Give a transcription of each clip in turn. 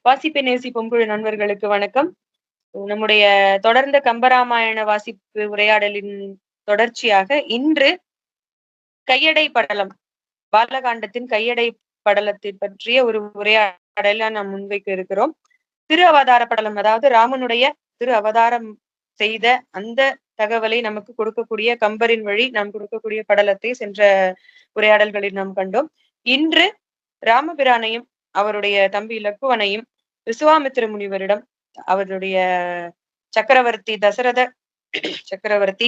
வாசிப்பை நேசிப்போம் குழு நண்பர்களுக்கு வணக்கம். நம்முடைய தொடர்ந்த கம்பராமாயண வாசிப்பு உரையாடலின் தொடர்ச்சியாக இன்று கையடை படலம், பாலகாண்டத்தின் கையடை படலத்தை பற்றிய ஒரு உரையாடலை நாம் முன்வைக்க இருக்கிறோம். திரு அவதார படலம், அதாவது ராமனுடைய திரு அவதாரம் செய்த அந்த தகவலை நமக்கு கொடுக்கக்கூடிய கம்பரின் வழி நாம் கொடுக்கக்கூடிய படலத்தை சென்ற உரையாடல்களில் நாம் கண்டோம். இன்று ராமபிரானையும் அவருடைய தம்பி இலக்குவனையும் விசுவாமித்திர முனிவரிடம் அவருடைய சக்கரவர்த்தி தசரத சக்கரவர்த்தி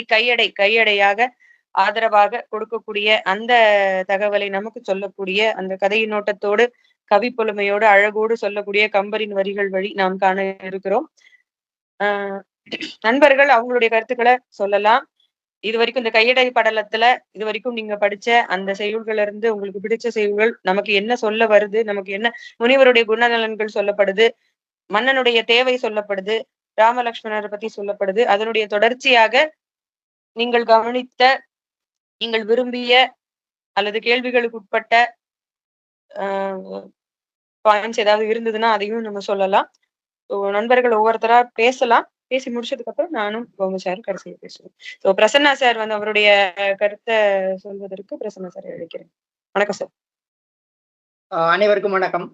கையடையாக ஆதரவாக கொடுக்கக்கூடிய அந்த தகவலை நமக்கு சொல்லக்கூடிய அந்த கதையின் நோட்டத்தோடு கவி புலமையோடு அழகோடு சொல்லக்கூடிய கம்பரின் வரிகள் வழி நாம் காண இருக்கிறோம். நண்பர்கள் அவங்களுடைய கருத்துக்களை சொல்லலாம். இது வரைக்கும் இந்த கையடை படலத்துல இது வரைக்கும் நீங்க படிச்ச அந்த செய்யுள்கள்ல இருந்து உங்களுக்கு பிடிச்ச செய்யுள்கள், நமக்கு என்ன சொல்ல வருது, நமக்கு என்ன முனிவருடைய குணநலன்கள் சொல்லப்படுது, மன்னனுடைய தேவை சொல்லப்படுது, ராமலட்சுமணரை பத்தி சொல்லப்படுது, அதனுடைய தொடர்ச்சியாக நீங்கள் கவனித்த, நீங்கள் விரும்பிய அல்லது கேள்விகளுக்கு உட்பட்ட பாயிண்ட்ஸ் ஏதாவது இருந்ததுன்னா அதையும் நம்ம சொல்லலாம். நண்பர்கள் ஒவ்வொருத்தரா பேசலாம். பேசி முடிச்சதுக்கு அப்புறம் நானும் கோமு சார் கடைசியை பேசுவேன். ஸோ பிரசன்னா சார் வந்து அவருடைய கருத்தை சொல்வதற்கு பிரசன்னா சார் அழைக்கிறேன். வணக்கம் சார். அனைவருக்கும் வணக்கம்.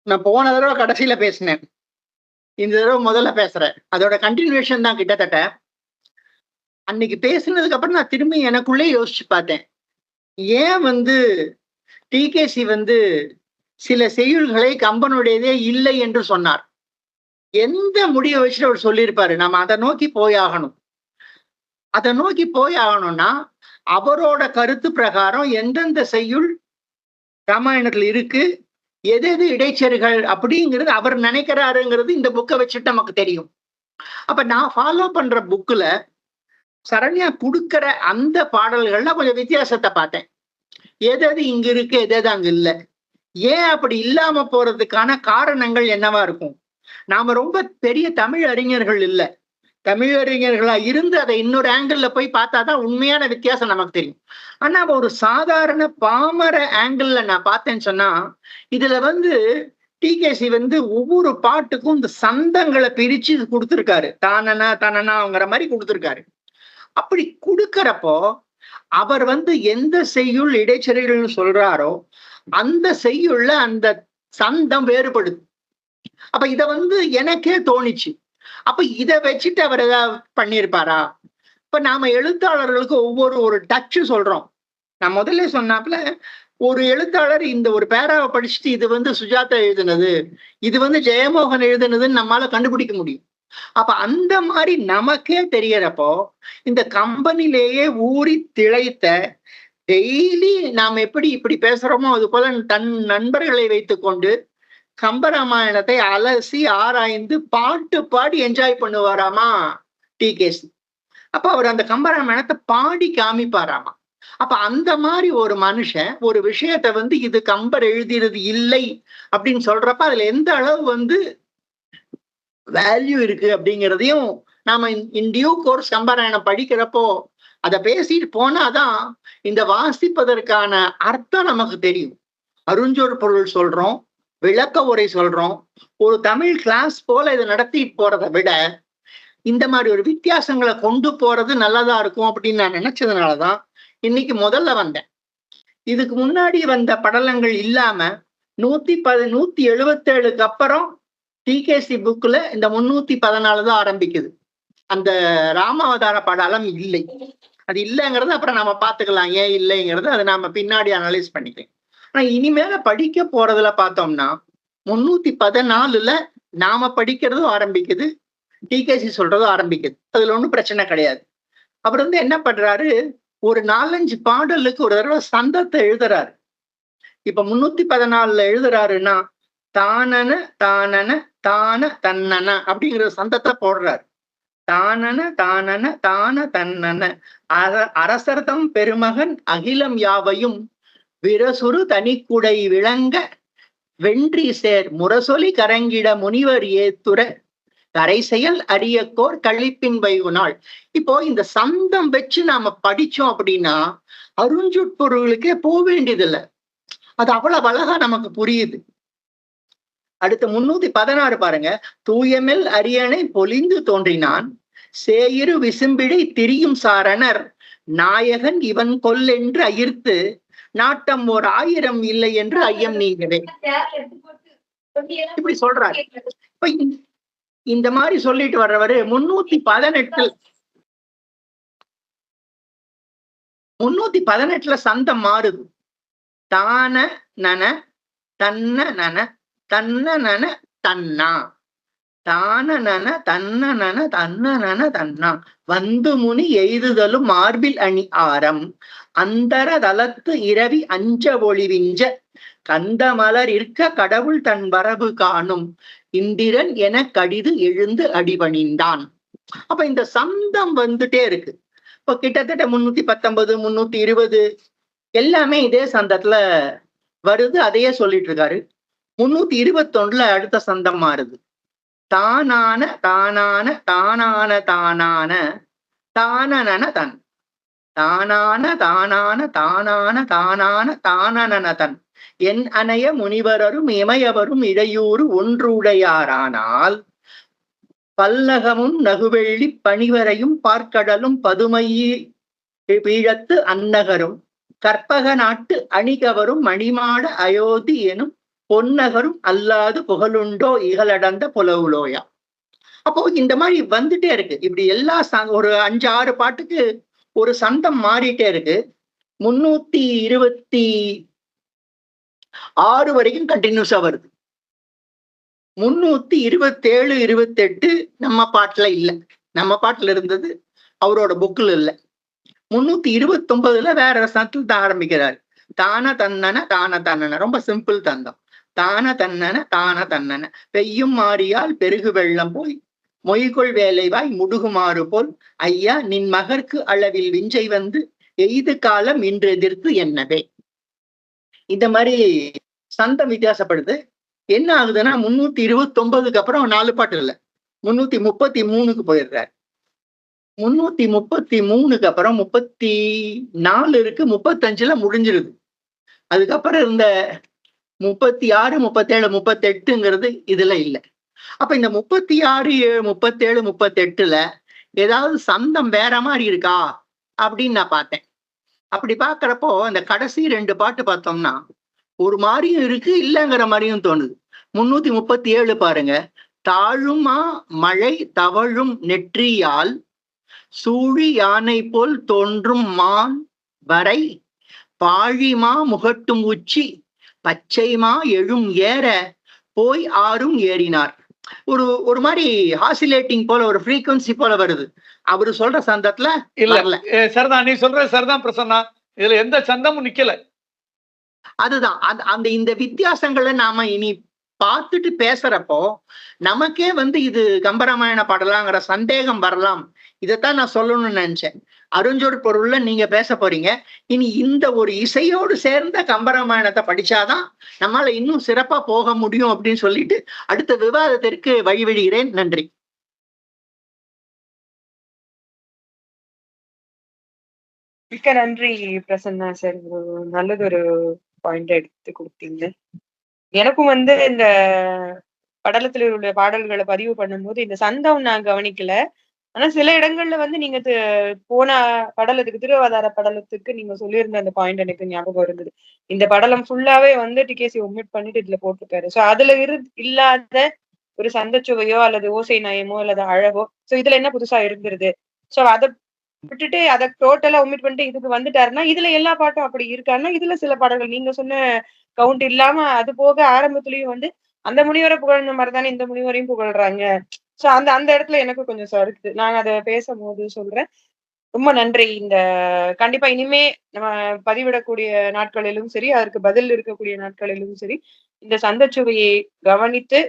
நான் போன தடவை கடைசியில பேசினேன், இந்த தடவை முதல்ல பேசுறேன். அதோட கண்டினியூஷன் தான் கிட்டத்தட்ட. அன்னைக்கு பேசினதுக்கு அப்புறம் நான் திரும்பி எனக்குள்ளே யோசிச்சு பார்த்தேன், ஏன் வந்து டிகேசி வந்து சில செய்யுள்களை கம்பனுடையதே இல்லை என்று சொன்னார். எந்த முடிவை வச்சுட்டு அவர் சொல்லியிருப்பாரு, நம்ம அதை நோக்கி போயாகணும். அதை நோக்கி போயாகணும்னா அவரோட கருத்து பிரகாரம் எந்தெந்த செய்யுள் ராமாயணத்துல இருக்கு, எது எது இடைச்செருகள் அப்படிங்கிறது அவர் நினைக்கிறாருங்கிறது இந்த புக்கை வச்சுட்டு நமக்கு தெரியும். அப்ப நான் ஃபாலோ பண்ற புக்குல சரண்யா கொடுக்கிற அந்த பாடல்கள்ல கொஞ்சம் வித்தியாசத்தை பார்த்தேன். எது எது இங்க இருக்கு, எது எது அங்க இல்லை, ஏன் அப்படி இல்லாம போறதுக்கான காரணங்கள் என்னவா இருக்கும். நாம ரொம்ப பெரிய தமிழ் அறிஞர்கள் இல்லை, தமிழ் அறிஞர்களா இருந்து அதை இன்னொரு ஆங்கிள் போய் பார்த்தாதான் உண்மையான வித்தியாசம் நமக்கு தெரியும். ஆனா ஒரு சாதாரண பாமர ஆங்கிள் நான் பார்த்தேன்னு சொன்னா, இதுல வந்து டிகேசி வந்து ஒவ்வொரு பாட்டுக்கும் இந்த சந்தங்களை பிரிச்சு கொடுத்துருக்காரு. தானனா தனனாங்கிற மாதிரி கொடுத்துருக்காரு. அப்படி கொடுக்கறப்போ அவர் வந்து எந்த செய்யுள் இடைச்செருகள்னு சொல்றாரோ அந்த செய்யுள்ள அந்த சந்தம் வேறுபடுது. அப்ப இத வந்து எனக்கே தோணிச்சு, அப்ப இதை வச்சுட்டு அவர் ஏதாவது பண்ணியிருப்பாரா. இப்ப நாம எழுத்தாளர்களுக்கு ஒரு டச்சு சொல்றோம். நான் முதல்ல சொன்னாப்புல ஒரு எழுத்தாளர் இந்த ஒரு பேராவை படிச்சுட்டு இது வந்து சுஜாதா எழுதுனது, இது வந்து ஜெயமோகன் எழுதுனதுன்னு நம்மளால கண்டுபிடிக்க முடியும். அப்ப அந்த மாதிரி நமக்கே தெரியறப்போ இந்த கம்பெனிலேயே ஊறி திளைத்த, டெய்லி நாம் எப்படி இப்படி பேசுறோமோ அது போல தன் நண்பர்களை வைத்துக்கொண்டு கம்பராமாயணத்தை அலசி ஆராய்ந்து பாட்டு பாடி என்ஜாய் பண்ணுவாராமா டிகேசி. அப்ப அவர் அந்த கம்பராமாயணத்தை பாடி காமிப்பாராமா. அப்ப அந்த மாதிரி ஒரு மனுஷன் ஒரு விஷயத்த வந்து இது கம்பர் எழுதிறது இல்லை அப்படின்னு சொல்றப்ப அதுல எந்த அளவு வந்து வேல்யூ இருக்கு அப்படிங்கிறதையும் நாம இன் டியூ கோர்ஸ் கம்பராமாயணம் படிக்கிறப்போ அதை பேசிட்டு போனாதான் இந்த வாசிப்பதற்கான அர்த்தம் நமக்கு தெரியும். அருஞ்சொற் பொருள் சொல்றோம், விளக்க உரை சொல்றோம், ஒரு தமிழ் கிளாஸ் போல இதை நடத்திட்டு போறதை விட இந்த மாதிரி ஒரு வித்தியாசங்களை கொண்டு போறது நல்லதா இருக்கும் அப்படின்னு நான் நினைச்சதுனாலதான் இன்னைக்கு முதல்ல வந்தேன். இதுக்கு முன்னாடி வந்த படலங்கள் இல்லாம 177க்கு அப்புறம் டிகேசி புக்ல இந்த 314 தான் ஆரம்பிக்குது. அந்த ராமாவதார படலம் இல்லை, அது இல்லைங்கிறது அப்புறம் நம்ம பார்த்துக்கலாம் ஏன் இல்லைங்கிறது, அதை நாம பின்னாடி அனலைஸ் பண்ணிக்கலாம். ஆனா இனிமேல படிக்க போறதுல பார்த்தோம்னா 314ல நாம படிக்கிறதும் ஆரம்பிக்குது, டிகேசி சொல்றதும் ஆரம்பிக்குது. அதுல ஒன்றும் பிரச்சனை கிடையாது. அப்புறம் வந்து என்ன பண்றாரு, ஒரு 4-5 பாடலுக்கு ஒரு தடவை சந்தத்தை எழுதுறாரு. இப்ப 314ல எழுதுறாருன்னா தானன தானன தான தன்னன அப்படிங்கிற சந்தத்தை போடுறாரு. தானன தானன தான தன்னன அரசர்தம் பெருமகன் அகிலம் யாவையும் விரசுரு தனிக்குடை விளங்க வென்றி சேர் முரசொலி கரங்கிட முனிவர் ஏத்துற கரை செயல் அரியக்கோர் கழிப்பின் வைகுநாள். இப்போ இந்த சந்தம் வச்சு நாம படிச்சோம் அப்படின்னா அருஞ்சொற்பொருளுக்கே போக வேண்டியதில்லை, அது அவ்வளவு அழகா நமக்கு புரியுது. அடுத்து 316 பாருங்க. தூயமெல் அரியணை பொலிந்து தோன்றினான் சேயிரு விசும்பிடை திரியும் சாரணர் நாயகன் இவன் கொல்லென்று அயிர்த்து நாட்டம் ஓர் 1000 இல்லை என்று ஐயம் நீங்கவே. இப்படி சொல்றாரு. இப்ப இந்த மாதிரி சொல்லிட்டு வர்றவரு 318 சந்தம் மாறுது. தான நன தன்ன நன தன்ன நன தன்னா தான நன தன்ன நன தன்ன நன தன்னா வந்து முனி எய்துதலும் மார்பில் அணி ஆரம் அந்தர தலத்து இரவி அஞ்ச ஒளிவிஞ்ச கந்த மலர் இருக்க கடவுள் தன் வரவு காணும் இந்திரன் என கடிது எழுந்து அடிபணிந்தான். அப்ப இந்த சந்தம் வந்துட்டே இருக்கு. இப்ப கிட்டத்தட்ட 319 320 எல்லாமே இதே சந்தத்துல வருது. அதையே சொல்லிட்டு இருக்காரு. 321 அடுத்த சந்தம் மாறுது. தானான தானான தானான தானான தானன தன் தானான தானான தானான தானான தானன தன் என் அணைய முனிவரரும் இமையவரும் இடையூறு ஒன்றுடையாரானால் பல்லகமும் நகுவெள்ளி பணிவரையும் பார்க்கடலும் பதுமையி பீழத்து அன்னகரும் கற்பக நாட்டு அணிகவரும் மணிமாட அயோத்தி எனும் பொன்னகரும் அல்லாது புகழுண்டோ இகலடந்த புலவுலோயா. அப்போ இந்த மாதிரி வந்துட்டே இருக்கு. இப்படி எல்லா ஒரு 5-6 பாட்டுக்கு ஒரு சந்தம் மாறிட்டே இருக்கு. 326 வரைக்கும் கண்டினியூஸா வருது. 327 28 நம்ம பாட்டுல இல்ல. நம்ம பாட்டுல இருந்தது, அவரோட புக்கில் இல்ல. 329 வேற சந்தத்துல தான் ஆரம்பிக்கிறாரு. தான தன்னன தான தன்னன. ரொம்ப சிம்பிள் தந்தம். தான தன்னன தான தன்னன பெய்யும் மாறியால் பெருகு வெள்ளம் போய் மொய்கொள் வேலைவாய் முடுகுமாறு போல் ஐயா நின் மகற்கு அளவில் விஞ்சை வந்து எய்து காலம் இன்று எதிர்த்து என்னவே. இந்த மாதிரி சந்தம் வித்தியாசப்படுது. என்ன ஆகுதுன்னா 329க்கு அப்புறம் 4 பாட்டு இல்லை, 333க்கு போயிடுறாரு. 333க்கு அப்புறம் 34 இருக்கு, 35ல முடிஞ்சிருது. அதுக்கப்புறம் இருந்த 36 37 38ங்கிறது இதுல இல்லை. அப்ப இந்த 36 37 38ல ஏதாவது சந்தம் வேற மாதிரி இருக்கா அப்படின்னு நான் பார்த்தேன். அப்படி பாக்குறப்போ அந்த கடைசி 2 பாட்டு பார்த்தோம்னா ஒரு மாதிரியும் இருக்கு, இல்லைங்கிற மாதிரியும் தோணுது. 337 பாருங்க. தாழுமா மழை தவழும் நெற்றியால் சூழி யானை போல் தோன்றும் மான் வரை பாழிமா முகட்டும் உச்சி பச்சைமா எழும் ஏற போய் ஆறும் ஏறினார். ஒரு மாதிரி ஆசிலேட்டிங் போல, ஒரு ஃப்ரீக்வன்சி போல வருது. அவரு சொல்ற சந்தத்துல இல்ல. சரிதான், நீ சொல்ற சரிதான் பிரசன்னா. இதுல எந்த சந்தமும் நிக்கல. அதுதான் அந்த இந்த வித்தியாசங்களை நாம இனி பார்த்துட்டு பேசுறப்போ நமக்கே இது கம்பராமாயண பாடலாங்கிற சந்தேகம் வரலாம். இதைத்தான் நான் சொல்லணும்னு நினைச்சேன். அருஞ்சொற் பொருள்ல நீங்க பேச போறீங்க. இனி இந்த ஒரு இசையோடு சேர்ந்த கம்பராமாயணத்தை படிச்சாதான் நம்மளால இன்னும் சிறப்பா போக முடியும் அப்படின்னு சொல்லிட்டு அடுத்த விவாதத்திற்கு வழிவிடுகிறேன். நன்றி. மிக்க நன்றி பிரசன்னா சார். நல்லதொரு பாயிண்ட் எடுத்து கொடுத்தீங்க. எனக்கும் இந்த படலத்துல உள்ள பாடல்களை பதிவு பண்ணும்போது இந்த சந்தம் நான் கவனிக்கல. ஆனா சில இடங்கள்ல நீங்க போன படலத்துக்கு, திருவாதார படலத்துக்கு நீங்க சொல்லியிருந்த அந்த பாயிண்ட் எனக்கு ஞாபகம் இருந்தது. இந்த படலம் ஃபுல்லாவே டிகேசி ஒமிட் பண்ணிட்டு இதுல போட்டிருக்காரு. சோ அதுல இல்லாத ஒரு சந்தச்சுவையோ அல்லது ஓசை நயமோ அல்லது அழகோ சோ இதுல என்ன புதுசா இருந்துருது. சோ அதை விட்டுட்டு அதை டோட்டலா ஒமிட் பண்ணிட்டு இதுக்கு வந்துட்டாருன்னா இதுல எல்லா பாட்டும் அப்படி இருக்காருன்னா இதுல சில பாடல்கள் நீங்க சொன்ன கவுண்ட் இல்லாம அது போக ஆரம்பத்துலயும் அந்த முனிவரை புகழ்ந்த மாதிரிதானே இந்த முனிவரையும் புகழ்றாங்க. சோ அந்த இடத்துல எனக்கு கொஞ்சம் சறுக்குது. நான் அதை பேசும்போது சொல்றேன். ரொம்ப நன்றி. இந்த கண்டிப்பா இனிமே நம்ம பதிவிடக்கூடிய நாட்களிலும் சரி, அதற்கு பதில் இருக்கக்கூடிய நாட்களிலும் சரி, இந்த சந்தச்சுவையை கவனித்து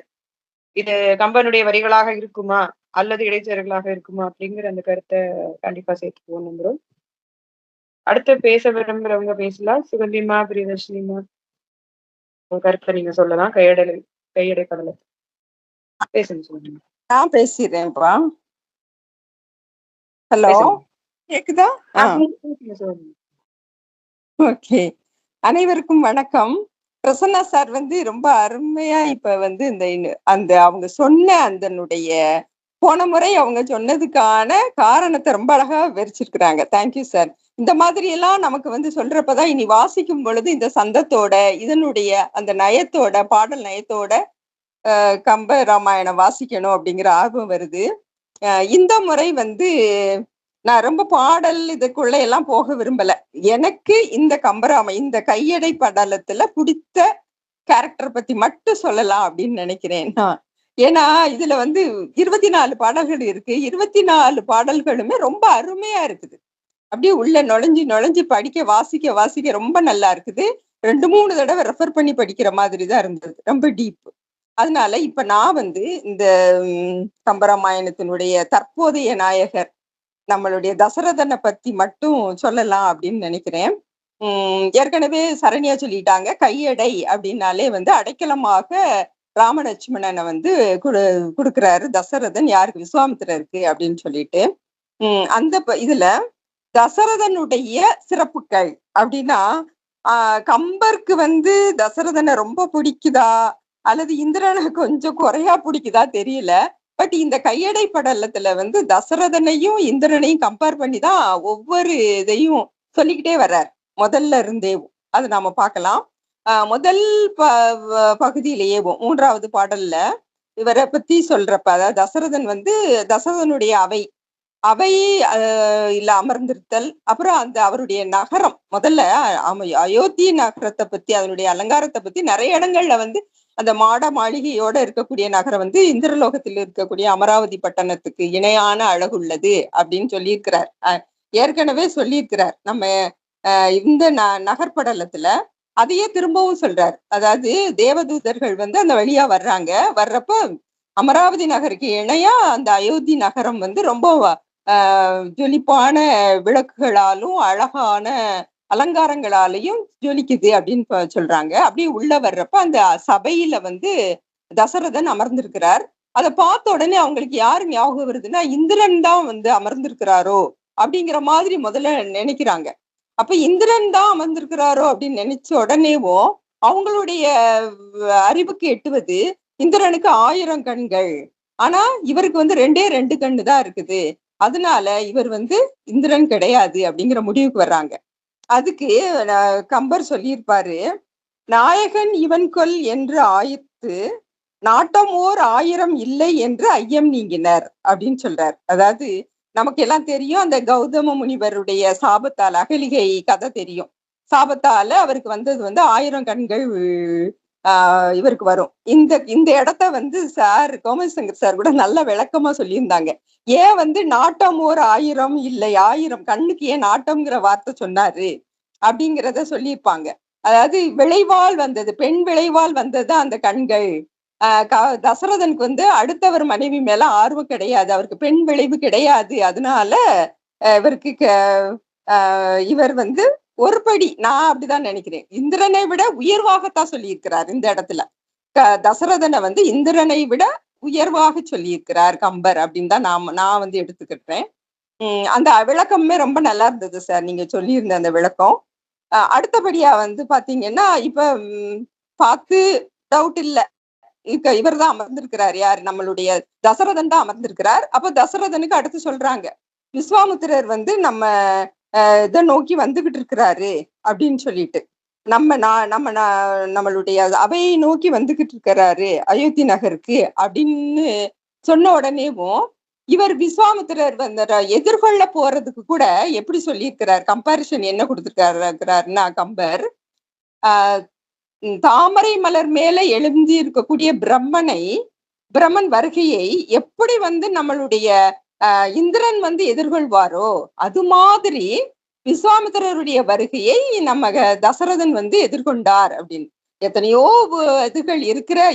இது கம்பனுடைய வரிகளாக இருக்குமா அல்லது இடைச்செருகளாக இருக்குமா அப்படிங்கிற அந்த கருத்தை கண்டிப்பா சேர்த்துக்குவோம் நம்புறோம். அடுத்து பேச விரும்புறவங்க பேசலாம். சுகந்திமா, பிரியதர்ஷினிமா, ஒரு கருத்தை நீங்க சொல்லலாம். கையடை படல பேசுங்க. சொல்லுங்க. நான் பேசுறேன்ப்பா. ஹலோ, கேக்குதா? ஓகே, அனைவருக்கும் வணக்கம். பிரசன்னா சார் வந்து ரொம்ப அருமையா இப்ப வந்து அந்த அவங்க சொன்ன அதனுடைய போன முறை அவங்க சொன்னதுக்கான காரணத்தை ரொம்ப அழகா விவரிச்சிருக்கிறாங்க. Thank you sir. இந்த மாதிரி எல்லாம் நமக்கு வந்து சொல்றப்பதான் இனி வாசிக்கும் பொழுது இந்த சந்தத்தோட இதனுடைய அந்த நயத்தோட பாடல் நயத்தோட கம்ப ராமாயணம் வாசிக்கணும் அப்படிங்கிற ஆர்வம் வருது. இந்த முறை வந்து நான் ரொம்ப பாடல் இதுக்குள்ள எல்லாம் போக விரும்பல. எனக்கு இந்த இந்த கையடை படலத்துல பிடித்த கேரக்டர் பத்தி மட்டும் சொல்லலாம் அப்படின்னு நினைக்கிறேன் நான். ஏன்னா இதுல வந்து 24 பாடல்கள் இருக்கு. 24 பாடல்களுமே ரொம்ப அருமையா இருக்குது. அப்படியே உள்ள நுழைஞ்சு படிக்க வாசிக்க ரொம்ப நல்லா இருக்குது. 2-3 தடவை ரெஃபர் பண்ணி படிக்கிற மாதிரி தான் இருந்தது. ரொம்ப டீப். அதனால இப்ப நான் வந்து இந்த கம்பராமாயணத்தினுடைய தற்போதைய நாயகர் நம்மளுடைய தசரதனை பத்தி மட்டும் சொல்லலாம் அப்படின்னு நினைக்கிறேன். ஏற்கனவே சரண்யா சொல்லிட்டாங்க, கையடை அப்படின்னாலே வந்து அடைக்கலமாக ராமலட்சுமணனை வந்து கொடுக்குறாரு தசரதன் யாருக்கு, விஸ்வாமித்திரருக்கு அப்படின்னு சொல்லிட்டு. அந்த இதுல தசரதனுடைய சிறப்புகள் அப்படின்னா கம்பருக்கு வந்து தசரதனை ரொம்ப பிடிக்குதா அல்லது இந்திரனை கொஞ்சம் குறையா பிடிக்குதா தெரியல. பட் இந்த கையடை படலத்துல வந்து தசரதனையும் இந்திரனையும் கம்பேர் பண்ணிதான் ஒவ்வொரு இதையும் சொல்லிக்கிட்டே வர்றார் முதல்ல இருந்தே. அது நாம பார்க்கலாம். முதல் பகுதியிலேயே 3வது பாடல்ல இவரை பத்தி சொல்றப்ப, அதாவது தசரதன் வந்து தசரதனுடைய அவை இல்ல அமர்ந்திருத்தல், அப்புறம் அந்த அவருடைய நகரம், முதல்ல அயோத்தி நகரத்தை பத்தி அதனுடைய அலங்காரத்தை பத்தி நிறைய இடங்கள்ல வந்து அந்த மாட மாளிகையோட இருக்கக்கூடிய நகரம் வந்து இந்திரலோகத்தில் இருக்கக்கூடிய அமராவதி பட்டணத்துக்கு இணையான அழகுள்ளது அப்படின்னு சொல்லியிருக்கிறார். ஏற்கனவே சொல்லியிருக்கிறார். நம்ம இந்த நகர்படலத்துல அதையே திரும்பவும் சொல்றார். அதாவது தேவதூதர்கள் வந்து அந்த வழியா வர்றப்ப அமராவதி நகருக்கு இணையா அந்த அயோத்தி நகரம் வந்து ரொம்ப ஜொலிப்பான விளக்குகளாலும் அழகான அலங்காரங்களாலையும் ஜொலிக்குது அப்படின்னு சொல்றாங்க. அப்படியே உள்ள வர்றப்ப அந்த சபையில வந்து தசரதன் அமர்ந்திருக்கிறார். அதை பார்த்த உடனே அவங்களுக்கு யாரு ஞாபகம் வருதுன்னா இந்திரன் தான் வந்து அமர்ந்திருக்கிறாரோ அப்படிங்கிற மாதிரி முதல்ல நினைக்கிறாங்க. அப்ப இந்திரன் தான் அமர்ந்திருக்கிறாரோ அப்படின்னு நினைச்ச உடனேவும் அவங்களுடைய அறிவுக்கு எட்டுவது இந்திரனுக்கு 1000 கண்கள், ஆனா இவருக்கு வந்து 2 கண்ணு தான் இருக்குது. அதனால இவர் வந்து இந்திரன் கிடையாது அப்படிங்கிற முடிவுக்கு வர்றாங்க. அதுக்கு கம்பர் சொல்லியிருப்பாரு, நாயகன் இவன் கொல் என்று ஆயித்து நாட்டம் ஓர் 1000 இல்லை என்று ஐயம் நீங்கினர் அப்படின்னு சொல்றார். அதாவது நமக்கு எல்லாம் தெரியும், அந்த கௌதம முனிவருடைய சாபத்தால் அகலிகை கதை தெரியும். சாபத்தால அவருக்கு வந்தது வந்து 1000 கண்கள் இவருக்கு வரும். இந்த இடத்த வந்து சார் கோமதிசங்கர் சார் கூட நல்ல விளக்கமா சொல்லியிருந்தாங்க. ஏன் வந்து நாட்டம் ஓர் 1000 இல்லை 1000 கண்ணுக்கு ஏன் நாட்டம்ங்கிற வார்த்தை சொன்னாரு அப்படிங்கிறத சொல்லியிருப்பாங்க. அதாவது விளைவால் வந்தது, பெண் விளைவால் வந்தது அந்த கண்கள். தசரதனுக்கு வந்து அடுத்தவர் மனைவி மேல ஆர்வம் கிடையாது, அவருக்கு பெண் விளைவு கிடையாது. அதனால இவருக்கு இவர் வந்து ஒருபடி, நான் அப்படிதான் நினைக்கிறேன், இந்திரனை விட உயர்வாகத்தான் சொல்லியிருக்கிறார் இந்த இடத்துல. தசரதனை வந்து இந்திரனை விட உயர்வாக சொல்லியிருக்கிறார் கம்பர் அப்படின்னு தான் நான் வந்து எடுத்துக்கிட்டேன். அந்த விளக்கமே ரொம்ப நல்லா இருந்தது சார், நீங்க சொல்லியிருந்த அந்த விளக்கம். அடுத்தபடியா வந்து பாத்தீங்கன்னா இப்ப பார்த்து டவுட் இல்ல, இவர் தான் அமர்ந்திருக்கிறார். யார்? நம்மளுடைய தசரதன் தான் அமர்ந்திருக்கிறார். அப்ப தசரதனுக்கு அடுத்து சொல்றாங்க, விஸ்வாமித்திரர் வந்து நம்ம இதை நோக்கி வந்துகிட்டு இருக்கிறாரு அப்படின்னு சொல்லிட்டு, நம்மளுடைய அவையை நோக்கி வந்துகிட்டு இருக்கிறாரு அயோத்தி நகருக்கு அப்படின்னு சொன்ன உடனேவும் இவர் விஸ்வாமித்திரர் வந்து எதிர்கொள்ள போறதுக்கு கூட எப்படி சொல்லியிருக்கிறார், கம்பாரிசன் என்ன கொடுத்திருக்கிறாருன்னா கம்பர், தாமரை மலர் மேல எழுந்தி இருக்கக்கூடிய பிரம்மன் வருகையை எப்படி வந்து நம்மளுடைய இந்திரன் வந்து எதிர்கொள்வாரோ அது மாதிரி விஸ்வாமித்திரருடைய வருகையை நம்ம தசரதன் வந்து எதிர்கொண்டார் அப்படின்னு. எத்தனையோ இதுகள்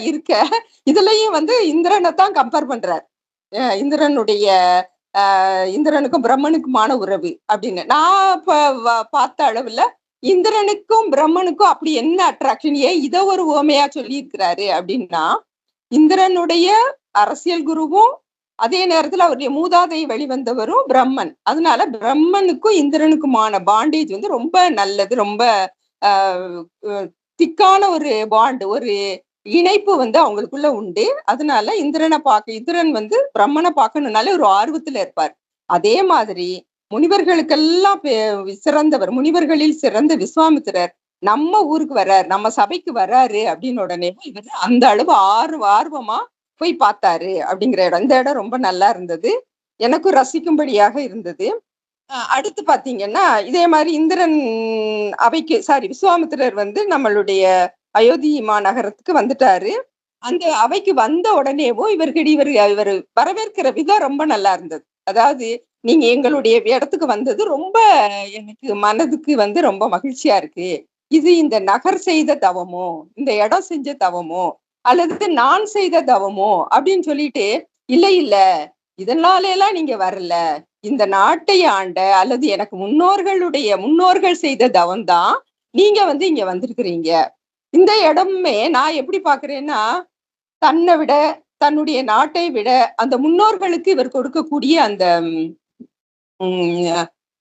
இருக்க இதுலயும் வந்து இந்திரனை தான் கம்பேர் பண்றார். இந்திரனுக்கும் பிரம்மனுக்குமான உறவு அப்படின்னு நான் பார்த்த அளவுல இந்திரனுக்கும் பிரம்மனுக்கும் அப்படி என்ன அட்ராக்ஷன், ஏன் இதை ஒரு உவமையா சொல்லி இருக்கிறாரு அப்படின்னா, இந்திரனுடைய அரசியல் குருவும் அதே நேரத்துல அவருடைய மூதாதை வெளிவந்தவரும் பிரம்மன். அதனால பிரம்மனுக்கும் இந்திரனுக்குமான பாண்டேஜ் வந்து ரொம்ப நல்லது, ரொம்ப திக்கான ஒரு பாண்ட், ஒரு இணைப்பு வந்து அவங்களுக்குள்ள உண்டு. அதனால இந்திரன் வந்து பிரம்மனை பார்க்கணும்னாலே ஒரு ஆர்வத்துல இருப்பார். அதே மாதிரி முனிவர்களுக்கெல்லாம் சிறந்தவர், முனிவர்களில் சிறந்த விஸ்வாமித்திரர் நம்ம ஊருக்கு வர்றாரு, நம்ம சபைக்கு வர்றாரு அப்படின்னு உடனே இவர் அந்த அளவு ஆர்வமா போய் பார்த்தாரு அப்படிங்கிற இடம். இந்த இடம் ரொம்ப நல்லா இருந்தது, எனக்கும் ரசிக்கும்படியாக இருந்தது. அடுத்து பாத்தீங்கன்னா இதே மாதிரி விஸ்வாமித்திரர் வந்து நம்மளுடைய அயோத்தி மாநகரத்துக்கு வந்துட்டாரு. அந்த அவைக்கு வந்த உடனேவும் இவர் வரவேற்கிற விதம் ரொம்ப நல்லா இருந்தது. அதாவது நீங்க எங்களுடைய இடத்துக்கு வந்தது ரொம்ப எனக்கு மனதுக்கு வந்து ரொம்ப மகிழ்ச்சியா இருக்கு. இது இந்த நகர் செய்த தவமோ, இந்த இடம் செஞ்ச தவமோ, அல்லது நான் செய்த தவமோ அப்படின்னு சொல்லிட்டு, இல்ல இதனால எல்லாம் நீங்க வரல, இந்த நாட்டை ஆண்ட அல்லது எனக்கு முன்னோர்கள் செய்த தவம் தான் நீங்க வந்து இங்க வந்திருக்கிறீங்க. இந்த இடமே நான் எப்படி பாக்குறேன்னா, தன்னை விட, தன்னுடைய நாட்டை விட அந்த முன்னோர்களுக்கு இவர் கொடுக்கக்கூடிய அந்த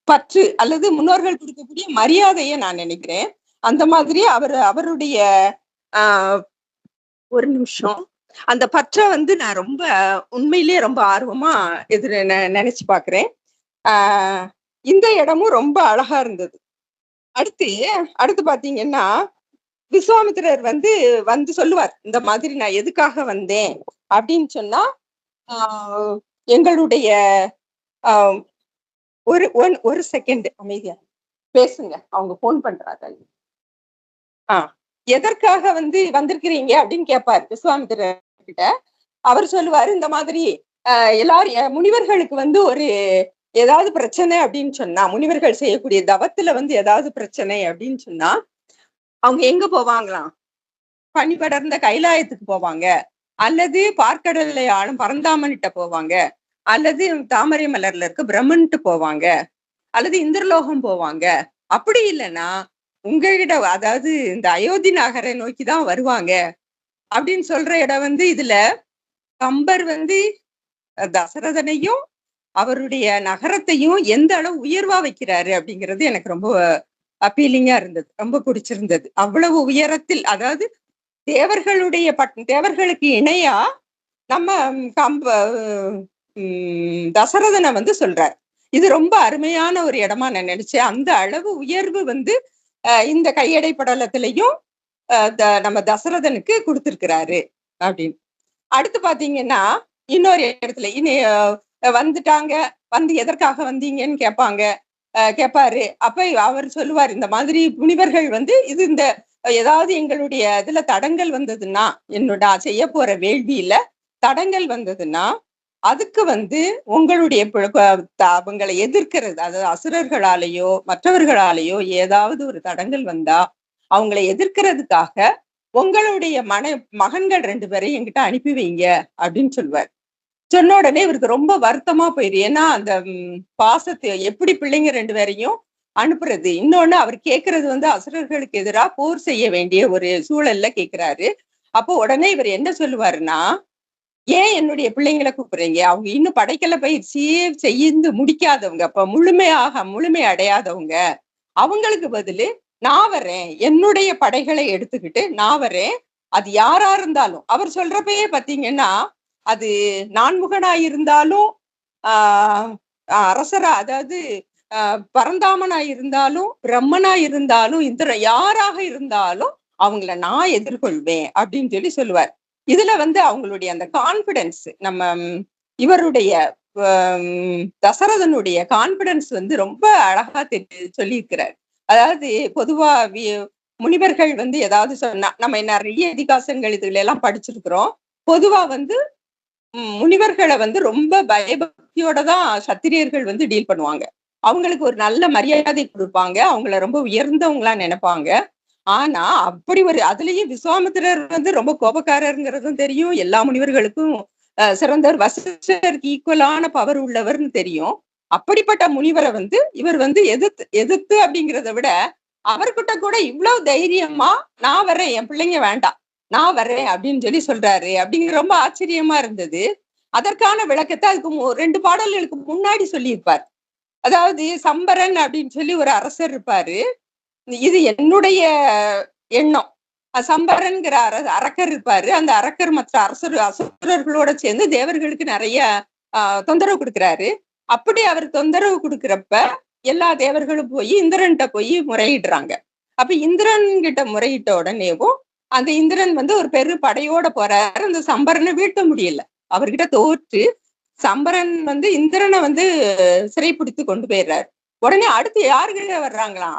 பற்று அல்லது முன்னோர்கள் கொடுக்கக்கூடிய மரியாதையை நான் நினைக்கிறேன். அந்த மாதிரி அவருடைய ஒரு நிமிஷம் அந்த பற்றை வந்து நான் ரொம்ப உண்மையிலேயே ரொம்ப ஆர்வமா நினைச்சு பாக்குறேன். இந்த இடமும் ரொம்ப அழகா இருந்தது. அடுத்து பாத்தீங்கன்னா விஸ்வாமித்திரர் வந்து சொல்லுவார், இந்த மாதிரி நான் எதுக்காக வந்தேன் அப்படின்னு சொன்னா, எங்களுடைய ஒரு செகண்ட் அமைதியா பேசுங்க, அவங்க போன் பண்றாங்க. எதற்காக வந்திருக்கிறீங்க அப்படின்னு கேட்பாரு விஸ்வாமித்திரர் கிட்ட. அவர் சொல்லுவாரு, இந்த மாதிரி எல்லாரும் முனிவர்களுக்கு ஒரு ஏதாவது பிரச்சனை அப்படின்னு சொன்னா, முனிவர்கள் செய்யக்கூடிய தவத்துல ஏதாவது பிரச்சனை அப்படின்னு சொன்னா அவங்க எங்க போவாங்களாம்? பனி படர்ந்த கைலாயத்துக்கு போவாங்க, அல்லது பார்க்கடலை ஆளும் பரந்தாமன்கிட்ட போவாங்க, அல்லது தாமரை மலர்ல இருக்க பிரம்மன்ட்டு போவாங்க, அல்லது இந்திரலோகம் போவாங்க. அப்படி இல்லைன்னா உங்ககிட்ட, அதாவது இந்த அயோத்தி நகரை நோக்கிதான் வருவாங்க அப்படின்னு சொல்ற இடம் இதுல கம்பர் தசரதனையும் அவருடைய நகரத்தையும் எந்த அளவு உயர்வா வைக்கிறாரு அப்படிங்கிறது எனக்கு ரொம்ப அப்பீலிங்கா இருந்தது, ரொம்ப பிடிச்சிருந்தது. அவ்வளவு உயரத்தில், அதாவது தேவர்களுக்கு இணையா நம்ம தசரதனை சொல்றார். இது ரொம்ப அருமையான ஒரு இடமா நான் நினைச்சேன். அந்த அளவு உயர்வு இந்த கையடை படலத்திலையும் நம்ம தசரதனுக்கு கொடுத்திருக்கிறாரு அப்படின்னு. அடுத்து பாத்தீங்கன்னா இன்னொரு இடத்துல வந்துட்டாங்க, எதற்காக வந்தீங்கன்னு கேட்பாரு. அப்ப அவர் சொல்லுவார், இந்த மாதிரி முனிவர்கள் இது இந்த ஏதாவது எங்களுடைய இதுல தடங்கள் வந்ததுன்னா, என்னோட செய்ய போற வேள்வியில தடங்கள் வந்ததுன்னா அதுக்கு உங்களுடைய அவங்களை எதிர்க்கிறது, அதாவது அசுரர்களாலேயோ மற்றவர்களாலேயோ ஏதாவது ஒரு தடங்கள் வந்தா அவங்களை எதிர்க்கிறதுக்காக உங்களுடைய மகன்கள் 2 பேரையும் என்கிட்ட அனுப்பி வைங்க அப்படின்னு சொல்லுவார். சொன்ன உடனே இவருக்கு ரொம்ப வருத்தமா போயிரு. ஏன்னா அந்த பாசத்தை எப்படி பிள்ளைங்க 2 பேரையும் அனுப்புறது, இன்னொன்னு அவர் கேட்கறது அசுரர்களுக்கு எதிராக போர் செய்ய வேண்டிய ஒரு சூழல்ல கேட்கிறாரு. அப்போ உடனே இவர் என்ன சொல்லுவாருன்னா, ஏன் என்னுடைய பிள்ளைங்களை கூப்பிடுறீங்க? அவங்க இன்னும் படைக்கல பயிற்சியே செய்து முடிக்காதவங்க, அப்ப முழுமை அடையாதவங்க. அவங்களுக்கு பதிலு நான் வரேன், என்னுடைய படைகளை எடுத்துக்கிட்டு நான் வரேன். அது யாரா இருந்தாலும், அவர் சொல்றப்பயே பாத்தீங்கன்னா, அது நான்முகனாய் இருந்தாலும் அரசரா, அதாவது பரந்தாமனாய் இருந்தாலும் பிரம்மனாய் இருந்தாலும் யாராக இருந்தாலும் அவங்கள நான் எதிர்கொள்வேன் அப்படின்னு சொல்லுவார். இதுல அவங்களுடைய அந்த கான்பிடன்ஸ், நம்ம இவருடைய தசரதனுடைய கான்பிடன்ஸ் ரொம்ப அழகா சொல்லியிருக்கிறார். அதாவது பொதுவா முனிவர்கள் ஏதாவது சொன்னா, நம்ம நிறைய இதிகாசங்கள் இதுல எல்லாம் படிச்சிருக்கிறோம். பொதுவா முனிவர்களை ரொம்ப பயபக்தியோட தான் சத்திரியர்கள் டீல் பண்ணுவாங்க. அவங்களுக்கு ஒரு நல்ல மரியாதை கொடுப்பாங்க, அவங்கள ரொம்ப உயர்ந்தவங்களா நினைப்பாங்க. ஆனா அப்படி அதுலயும் விஸ்வாமித்திரர் ரொம்ப கோபக்காரருங்கிறதும் தெரியும், எல்லா முனிவர்களுக்கும் சிறந்தவர், வசிஷ்டருக்கு ஈக்குவலான பவர் உள்ளவர்னு தெரியும். அப்படிப்பட்ட முனிவரை இவர் எதிர்த்து அப்படிங்கிறத விட அவர்கிட்ட கூட இவ்வளவு தைரியமா நான் வரேன், என் பிள்ளைங்க வேண்டாம், நான் வரேன் அப்படின்னு சொல்றாரு அப்படிங்கிற ரொம்ப ஆச்சரியமா இருந்தது. அதற்கான விளக்கத்தை அதுக்கு 2 பாடல்களுக்கு முன்னாடி சொல்லியிருப்பார். அதாவது சம்பரன் அப்படின்னு ஒரு அரசர் இருப்பாரு. இது என்னுடைய எண்ணம், சம்பரன்கிற அரக்கர் இருப்பாரு. அந்த அரக்கர் மற்ற அசுரர்களோட சேர்ந்து தேவர்களுக்கு நிறைய தொந்தரவு கொடுக்குறாரு. அப்படி அவர் தொந்தரவு கொடுக்குறப்ப எல்லா தேவர்களும் போய் இந்திரன்கிட்ட போய் முறையிடுறாங்க. அப்ப இந்திரன் கிட்ட முறையிட்ட உடனேவும் அந்த இந்திரன் ஒரு பெரு படையோட போறாரு. அந்த சம்பரனை வீழ்த்த முடியல. அவர்கிட்ட தோற்று சம்பரன் இந்திரனை சிறைப்பிடித்து கொண்டு போயிடுறாரு. உடனே அடுத்து யாருகிட்ட வர்றாங்களாம்?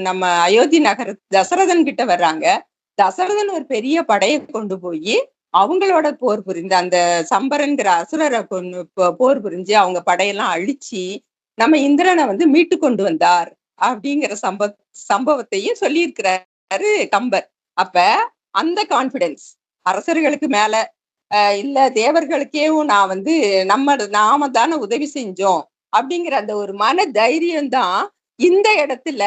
நம்ம அயோத்தி நகர தசரதன் கிட்ட வர்றாங்க. தசரதன் ஒரு பெரிய படையை கொண்டு போய் அவங்களோட போர் புரிந்து அந்த சம்பரன்கிற அசுரரை போர் புரிஞ்சு அவங்க படையெல்லாம் அழிச்சு நம்ம இந்திரனை மீட்டு கொண்டு வந்தார் அப்படிங்கிற சம்பவத்தையும் சொல்லியிருக்கிறாரு கம்பர். அப்ப அந்த கான்பிடன்ஸ் அரசர்களுக்கு மேல இல்ல தேவர்களுக்கேவும் நான் நாம தானே உதவி செஞ்சோம் அப்படிங்கிற அந்த ஒரு மன தைரியம் தான் இந்த இடத்துல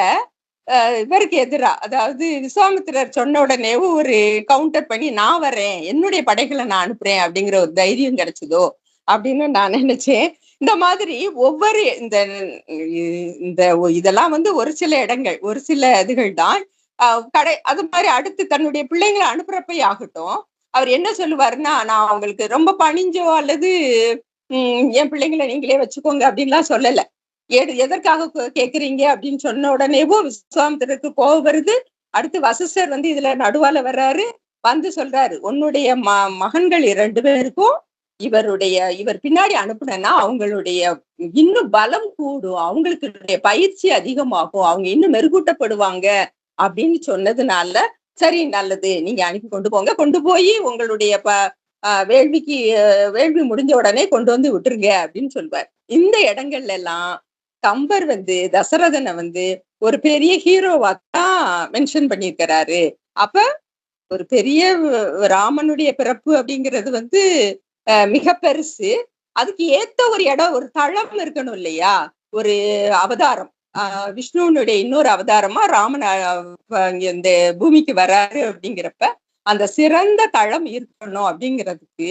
இவருக்கு எதிரா, அதாவது விஸ்வாமித்திரர் சொன்ன உடனே ஒரு கவுண்டர் பண்ணி நான் வரேன், என்னுடைய படைகளை நான் அனுப்புறேன் அப்படிங்கிற ஒரு தைரியம் கிடைச்சதோ அப்படின்னு நான் நினைச்சேன். இந்த மாதிரி ஒவ்வொரு இந்த இதெல்லாம் ஒரு சில இடங்கள், ஒரு சில இதுகள் தான் அது மாதிரி அடுத்து தன்னுடைய பிள்ளைங்களை அனுப்புறப்ப ஆகட்டும் அவர் என்ன சொல்லுவாருன்னா, நான் அவங்களுக்கு ரொம்ப பணிஞ்சோ அல்லது என் பிள்ளைங்களை நீங்களே வச்சுக்கோங்க அப்படின்லாம் சொல்லல. எதற்காக கேக்குறீங்க அப்படின்னு சொன்ன உடனேவும் விஸ்வாமித்திரருக்கு கோபம் வருது. அடுத்து வசிஷ்டர் இதுல நடுவால வர்றாரு. சொல்றாரு, உன்னுடைய மகன்கள் 2 பேருக்கும் இவர் பின்னாடி அனுப்புனா அவங்களுடைய இன்னும் பலம் கூடும், அவங்களுக்கு பயிற்சி அதிகமாகும், அவங்க இன்னும் மெருகூட்டப்படுவாங்க அப்படின்னு சொன்னதுனால சரி நல்லது, நீங்க அனுப்பி கொண்டு போங்க, கொண்டு போய் உங்களுடைய வேள்வி முடிஞ்ச உடனே கொண்டு விட்டுருங்க அப்படின்னு சொல்வார். இந்த இடங்கள்ல எல்லாம் கம்பர் தசரதனை ஒரு பெரிய ஹீரோவா தான் மென்ஷன் பண்ணியிருக்கிறாரு. அப்ப ஒரு பெரிய ராமனுடைய பிறப்பு அப்படிங்கிறது மிக பெருசு. அதுக்கு ஏத்த ஒரு இடம், ஒரு தளம் இருக்கணும் இல்லையா? ஒரு அவதாரம், விஷ்ணுனுடைய இன்னொரு அவதாரமா ராமன் இந்த பூமிக்கு வராரு அப்படிங்கிறப்ப அந்த சிறந்த தளம் இருக்கணும். அப்படிங்கிறதுக்கு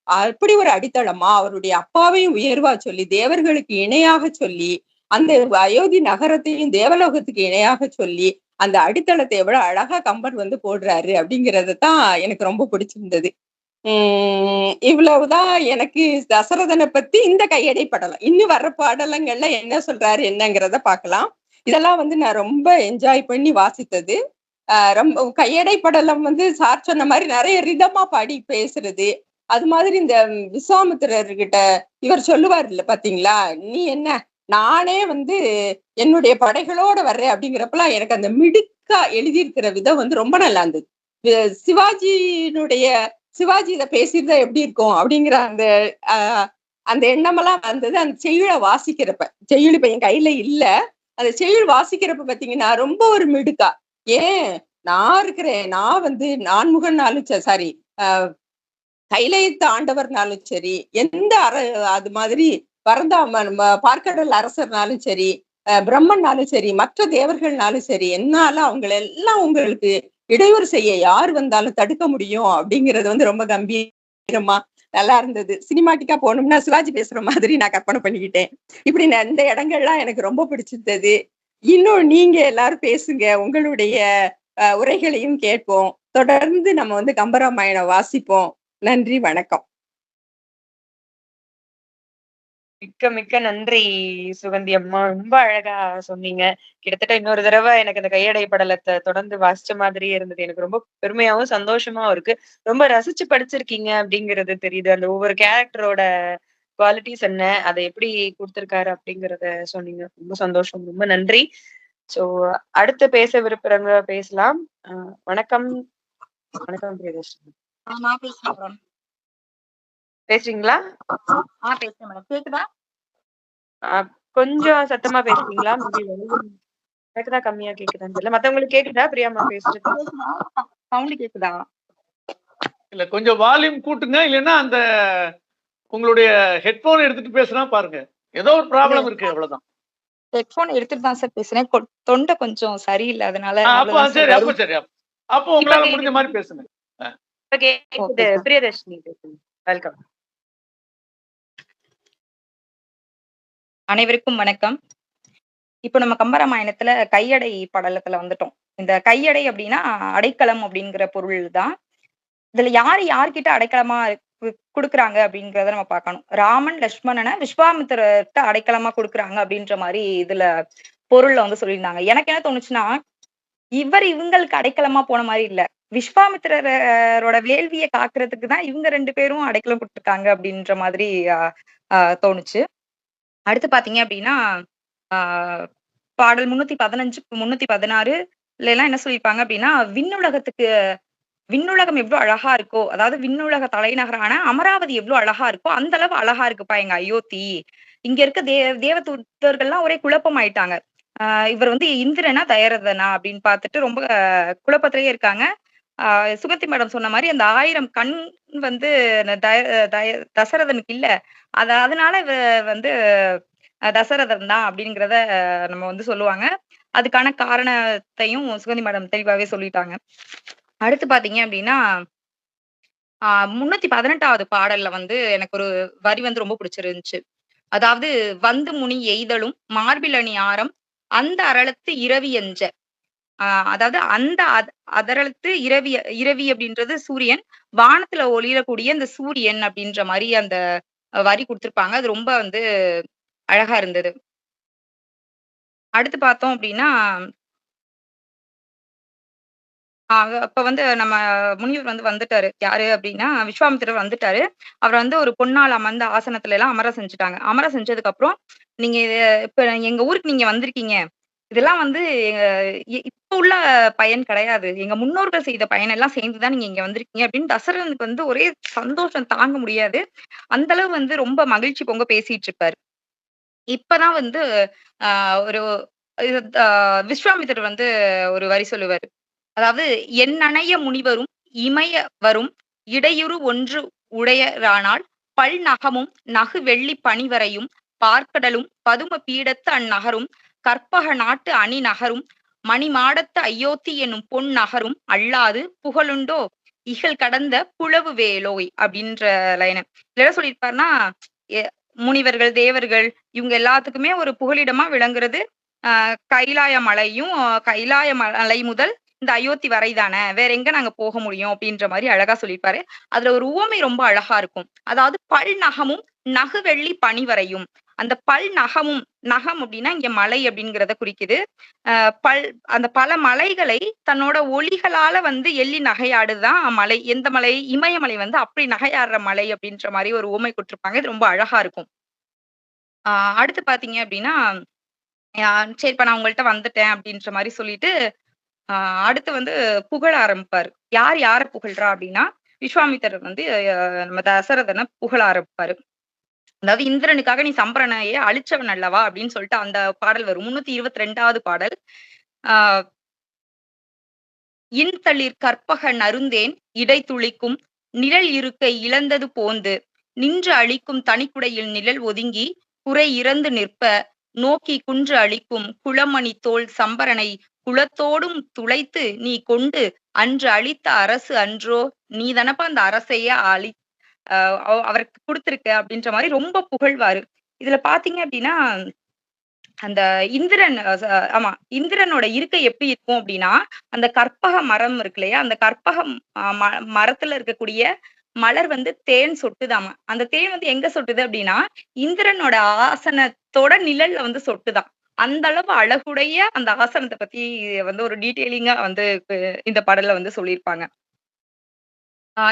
அப்படி ஒரு அடித்தளமா அவருடைய அப்பாவையும் உயர்வா சொல்லி தேவர்களுக்கு இணையாக சொல்லி அந்த அயோத்தி நகரத்தையும் தேவலோகத்துக்கு இணையாக சொல்லி அந்த அடித்தளத்தை எவ்வளவு அழகா கம்பன் போடுறாரு அப்படிங்கறது தான் எனக்கு ரொம்ப பிடிச்சிருந்தது. இவ்வளவுதான் எனக்கு தசரதனை பத்தி இந்த கையடை படலம். இன்னும் வர்ற பாடலங்கள்ல என்ன சொல்றாரு என்னங்கிறத பாக்கலாம். இதெல்லாம் நான் ரொம்ப என்ஜாய் பண்ணி வாசித்தது. ரொம்ப கையடை படலம் சார் சொன்ன மாதிரி நிறைய ரிதமா பாடி பேசுறது. அது மாதிரி இந்த விஸ்வாமித்திரர்கிட்ட இவர் சொல்லுவார் இல்ல பாத்தீங்களா, நீ என்ன நானே என்னுடைய படைகளோட வர்றேன் அப்படிங்கிறப்பெல்லாம் எனக்கு அந்த மிடுக்கா எழுதியிருக்கிற விதம் ரொம்ப நல்லா இருந்தது. சிவாஜி இதை பேசியிருந்தா எப்படி இருக்கும் அப்படிங்கிற அந்த எண்ணமெல்லாம் வந்தது அந்த செய்யுளை வாசிக்கிறப்ப. செய்யுள் இப்ப என் கையில இல்ல, அந்த செய்யுள் வாசிக்கிறப்ப பாத்தீங்கன்னா ரொம்ப ஒரு மிடுக்கா, ஏன் நான் இருக்கிறேன், நான் நான்முகன்னாலும் சாரி கைலையத்து ஆண்டவர்னாலும் சரி, எந்த அது மாதிரி பார்க்கடல் அரசர்னாலும் சரி, பிரம்மன்னாலும் சரி, மற்ற தேவர்கள்னாலும் சரி, என்னால அவங்களை எல்லாம் உங்களுக்கு இடையூறு செய்ய யார் வந்தாலும் தடுக்க முடியும் அப்படிங்கிறது ரொம்ப கம்பீரமா நல்லா இருந்தது. சினிமாட்டிக்கா போகணும்னா சிவாஜி பேசுற மாதிரி நான் கற்பனை பண்ணிக்கிட்டேன். இப்படி இந்த இடங்கள்லாம் எனக்கு ரொம்ப பிடிச்சிருந்தது. இன்னும் நீங்க எல்லாரும் பேசுங்க, உங்களுடைய உரைகளையும் கேட்போம். தொடர்ந்து நம்ம கம்பராமாயணம் வாசிப்போம். நன்றி, வணக்கம். மிக்க மிக்க நன்றி சுகந்தி அம்மா, ரொம்ப அழகா சொன்னீங்க. கிட்டத்தட்ட இன்னொரு தடவை எனக்கு அந்த கையடை படலத்தை தொடர்ந்து வாசிச்ச மாதிரியே இருந்தது. எனக்கு ரொம்ப பெருமையாவும் சந்தோஷமாவும் இருக்கு. ரொம்ப ரசிச்சு படிச்சிருக்கீங்க அப்படிங்கிறது தெரியுது. அந்த ஒவ்வொரு கேரக்டரோட குவாலிட்டிஸ் என்ன, அதை எப்படி கொடுத்திருக்காரு அப்படிங்கறத சொன்னீங்க. ரொம்ப சந்தோஷம், ரொம்ப நன்றி. சோ அடுத்து பேச விருப்பறவங்க பேசலாம். வணக்கம். வணக்கம் பிரியதர்ஷினி. பேசுறீங்களா? பேசுறேன் மேடம். கேக்குதா? கொஞ்சம் சத்தமா பேசுறீங்களா? எனக்குதா கம்மியா கேக்குதான்னு தெரியல. மத்தவங்களுக்கு கேக்குதா பிரியாமா பேசுறது? சவுண்ட் கேக்குதா? இல்ல கொஞ்சம் வால்யூம் கூட்டுங்க, இல்லைன்னா அந்த உங்களுடைய ஹெட்போன் எடுத்துட்டு பேசுனா பாருங்க, ஏதோ ஒரு ப்ராப்ளம் இருக்கு, அவ்வளவுதான். ஹெட்போன் எடுத்துட்டு தான் சார் பேசுறேன். தொண்டை கொஞ்சம் சரியில்லை, அதனால. அப்போ சரி, அப்போ சரி, அப்போ உங்களால முடிஞ்ச மாதிரி பேசுங்க. பிரியதர்ஷினி பேசுங்க. வெல்கம். அனைவருக்கும் வணக்கம். இப்போ நம்ம கம்பராமாயணத்துல கையடை படலத்துல வந்துட்டோம். இந்த கையடை அப்படின்னா அடைக்கலம் அப்படிங்கிற பொருள் தான். இதுல யாரு யார்கிட்ட அடைக்கலமா குடுக்குறாங்க அப்படிங்கிறத நம்ம பார்க்கணும். ராமன் லட்சுமணனை விஸ்வாமித்திரர்ட்ட அடைக்கலமா குடுக்குறாங்க அப்படின்ற மாதிரி இதுல பொருள்ல வந்து சொல்லியிருந்தாங்க. எனக்கு என்ன தோணுச்சுன்னா, இவங்களுக்கு அடைக்கலமா போன மாதிரி இல்ல. விஸ்வாமித்திரரோட வேள்வியை காக்குறதுக்கு தான் இவங்க 2 பேரும் அடைக்கலம் குடுத்துருக்காங்க அப்படின்ற மாதிரி தோணுச்சு. அடுத்து பாத்தீங்க அப்படின்னா பாடல் 315 316 எல்லாம் என்ன சொல்லியிருப்பாங்க அப்படின்னா, விண்ணுலகம் எவ்வளவு அழகா இருக்கோ, அதாவது விண்ணுலக தலைநகரான அமராவதி எவ்வளவு அழகா இருக்கோ அந்த அளவு அழகா இருக்குப்பா எங்க அயோத்தி. இங்க இருக்க தேவதூதர்கள்லாம் ஒரே குழப்பம் ஆயிட்டாங்க. இவர் வந்து இந்திரனா தயரதனா அப்படின்னு பார்த்துட்டு ரொம்ப குழப்பத்திலேயே இருக்காங்க. சுகந்தி மேடம் சொன்ன மாதிரி அந்த 1000 கண் வந்து தசரதனுக்கு இல்ல. அதனால வந்து தசரதன் தான் அப்படிங்கிறத நம்ம வந்து சொல்லுவாங்க. அதுக்கான காரணத்தையும் சுகந்தி மேடம் தெளிவாவே சொல்லிட்டாங்க. அடுத்து பாத்தீங்க அப்படின்னா 318வது பாடல்ல வந்து எனக்கு ஒரு வரி வந்து ரொம்ப பிடிச்சிருந்துச்சு. அதாவது வந்து முனி எய்தலும் மார்பில் அணி ஆரம் அந்த அரளத்து இரவி எஞ்ச. அதாவது அந்த அதரளத்து இரவி அப்படின்றது சூரியன், வானத்துல ஒளிரக்கூடிய இந்த சூரியன் அப்படின்ற மாதிரி அந்த வரி கொடுத்திருப்பாங்க. அது ரொம்ப வந்து அழகா இருந்தது. அடுத்து பார்த்தோம் அப்படின்னா அப்ப வந்து நம்ம முனிவர் வந்து வந்துட்டாரு. யாரு அப்படின்னா விஸ்வாமித்திரர் வந்துட்டாரு. அவர வந்து ஒரு பொன்னால அமர்ந்த ஆசனத்துல எல்லாம் அமர செஞ்சுட்டாங்க. அமர செஞ்சதுக்கு அப்புறம், நீங்க இப்ப எங்க ஊருக்கு நீங்க வந்திருக்கீங்க. இதெல்லாம் வந்து இப்ப உள்ள பயன் கிடையாது. எங்க முன்னோர்கள் செய்த பயனெல்லாம் சேர்ந்து தான் நீங்க இங்க வந்திருக்கீங்க அப்படின்னு தசரதனுக்கு வந்து ஒரே சந்தோஷம் தாங்க முடியாது. அந்த அளவு வந்து ரொம்ப மகிழ்ச்சி பொங்க பேசிட்டு இருப்பாரு. இப்பதான் வந்து ஒரு விஸ்வாமித்திரர் வந்து ஒரு வரி சொல்லுவாரு. அதாவது எண்ணனைய முனிவரும் இமய வரும் இடையுறு ஒன்று உடையரானால் பல் நகமும் நகு வெள்ளி பணிவரையும் பார்க்கடலும் பதும பீடத்து அந்நகரும் கற்பக நாட்டு அணி நகரும் மணிமாடத்து அயோத்தி என்னும் பொன் நகரும் அல்லாது புகழுண்டோ இகழ் கடந்த புலவு வேலோய் அப்படின்ற லைன் என்ன சொல்லியிருப்பாருன்னா, முனிவர்கள் தேவர்கள் இவங்க எல்லாத்துக்குமே ஒரு புகலிடமா விளங்குறது கைலாய மலையும், கைலாய மலை முதல் இந்த அயோத்தி வரைதானே, வேற எங்க நாங்க போக முடியும் அப்படின்ற மாதிரி அழகா சொல்லியிருப்பாரு. அதுல ஒரு உவமை ரொம்ப அழகா இருக்கும். அதாவது பல் நகமும் நகு வெள்ளி பணிவரையும். அந்த பல் நகமும், நகம் அப்படின்னா இங்க மலை அப்படிங்கிறத குறிக்குது. அந்த பல மலைகளை தன்னோட ஒளிகளால வந்து எள்ளி நகையாடுதான் மலை. எந்த மலை? இமயமலை வந்து அப்படி நகையாடுற மலை அப்படின்ற மாதிரி ஒரு உவமை கொடுத்திருப்பாங்க. இது ரொம்ப அழகா இருக்கும். அடுத்து பாத்தீங்க அப்படின்னா, சரிப்பா நான் உங்கள்ட்ட வந்துட்டேன் அப்படின்ற மாதிரி சொல்லிட்டு அடுத்து வந்து புகழ ஆரம்பிப்பாரு. யார் யார புகழ்றா அப்படின்னா, விஸ்வாமித்திரர் வந்து நம்ம தசரதனை புகழ ஆரம்பிப்பாரு. அதாவது இந்திரனுக்காக நீ சம்பரனையே அழிச்சவன் அல்லவா அப்படின்னு சொல்லிட்டு அந்த பாடல் வரும். 322வது பாடல். இன்தளிர் கற்பக நருந்தேன் இடை துளிக்கும் நிழல் இருக்கை இழந்தது போந்து நின்று அழிக்கும் தனிக்குடையில் நிழல் ஒதுங்கி குறை இறந்து நிற்ப நோக்கி குன்று அழிக்கும் குளமணி தோல் சம்பரனை குலத்தோடும் துளைத்து நீ கொண்டு அன்று அழித்த அரசு அன்றோ நீ தானப்பா அந்த அரசையே அவருக்கு கொடுத்திருக்க அப்படின்ற மாதிரி ரொம்ப புகழ்வாரு. இதுல பாத்தீங்க அப்படின்னா அந்த இந்திரன் ஆமா இந்திரனோட இருக்கை எப்படி இருக்கும் அப்படின்னா, அந்த கற்பக மரம் இருக்கு இல்லையா, அந்த கற்பகம் மரத்துல இருக்கக்கூடிய மலர் வந்து தேன் சொட்டுதாமா. அந்த தேன் வந்து எங்க சொட்டுது அப்படின்னா, இந்திரனோட ஆசனத்தோட நிழல்ல வந்து சொட்டுதான். அந்த அளவு அழகுடைய அந்த ஆசனத்தை பத்தி வந்து ஒரு டீட்டெயிலிங்கா வந்து இந்த பாடல்ல வந்து சொல்லியிருப்பாங்க.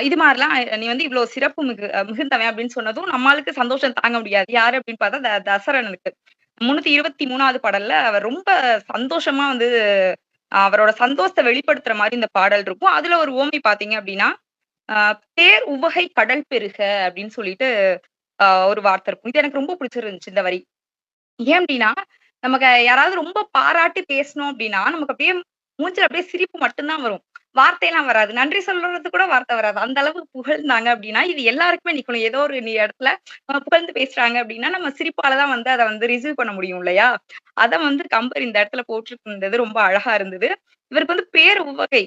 இது மாதிரிலாம் நீ வந்து இவ்வளவு சிறப்பு மிகுந்தவன் அப்படின்னு சொன்னதும் நம்மளுக்கு சந்தோஷம் தாங்க முடியாது. யாரு அப்படின்னு பார்த்தா தசரதனுக்கு 323வது பாடல்ல அவர் ரொம்ப சந்தோஷமா வந்து அவரோட சந்தோஷத்தை வெளிப்படுத்துற மாதிரி இந்த பாடல் இருக்கும். அதுல ஒரு உவமை பாத்தீங்க அப்படின்னா, பேர் உவகை கடல் பெருக அப்படின்னு சொல்லிட்டு ஒரு வார்த்தை இருக்கும். இது எனக்கு ரொம்ப பிடிச்சிருந்துச்சு இந்த வரி. ஏன் அப்படின்னா, நமக்கு யாராவது ரொம்ப பாராட்டி பேசணும் அப்படின்னா, நமக்கு அப்படியே மூஞ்சில அப்படியே சிரிப்பு மட்டும்தான் வரும். வார்த்தையெல்லாம் வராது. நன்றி சொல்றது கூட வார்த்தை வராது. அந்த அளவுக்கு புகழ்ந்தாங்க அப்படின்னா, இது எல்லாருக்குமே நிக்கணும். ஏதோ ஒரு இடத்துல புகழ்ந்து பேசுறாங்க அப்படின்னா, நம்ம சிரிப்பால தான் வந்து அத வந்து ரிசீவ் பண்ண முடியும் இல்லையா? அத வந்து கம்பர் இந்த இடத்துல போட்டிருந்தது ரொம்ப அழகா இருந்தது. இவருக்கு வந்து பேர் உவகை.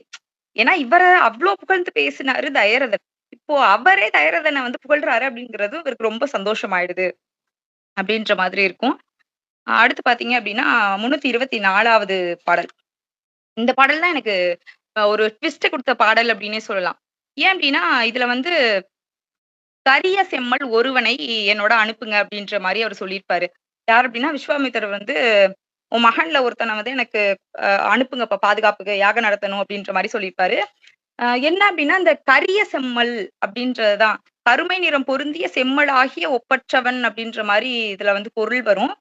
ஏன்னா இவர அவ்ளோ புகழ்ந்து பேசினாரு தயரதன். இப்போ அவரே தயரதனை வந்து புகழ்றாரு அப்படிங்கிறது இவருக்கு ரொம்ப சந்தோஷம் ஆயிடுது. அப்படின்ற மாதிரி இருக்கும். அடுத்து பாத்தீங்க அப்படின்னா 324வது பாடல். இந்த பாடல் தான் எனக்கு ஒரு ட்விஸ்ட் குடுத்த பாடல் அப்படின்னே சொல்லலாம். ஏன் அப்படின்னா, இதுல வந்து "கரிய செம்மல் ஒருவனை என்னோட அனுப்புங்க" அப்படின்ற மாரி அவரு சொல்லியிருப்பாரு. யார் அப்படின்னா, விஸ்வாமித்திரர் வந்து "உன் மகன்ல ஒருத்தன வந்து எனக்கு அனுப்புங்கப்பா பாதுகாப்புக்கு, யாகம் நடத்தணும்" அப்படின்ற மாரி சொல்லியிருப்பாரு. என்ன அப்படின்னா, இந்த கரிய செம்மல் அப்படின்றது தான். கருமை நிறம் பொருந்திய செம்மலாகிய ஒப்பற்றவன் அப்படின்ற மாரி இதுல வந்து பொருள் வரும்.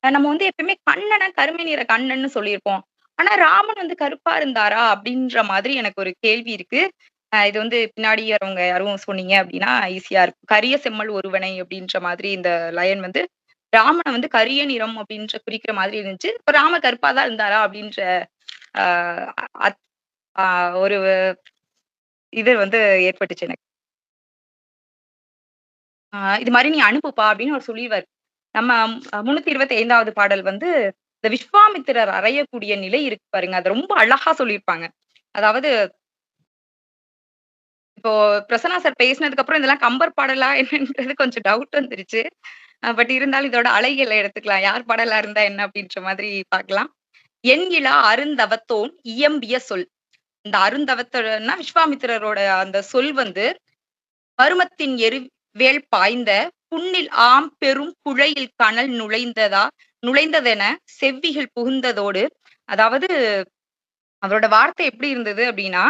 நம்ம வந்து எப்பயுமே கண்ணன கருமை நிற கண்ணன்னு சொல்லியிருப்போம். ஆனா ராமன் வந்து கருப்பா இருந்தாரா? அப்படின்ற மாதிரி எனக்கு ஒரு கேள்வி இருக்கு. இது வந்து பின்னாடி வரவங்க யாரும் சொன்னீங்க அப்படின்னா ஈஸியா இருக்கும். "கரிய செம்மல் ஒருவனை" அப்படின்ற மாதிரி இந்த லைன் வந்து ராமன வந்து கரிய நிறம் அப்படின்ற குறிக்கிற மாதிரி இருந்துச்சு. இப்ப ராமர் கருப்பா தான் இருந்தாரா? அப்படின்ற அ அத் அ ஒரு இது வந்து ஏற்பட்டுச்சு எனக்கு. இது மாரி "நீ அனுப்புப்பா" அப்படின்னு அவரு சொல்லிருவாரு. நம்ம 325வது பாடல் வந்து இந்த விஸ்வாமித்திரர் அறையக்கூடிய நிலை இருக்கு பாருங்க. அது ரொம்ப அழகா சொல்லியிருப்பாங்க. அதாவது இப்போ பிரசன்னா சார் பேசினதுக்கு அப்புறம் இதெல்லாம் கம்பர் பாடலா என்னன்றது கொஞ்சம் டவுட் வந்துருச்சு. பட் இருந்தாலும் இதோட அழகியல எடுத்துக்கலாம். யார் பாடலா இருந்தா என்ன அப்படின்ற மாதிரி பார்க்கலாம். "என் இலா அருந்தவத்தோன் இயம்பிய சொல்." இந்த அருந்தவத்தோடன்னா விஸ்வாமித்திரரோட அந்த சொல் வந்து "பருமத்தின் எருவேல் பாய்ந்த புண்ணில் ஆம் பெரும் குழையில் கனல் நுழைந்ததென செவ்விகள் புகுந்ததோடு" அதாவது அவரோட வார்த்தை எப்படி இருந்தது அப்படின்னா,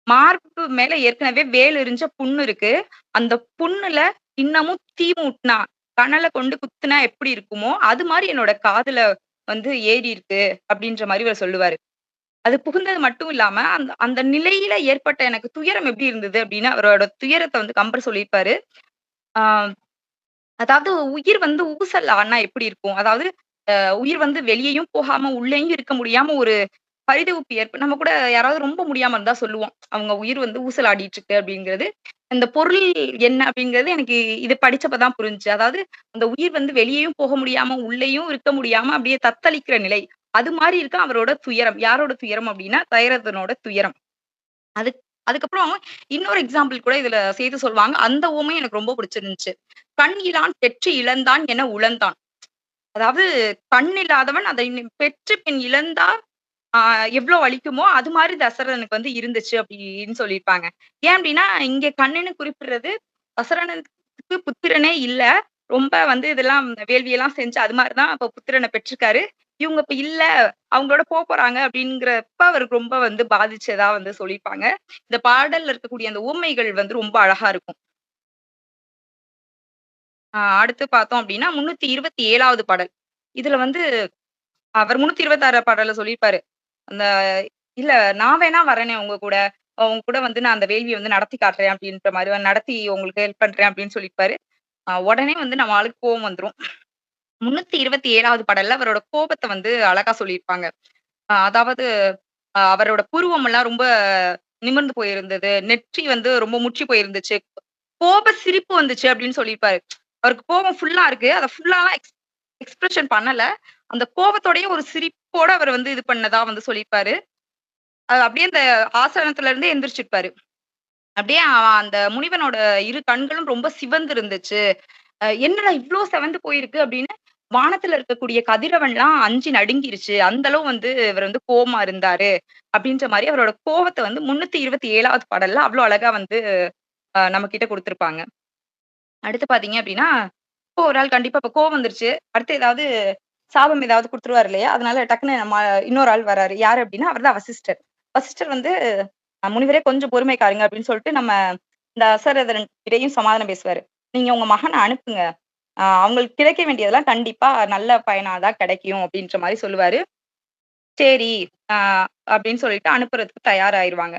மார்பு மேல ஏற்கனவே வேல் எறிஞ்ச புண்ணு இருக்கு. அந்த புண்ணுல இன்னமும் தீ மூட்டுனா, கனல கொண்டு குத்துனா எப்படி இருக்குமோ, அது மாரி என்னோட காதுல வந்து ஏறியிருக்கு அப்படின்ற மாரி இவரு சொல்லுவாரு. அது புகுந்தது மட்டும் இல்லாம, அந்த அந்த நிலையில ஏற்பட்ட எனக்கு துயரம் எப்படி இருந்தது அப்படின்னு அவரோட துயரத்த வந்து கம்பர் சொல்லியிருப்பாரு. ஆ அதாவது உயிர் வந்து ஊசல் ஆனா எப்படி இருக்கும்? அதாவது உயிர் வந்து வெளியயும் போகாம, உள்ளேயும் இருக்க முடியாம ஒரு பரிதவிப்பு நம்ம கூட யாராவது ரொம்ப முடியாம இருந்தா சொல்லுவோம். அவங்க உயிர் வந்து ஊசலாடிட்டு இருக்கு அப்படிங்கிறது. அந்த பொருள் என்ன அப்படிங்கிறது எனக்கு இது படிச்சப்ப தான் புரிஞ்சுச்சு. அதாவது அந்த உயிர் வந்து வெளியயும் போக முடியாம, உள்ளேயும் இருக்க முடியாம அப்படியே தத்தளிக்கிற நிலை. அது மாரி இருக்கு அவரோட துயரம். யாரோட துயரம் அப்படின்னா, தயரதனோட துயரம். அதுக் அதுக்கப்புறம் இன்னொரு எக்ஸாம்பிள் கூட இதுல சேர்த்து சொல்வாங்க. அந்த உவமை எனக்கு ரொம்ப பிடிச்சிருந்துச்சு. "கண் இலான் பெற்று இழந்தான் என உழந்தான்." அதாவது கண் இல்லாதவன் அதை பெற்று பின் இழந்தா ஆ எவ்ளோ வலிக்குமோ, அது மாரி தசரதனுக்கு வந்து இருந்துச்சு அப்படின்னு சொல்லியிருப்பாங்க. ஏன் அப்படின்னா, இங்க கண்ணன்னு குறிப்பிடுறது தசரதனுக்கு புத்திரனே இல்ல. ரொம்ப வந்து இதெல்லாம் வேள்வியெல்லாம் செஞ்சு அது மாரி தான் அப்ப புத்திரன பெற்றிருக்காரு. இவங்க இப்ப இல்ல, அவங்களோட போப்போறாங்க அப்படிங்கிறப்ப அவருக்கு ரொம்ப வந்து பாதிச்சதா வந்து சொல்லியிருப்பாங்க. இந்த பாடல்ல இருக்கக்கூடிய அந்த உவமைகள் வந்து ரொம்ப அழகா இருக்கும். அடுத்து பார்த்தோம் அப்படின்னா, 327வது பாடல். இதுல வந்து அவர் 326 பாடல்ல சொல்லியிருப்பாரு. அந்த இல்ல நான் வேணா வரேனே உங்க கூட. உங்க கூட வந்து நான் அந்த வேள்விய வந்து நடத்தி காட்டுறேன் அப்டின்ற மாரி நடத்தி உங்களுக்கு ஹெல்ப் பண்றேன் அப்டின்னு சொல்லியிருப்பாரு. உடனே வந்து நம்ம ஆளுக்கு கோவம் வந்துரும். 327வது பாடல்ல அவரோட கோபத்த வந்து அழகா சொல்லியிருப்பாங்க. அதாவது அவரோட புருவமெல்லாம் ரொம்ப நிமிர்ந்து போயிருந்தது. நெற்றி வந்து ரொம்ப முற்றி போயிருந்துச்சு. கோப சிரிப்பு வந்துச்சு அப்டின்னு சொல்லியிருப்பாரு. அவருக்கு கோபம் ஃபுல்லா இருக்கு. அத ஃபுல்லாலாம் எக்ஸ்பிரஷன் பண்ணல. அந்த கோவத்தோடயே ஒரு சிரிப்போட அவர் வந்து இது பண்ணதா வந்து சொல்லியிருப்பாரு. அப்படியே அந்த ஆசனத்துல இருந்து எந்திரிச்சிருப்பாரு. அப்படியே அந்த முனிவனோட இரு கண்களும் ரொம்ப சிவந்து இருந்துச்சு. என்னடா இவ்ளோ சிவந்து போயிருக்கு அப்படின்னு, வானத்துல இருக்கக்கூடிய கதிரவன்லாம் அஞ்சி நடுங்கிருச்சு. அந்த அளவு வந்து இவர் வந்து கோவமா இருந்தாரு. அப்படின்ற மாரி அவரோட கோவத்த வந்து 327வது பாடல்ல அவ்ளோ அழகா வந்து நம்மகிட்ட குடுத்திருப்பாங்க. அடுத்து பார்த்தீங்க அப்படின்னா, இப்போ ஒரு ஆள் கண்டிப்பா இப்ப கோவம் வந்துருச்சு. அடுத்து ஏதாவது சாபம் ஏதாவது குடுத்துருவாரு இல்லையா? அதனால டக்குனு இன்னொரு ஆள் வராரு. யாரு அப்படின்னா, அவர் தான் வசிஷ்டர். வசிஷ்டர் வந்து முனிவரே கொஞ்சம் பொறுமை காருங்க அப்படின்னு சொல்லிட்டு நம்ம இந்த தசரதன் கிட்டயும் சமாதானம் பேசுவாரு. நீங்க உங்க மகன அனுப்புங்க. அவங்களுக்கு கிடைக்க வேண்டியதெல்லாம் கண்டிப்பா நல்ல பயனா தான் கிடைக்கும் அப்படின்ற மாரி சொல்லுவாரு. சரி அ அப்படின்னு சொல்லிட்டு அனுப்புறதுக்கு தயாராயிருவாங்க.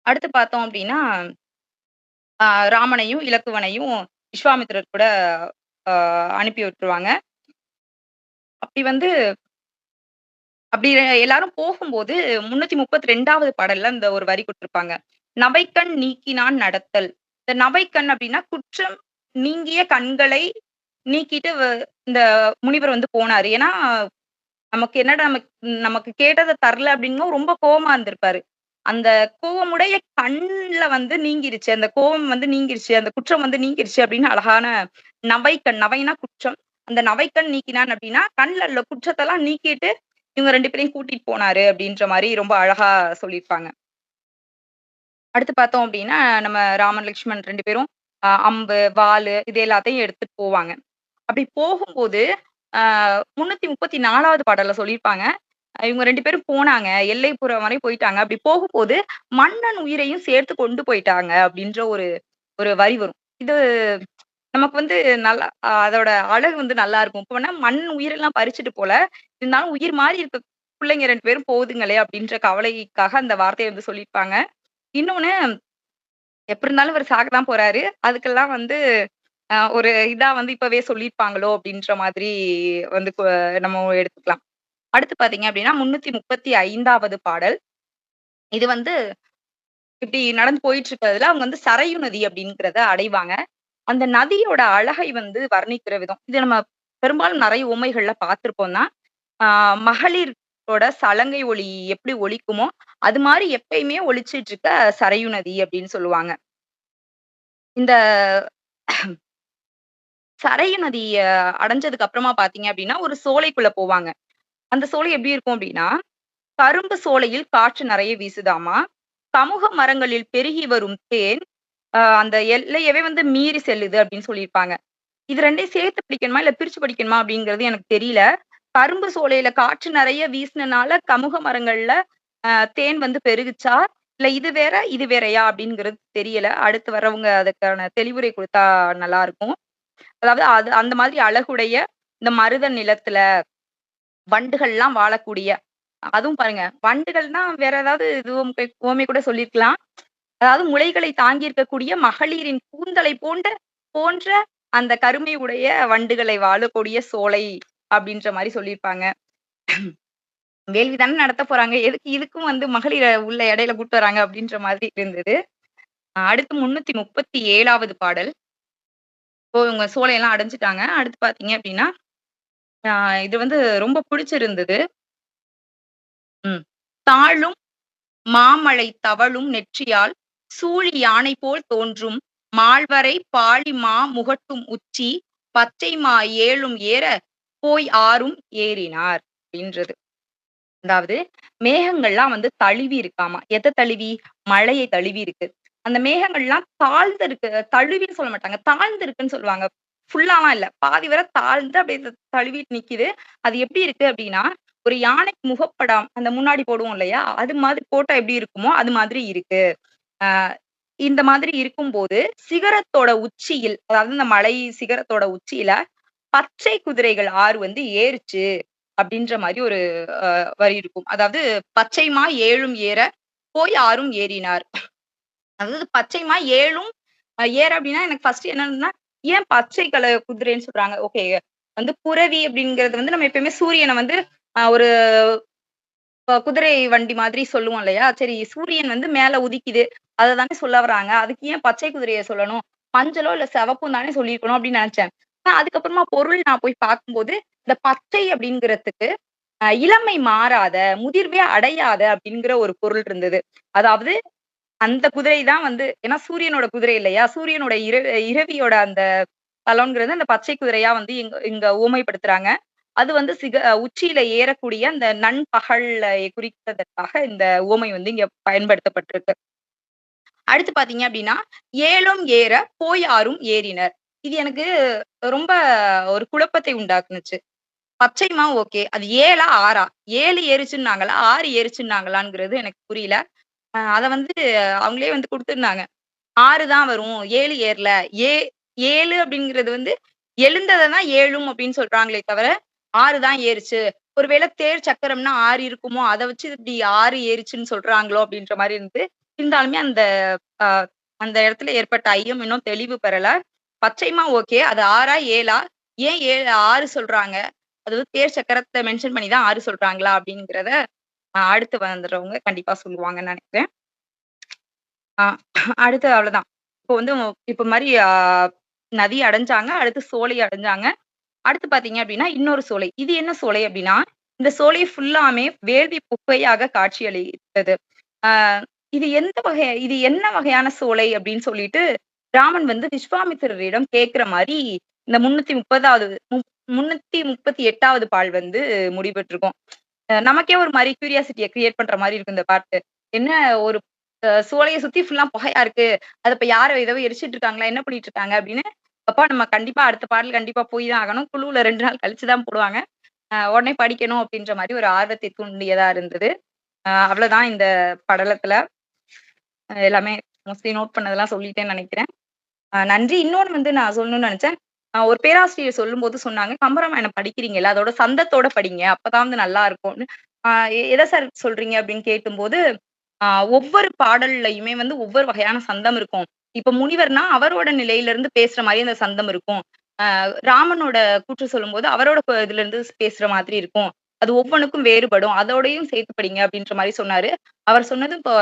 அடுத்து பார்த்தோம் அப்படின்னா, அ ராமனையும், இலக்குவனையும் விஸ்வாமித்திரர் கூட அ அனுப்பி விட்டுருவாங்க. அப்படி வந்து அப்படி எல்லாரும் போகும்போது 332வது பாடல்ல இந்த ஒரு வரி குடுத்திருப்பாங்க. "நவைக்கண் நீக்கினான் நடத்தல்." இந்த நவைக்கண் அப்படின்னா, குற்றம் நீங்கிய கண்களை நீக்கிட்டு இந்த முனிவர் வந்து போனாரு. ஏன்னா, நமக்கு என்னடா நமக்கு கேட்டத தரல அப்படிங்கவும் ரொம்ப கோவமா இருந்திருப்பாரு. அந்த கோவமுடைய கண்ல வந்து நீங்கிருச்சு. அந்த கோவம் வந்து நீங்கிருச்சு. அந்த குற்றம் வந்து நீங்கிருச்சு அப்படின்னு அழகான நவைக்கண் நவைனா குற்றம். அந்த நவைக்கண் நீக்கினான் அப்படின்னா கண்ல உள்ள குற்றத்தெல்லாம் நீக்கிட்டு இவங்க 2 பேரையும் கூட்டிட்டு போனாரு அப்படின்ற மாதிரி ரொம்ப அழகா சொல்லியிருப்பாங்க. அடுத்து பார்த்தோம் அப்படின்னா நம்ம ராமன் லக்ஷ்மண் 2 பேரும் அம்பு, வாளு இது எல்லாத்தையும் எடுத்துட்டு போவாங்க. அப்படி போகும்போது 334வது பாடல்ல சொல்லியிருப்பாங்க. இவங்க 2 பேரும் போனாங்க. எல்லைப்புறம் வரை போயிட்டாங்க. அப்படி போகும்போது மன்னன் உயிரையும் சேர்த்து கொண்டு போயிட்டாங்க அப்படின்ற ஒரு ஒரு வரி வரும். இது நமக்கு வந்து நல்லா அதோட அழகு வந்து நல்லா இருக்கும். இப்ப மன்னன் உயிரெல்லாம் பறிச்சுட்டு போல. இருந்தாலும் உயிர் மாரி இருக்க பிள்ளைங்க 2 பேரும் போகுதுங்களே அப்படின்ற கவலைக்காக அந்த வார்த்தைய வந்து சொல்லியிருப்பாங்க. இன்னொன்னு எப்படி இருந்தாலும் இவரு சாக தான் போறாரு. அதுக்கெல்லாம் வந்து ஒரு இதா வந்து இப்பவே சொல்லியிருப்பாங்களோ அப்படின்ற மாதிரி வந்து நம்ம எடுத்துக்கலாம். அடுத்து பார்த்தீங்க அப்படின்னா 335வது பாடல். இது வந்து இப்படி நடந்து போயிட்டு இருக்கிறதுல அவங்க வந்து சரையு நதி அப்படிங்கிறத அடைவாங்க. அந்த நதியோட அழகை வந்து வர்ணிக்கிற விதம். இது நம்ம பெரும்பாலும் நெறைய உவமைகள்ல பார்த்திருப்போம் தான். ஆ மகளிரோட சலங்கை ஒலி எப்படி ஒலிக்குமோ, அது மாரி எப்பயுமே ஒலிச்சிட்டு இருக்க சரையு நதி அப்படின்னு சொல்லுவாங்க. இந்த சரையு நதிய அடைஞ்சதுக்கு அப்புறமா பார்த்தீங்க அப்படின்னா, ஒரு சோலைக்குள்ள போவாங்க. அந்த சோலை எப்படி இருக்கும் அப்படின்னா, கரும்பு சோலையில் காற்று நெறைய வீசுதாமா. கமுக மரங்களில் பெருகி வரும் தேன், அந்த எல்லையவே வந்து மீறி செல்லுது அப்படின்னு சொல்லியிருப்பாங்க. இது 2யும் சேர்த்து படிக்கணுமா? இல்ல பிரிச்சு படிக்கணுமா? அப்படிங்கிறது எனக்கு தெரியல. கரும்பு சோலையில காற்று நெறைய வீசினனால கமுக மரங்கள்ல தேன் வந்து பெருகுச்சா? இல்ல இது வேற, இது வேறயா? அப்படிங்கிறது தெரியல. அடுத்து வர்றவங்க அதுக்கான தெளிவுரை குடுத்தா நல்லா இருக்கும். அதாவது அது அந்த மாதிரி அழகுடைய இந்த மருத நிலத்துல வண்டுகள்லாம் வாழக்கூடிய அதுவும் பாருங்க, வண்டுகள்னா வேற ஏதாவது இது உவமை கூட சொல்லியிருக்கலாம். அதாவது முளைகளை தாங்கி இருக்கக்கூடிய மகளிரின் கூந்தலை போன்ற அந்த கருமை உடைய வண்டுகளை வாழக்கூடிய சோலை அப்படின்ற மாரி சொல்லியிருப்பாங்க. வேள்வி தானே நடத்த போறாங்க. எதுக்கு இதுக்கும் வந்து மகளிர உள்ள இடையில கூட்டு வராங்க அப்படின்ற மாதிரி இருந்தது. அடுத்து 337வது பாடல். இப்போ இவங்க சோலையெல்லாம் அடைஞ்சுட்டாங்க. அடுத்து பார்த்தீங்க அப்படின்னா, இது வந்து ரொம்ப பிடிச்சிருந்தது. ம். தாழும் மாமழை தவழும் நெற்றியால் சூழி யானை போல் தோன்றும் மால்வரை பாழி மா முகட்டும் உச்சி பச்சை மா ஏழும் ஏற போய் ஆறும் ஏறினார் அப்படின்றது. அதாவது மேகங்கள்லாம் வந்து தழுவி இருக்காமா. எத தழுவி? மழையை தழுவி இருக்கு. அந்த மேகங்கள்லாம் தாழ்ந்து இருக்கு. தழுவின்னு சொல்ல மாட்டாங்க. தாழ்ந்து இருக்குன்னு சொல்லுவாங்க. ஃபுல்லாலாம் இல்ல. பாதி வரை தாழ்ந்து அப்படியே தழுவிட்டு நிக்குது. அது எப்படி இருக்கு அப்படின்னா, ஒரு யானைக்கு முகப்படாம் அந்த முன்னாடி போடுவோம் இல்லையா? அது மாதிரி போட்டா எப்படி இருக்குமோ, அது மாதிரி இருக்கு. அ இந்த மாதிரி இருக்கும்போது, சிகரத்தோட உச்சியில், அதாவது இந்த மலை சிகரத்தோட உச்சியில பச்சை குதிரைகள் 6 வந்து ஏறுச்சு அப்படின்ற மாரி ஒரு வரி இருக்கும். அதாவது பச்சைமா 7ம் ஏற போய் 6ம் ஏறினார். அதாவது பச்சைமா 7ம் ஏற அப்படின்னா எனக்கு ஃபர்ஸ்ட் என்னன்னா, ஏன் பச்சை கலர் குதிரைன்னு சொல்றாங்க? ஓகே. வந்து புரவி அப்படிங்கிறது வந்து நம்ம எப்பயுமே சூரியன வந்து ஒரு குதிரை வண்டி மாதிரி சொல்லுவோம் இல்லையா? சரி சூரியன் வந்து மேல உதிக்குது. அத தானே சொல்ல வராங்க. அதுக்கு ஏன் பச்சை குதிரைய சொல்லணும்? மஞ்சளோ இல்ல சிவப்பும் தானே சொல்லியிருக்கணும் அப்படின்னு நெனச்சேன். அதுக்கப்புறமா பொருள் நான் போய் பார்க்கும்போது, இந்த பச்சை அப்படிங்கிறதுக்கு இளமை மாறாத, முதிர்வே அடையாத அப்படிங்கிற ஒரு பொருள் இருந்தது. அதாவது அந்த குதிரை தான் வந்து ஏன்னா சூரியனோட குதிரை இல்லையா? சூரியனோட இரவியோட அந்த தலம்ங்கிறது அந்த பச்சை குதிரையா வந்து இங்க இங்க உவமைப்படுத்துறாங்க. அது வந்து உச்சியில ஏறக்கூடிய அந்த நண்பகல்ல குறிப்பதற்காக இந்த உவமை வந்து இங்க பயன்படுத்தப்பட்டிருக்கு. அடுத்து பார்த்தீங்க அப்டின்னா, "ஏழும் ஏற போயாரும் ஏறினர்." இது எனக்கு ரொம்ப ஒரு குழப்பத்தை உண்டாக்குனுச்சு. பச்சைமா ஓகே. அது 7ஆ 6ஆ? 7 ஏறுச்சுன்னாங்களா? 6 ஏறுச்சுன்னாங்களாங்கிறது எனக்கு புரியல. அத வந்து அவங்களே வந்து குடுத்திருந்தாங்க. 6 தான் வரும். 7 ஏறல. ஏ 7 அப்படிங்கிறது வந்து எழுந்தத தான் 7ம் அப்படின்னு சொல்றாங்களே தவிர, 6 தான் ஏறுச்சு. ஒருவேளை தேர் சக்கரம்னா 6 இருக்குமோ, அத வச்சு இப்படி 6 ஏறுச்சுன்னு சொல்றாங்களோ அப்படின்ற மாரி இருந்தது. இருந்தாலுமே அ அந்த இடத்துல ஏற்பட்ட ஐயம் இன்னும் தெளிவு பெறல. பச்சைமா ஓகே. அது 6ஆ 7ஆ? ஏன் 6 சொல்றாங்க? அதாவது தேர் சக்கரத்த மென்ஷன் பண்ணி தான் 6 சொல்றாங்களா? அப்படிங்கிறத அடுத்து வந்துறவங்க கண்டிப்பா சொல்லுவாங்கன்னு நெனைக்கிறேன். ஆ அடுத்து அவ்வளதான். இப்போ வந்து இப்ப மாரி நதி அடைஞ்சாங்க. அடுத்து சோலை அடைஞ்சாங்க. அடுத்து பார்த்தீங்க அப்டின்னா, இன்னொரு சோலை. இது என்ன சோலை அப்டின்னா, இந்த சோலை ஃபுல்லாமே வேள்வி புகையாக காட்சியளித்தது. ஆ இது என்ன வகையான சோலை அப்டின்னு சொல்லிட்டு, ராமன் வந்து விஸ்வாமித்திரரிடம் கேட்கிற மாரி இந்த 338வது பால் வந்து முடிபெற்றிருக்கும். நமக்கே ஒரு மாதிரி கியூரியாசிட்டியை கிரியேட் பண்ற மாதிரி இருக்கும் இந்த பாட்டு. என்ன ஒரு சோலையை சுத்தி ஃபுல்லா புகையா இருக்கு. அது இப்ப யாரும் ஏதோ எரிச்சிட்டு இருக்காங்களா, என்ன பண்ணிட்டு இருக்காங்க அப்படின்னு. அப்பா நம்ம கண்டிப்பா அடுத்த பாடல் கண்டிப்பா போய் தான் ஆகணும். குழுவுல 2 நாள் கழிச்சு தான் போடுவாங்க. உடனே படிக்கணும் அப்படின்ற மாதிரி ஒரு ஆர்வத்தை தூண்டியதா இருந்தது. அவ்வளவுதான் இந்த படலத்துல. எல்லாமே மோஸ்ட்லி நோட் பண்ணதெல்லாம் சொல்லிட்டேன்னு நினைக்கிறேன். நன்றி. இன்னொன்னு வந்து நான் சொல்லணும்னு நினைச்சேன். ஒரு பேராசிரியர் சொல்லும்போது சொன்னாங்க, கம்பராமாயணம் படிக்கிறீங்கல்ல, அதோட சந்தத்தோட படிங்க. அப்பதான் வந்து நல்லா இருக்கும்னு. எதை சார் சொல்றீங்க அப்படின்னு கேட்டும்போது, ஒவ்வொரு பாடல்லையுமே வந்து ஒவ்வொரு வகையான சந்தம் இருக்கும். இப்ப முனிவர்னா அவரோட நிலையில இருந்து பேசுற மாதிரி அந்த சந்தம் இருக்கும். ராமனோட கூற்று சொல்லும்போது அவரோட இதுல இருந்து பேசுற மாதிரி இருக்கும். அது ஒவ்வொன்னுக்கும் வேறுபடும். அதோடையும் சேர்த்து படிங்க அப்படின்ற மாதிரி சொன்னாரு. அவர் சொன்னது இப்போ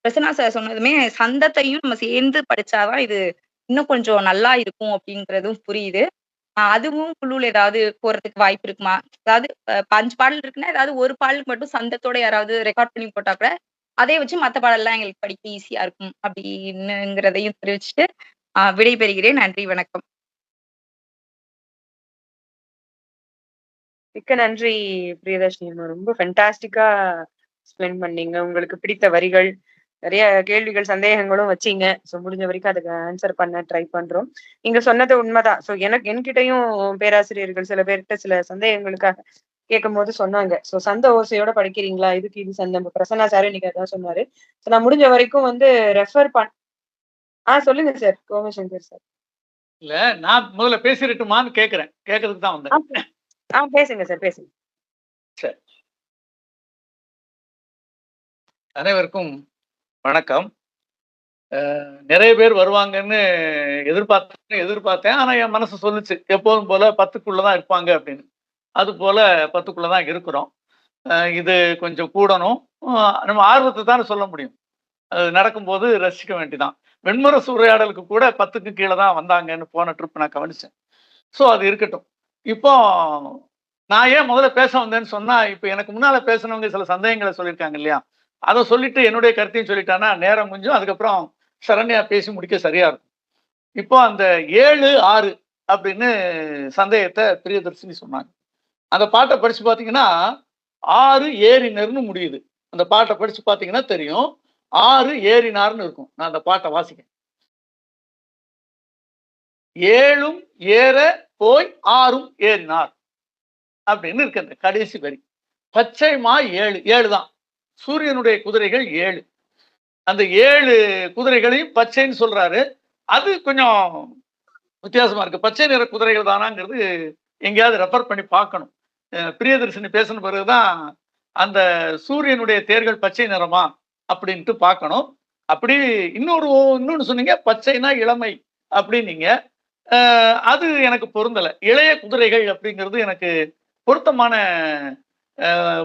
பிரசன்னா சார் சொன்னதுமே சந்தத்தையும் நம்ம சேர்ந்து படிச்சாதான் இது இன்னும் கொஞ்சம் நல்லா இருக்கும் அப்படிங்கிறதும் புரியுது. அதுவும் குழுல ஏதாவது போறதுக்கு வாய்ப்பு இருக்குமா? அதாவது 5 பாடல் இருக்குன்னா, ஏதாவது ஒரு பாடலுக்கு மட்டும் சந்தத்தோட யாராவது ரெக்கார்ட் பண்ணி போட்டா கூட, அதை வச்சு மத்த பாடல்லாம் எங்களுக்கு படிக்க ஈஸியா இருக்கும் அப்படின்னுங்கிறதையும் தெரிவிச்சுட்டு விடைபெறுகிறேன். நன்றி, வணக்கம். மிக்க நன்றி பிரியதர்ஷினி. ரொம்ப ஃபென்டாஸ்டிக்கா எக்ஸ்பிளைன் பண்ணீங்க. உங்களுக்கு பிடித்த வரிகள், நிறைய கேள்விகள், சந்தேகங்களும் வச்சீங்க. ஸோ முடிஞ்ச வரைக்கும் அதுக்கு ஆன்சர் பண்ண ட்ரை பண்றோம். நீங்க சொன்னது உண்மைதான். ஸோ என்கிட்டயும் பேராசிரியர்கள் சில பேர்கிட்ட சில சந்தேகங்களுக்காக கேட்கும் போது சொன்னாங்க. ஸோ சந்த ஓசையோட படிக்கிறீங்களா, இதுக்கு இது சந்தம். பிரசன்னா சார் இன்னைக்கு அதான் சொன்னாரு. ஸோ நான் முடிஞ்ச வரைக்கும் வந்து ரெஃபர் சொல்லுங்க சார். கோமசங்கர் சார். இல்ல, நான் முதல்ல பேசிட்டுமான்னு கேக்குறேன். கேட்கறதுக்கு தான் வந்தேன். பேசுங்க சார், பேசுங்க. சரி, அனைவருக்கும் வணக்கம். நிறைய பேர் வருவாங்கன்னு எதிர்பார்த்தேன். ஆனா என் மனசு சொல்லுச்சு எப்போதும் போல 10க்குள்ளதான் இருப்பாங்க அப்படின்னு. அது போல 10க்குள்ளதான் இருக்கிறோம். இது கொஞ்சம் கூடணும். நம்ம ஆர்வத்தை தானே சொல்ல முடியும். அது நடக்கும்போது ரசிக்க வேண்டிதான். வெண்முரசு உரையாடலுக்கு கூட 10க்கு கீழே தான் வந்தாங்கன்னு போன ட்ரிப் நான் கவனிச்சேன். ஸோ அது இருக்கட்டும். இப்போ நான் ஏன் முதல்ல பேச வந்தேன்னு சொன்னா, இப்ப எனக்கு முன்னால பேசினவங்க சில சந்தேகங்களை சொல்லியிருக்காங்க இல்லையா, அதை சொல்லிட்டு என்னுடைய கருத்தையும் சொல்லிட்டானா நேரம் கொஞ்சம், அதுக்கப்புறம் சரண்யா பேசி முடிக்க சரியா இருக்கும். இப்போ அந்த 7, 6 அப்படின்னு சந்தேகத்தை பிரியதர்ஷினி சொன்னாங்க. அந்த பாட்டை படிச்சு பாத்தீங்கன்னா 6 ஏறினர்னு முடியுது. அந்த பாட்டை படிச்சு பாத்தீங்கன்னா தெரியும் 6 ஏறினார்னு இருக்கும். நான் அந்த பாட்டை வாசிக்கிறேன். 7ம் ஏற போய் 6ம் ஏறினார் அப்படின்னு இருக்கு அந்த கடைசி வரி. பச்சைமா 7 தான். சூரியனுடைய குதிரைகள் 7. அந்த 7 குதிரைகளையும் பச்சைன்னு சொல்றாரு. அது கொஞ்சம் வித்தியாசமா இருக்கு. பச்சை நிற குதிரைகள் தானாங்கிறது எங்கேயாவது ரெஃபர் பண்ணி பார்க்கணும். பிரியதர்ஷினி பேசின பிறகுதான் அந்த சூரியனுடைய தேர்கள் பச்சை நிறமா அப்படின்ட்டு பார்க்கணும். அப்படி இன்னொன்னு சொன்னீங்க, பச்சைனா இளமை அப்படின்னீங்க. அது எனக்கு பொருந்தலை. இளைய குதிரைகள் அப்படிங்கிறது எனக்கு பொருத்தமான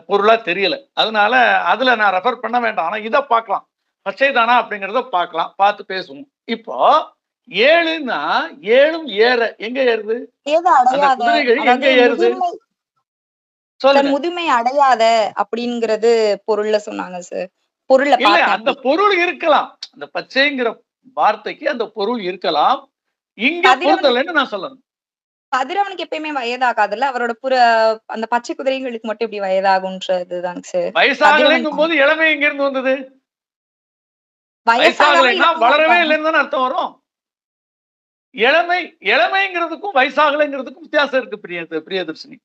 பொருளா தெரியல. அதனால அதுல நான் ரெஃபர் பண்ண வேண்டாம். ஆனா இதை பார்க்கலாம், பச்சை தானா அப்படிங்கிறத பார்க்கலாம், பார்த்து பேசுவோம். இப்போ 7ன்னா 7ம் ஏற எங்க ஏறுது? அந்த குதிரைகள் எங்க ஏறுது? முதுமை அடையாத அப்படிங்கிறது பொருள்ல சொன்னாங்க சார். பொருள்ல அந்த பொருள் இருக்கலாம். அந்த பச்சைங்கிற வார்த்தைக்கு அந்த பொருள் இருக்கலாம். இங்க பொருந்தலைன்னு நான் சொல்லணும். கதிரவனுக்கு எப்பயுமே வயதாகாதுல்ல, அவரோட அந்த பச்சை குதிரைகளுக்கு மட்டும் எப்படி வயதாகும்ன்றதுதாங்க சார். வயசாகலைங்கும் போது இளமை எங்க இருந்து வந்தது? வயசாகலைன்னா வளரவே இல்லைன்னு அர்த்தம் வரும். இளமைங்கிறதுக்கும் வயசாகலைங்கிறதுக்கும் வித்தியாசம் இருக்கு பிரியதர்ஷினி.